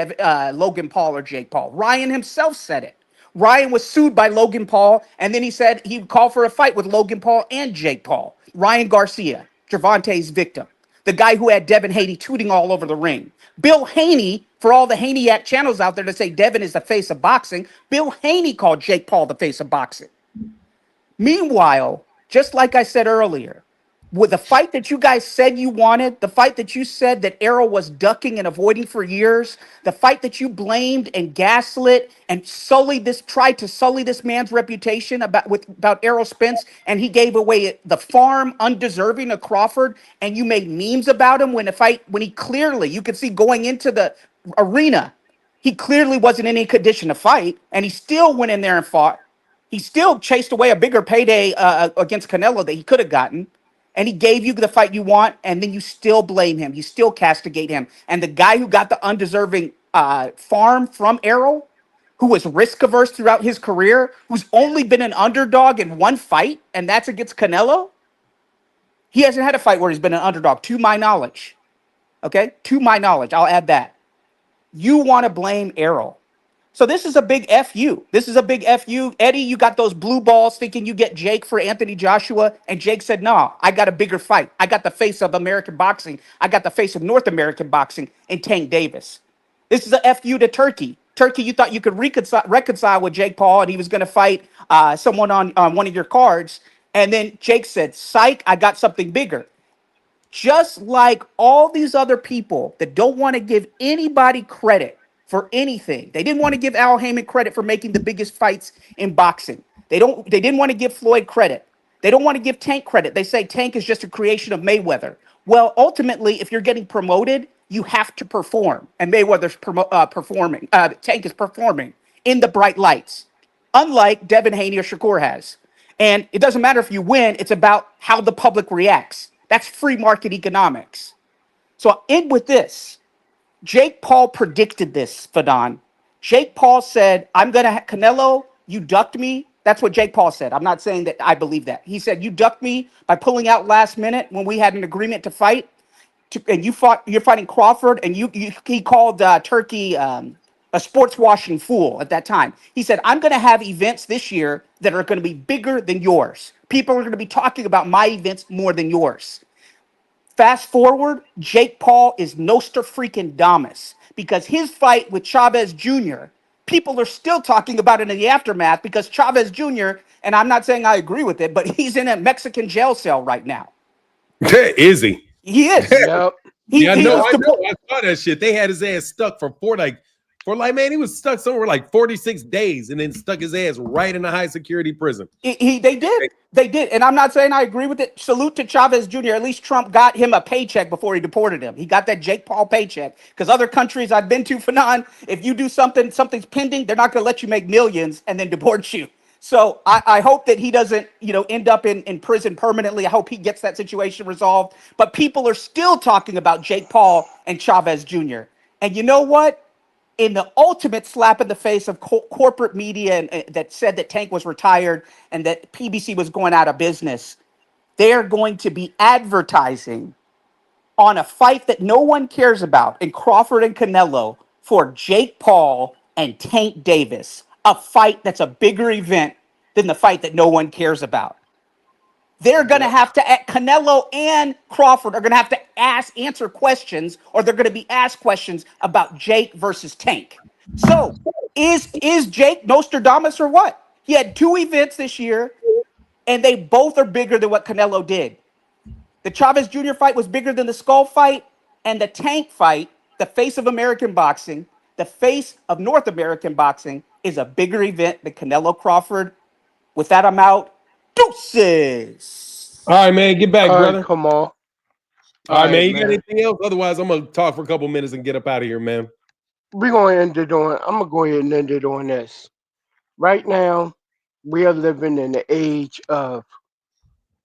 Logan Paul or Jake Paul. Ryan himself said it. Ryan was sued by Logan Paul, and then he said he would call for a fight with Logan Paul and Jake Paul. Ryan Garcia, Gervonta's victim, the guy who had Devin Haney tooting all over the ring. Bill Haney, for all the Haney-act channels out there that say Devin is the face of boxing, Bill Haney called Jake Paul the face of boxing. Meanwhile, just like I said earlier, with the fight that you guys said you wanted, the fight that you said that Errol was ducking and avoiding for years, the fight that you blamed and gaslit and tried to sully this man's reputation about Errol Spence, and he gave away the farm undeserving of Crawford, and you made memes about him when he clearly, you could see going into the arena, he clearly wasn't in any condition to fight, and he still went in there and fought. He still chased away a bigger payday against Canelo that he could have gotten. And he gave you the fight you want, and then you still blame him. You still castigate him. And the guy who got the undeserving farm from Errol, who was risk averse throughout his career, who's only been an underdog in one fight, and that's against Canelo. He hasn't had a fight where he's been an underdog, to my knowledge. Okay? To my knowledge, I'll add that. You want to blame Errol. So this is a big FU. This is a big FU. Eddie, you got those blue balls thinking you get Jake for Anthony Joshua. And Jake said, no, I got a bigger fight. I got the face of American boxing. I got the face of North American boxing in Tank Davis. This is a FU to Turkey. Turkey, you thought you could reconcile with Jake Paul and he was going to fight someone on one of your cards. And then Jake said, psych, I got something bigger. Just like all these other people that don't want to give anybody credit for anything. They didn't want to give Al Heyman credit for making the biggest fights in boxing. They didn't want to give Floyd credit. They don't want to give Tank credit. They say Tank is just a creation of Mayweather. Well, ultimately, if you're getting promoted you have to perform, and Mayweather's performing. Tank is performing in the bright lights, unlike Devin Haney or Shakur has. And it doesn't matter if you win; it's about how the public reacts. That's free market economics. So I'll end with this. Jake Paul predicted this, Fadon. Jake Paul said, I'm going to, Canelo, you ducked me. That's what Jake Paul said. I'm not saying that I believe that. He said, you ducked me by pulling out last minute when we had an agreement to fight. And you're fighting Crawford, and he called Turkey a sports washing fool at that time. He said, I'm going to have events this year that are going to be bigger than yours. People are going to be talking about my events more than yours. Fast forward, Jake Paul is Noster freaking Damas because his fight with Chavez Jr., people are still talking about it in the aftermath because Chavez Jr., and I'm not saying I agree with it, but he's in a Mexican jail cell right now. Is he? He is. Yep. Yeah, I He know. was I saw that shit. They had his ass stuck for man, he was stuck somewhere like 46 days and then stuck his ass right in a high security prison. They did. And I'm not saying I agree with it. Salute to Chavez Jr. At least Trump got him a paycheck before he deported him. He got that Jake Paul paycheck. Because other countries I've been to, Fanon, if you do something's pending, they're not going to let you make millions and then deport you. So I hope that he doesn't, end up in prison permanently. I hope he gets that situation resolved. But people are still talking about Jake Paul and Chavez Jr. And you know what? In the ultimate slap in the face of corporate media that said that Tank was retired and that PBC was going out of business, they're going to be advertising on a fight that no one cares about in Crawford and Canelo for Jake Paul and Tank Davis, a fight that's a bigger event than the fight that no one cares about. They're going to have to, Canelo and Crawford are going to have to answer questions, or they're going to be asked questions about Jake versus Tank. So is Jake Nostradamus or what? He had 2 events this year, and they both are bigger than what Canelo did. The Chavez Jr. fight was bigger than the Skull fight, and the Tank fight, the face of American boxing, the face of North American boxing, is a bigger event than Canelo Crawford. With that, I'm out. Deuces. All right, man. Get back, All right, brother. come on. All right, man. You got man. anything else? Otherwise, I'm gonna talk for a couple minutes and get up out of here, man. I'm going to go ahead and end it on this. Right now, we are living in the age of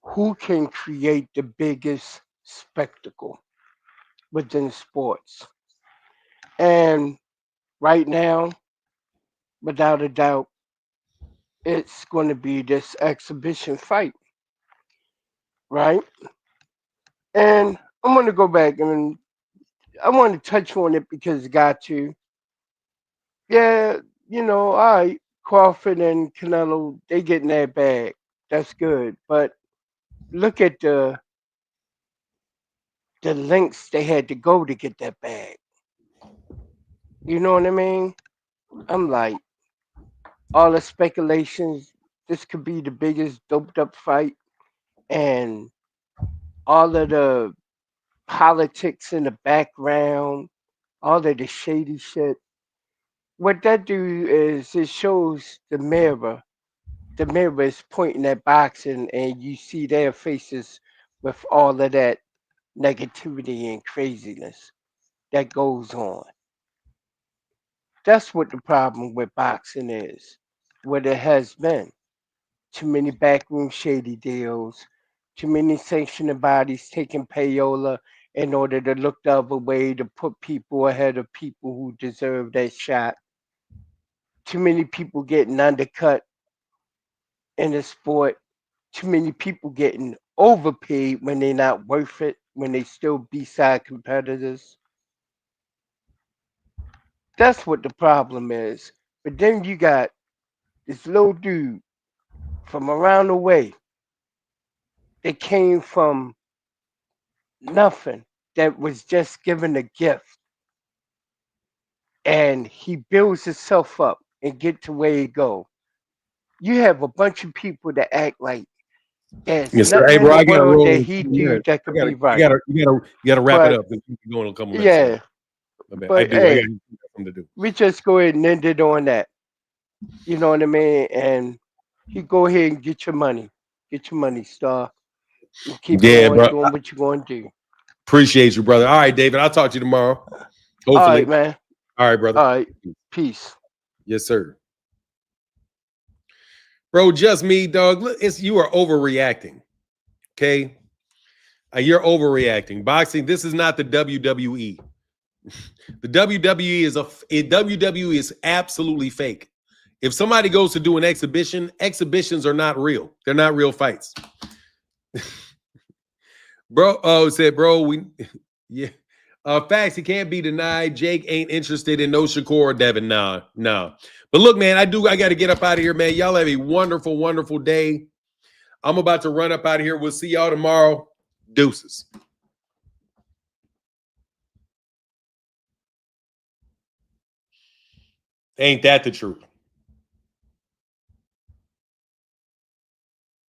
who can create the biggest spectacle within sports. And right now, without a doubt, it's going to be this exhibition fight, right? And I'm going to go back and I want to touch on it because got to. Yeah, all right, Crawford and Canelo, they getting their bag. That's good. But look at the lengths they had to go to get that bag. You know what I mean? I'm like, all the speculations, this could be the biggest doped up fight, and all of the politics in the background, all of the shady shit. What that do is it shows the mirror. The mirror is pointing at boxing, and you see their faces with all of that negativity and craziness that goes on. That's what the problem with boxing is, what it has been. Too many backroom shady deals, too many sanctioning bodies taking payola in order to look the other way to put people ahead of people who deserve that shot. Too many people getting undercut in the sport. Too many people getting overpaid when they're not worth it, when they still B-side competitors. That's what the problem is. But then you got this little dude from around the way that came from nothing, that was just given a gift, and he builds himself up and get to where he go. You have a bunch of people that act like there's Yes, sir. Hey, nothing in bro, the I gotta world roll that in a he couple do minutes. that I could gotta, be you right. gotta, you gotta wrap it But up. We can go in a couple minutes, man. yeah, My bad. I but do. I got hey, something to do. we just go ahead and end it on that. You know what I mean? And you go ahead and get your money. Get your money, Star. And keep Yeah, on bro. doing what you're going to do. Appreciate you, brother. All right, David. I'll talk to you tomorrow. All Hopefully. right, man. All right, brother. All right. Peace. Yes, sir. Bro, just me, dog. Look, you are overreacting. Okay. You're overreacting. Boxing, this is not the WWE. The WWE is absolutely fake. If somebody goes to do an exhibition, exhibitions are not real. They're not real fights. Bro, yeah. Facts, he can't be denied. Jake ain't interested in no Shakur or Devin. Nah. But look, man, I got to get up out of here, man. Y'all have a wonderful, wonderful day. I'm about to run up out of here. We'll see y'all tomorrow. Deuces. Ain't that the truth?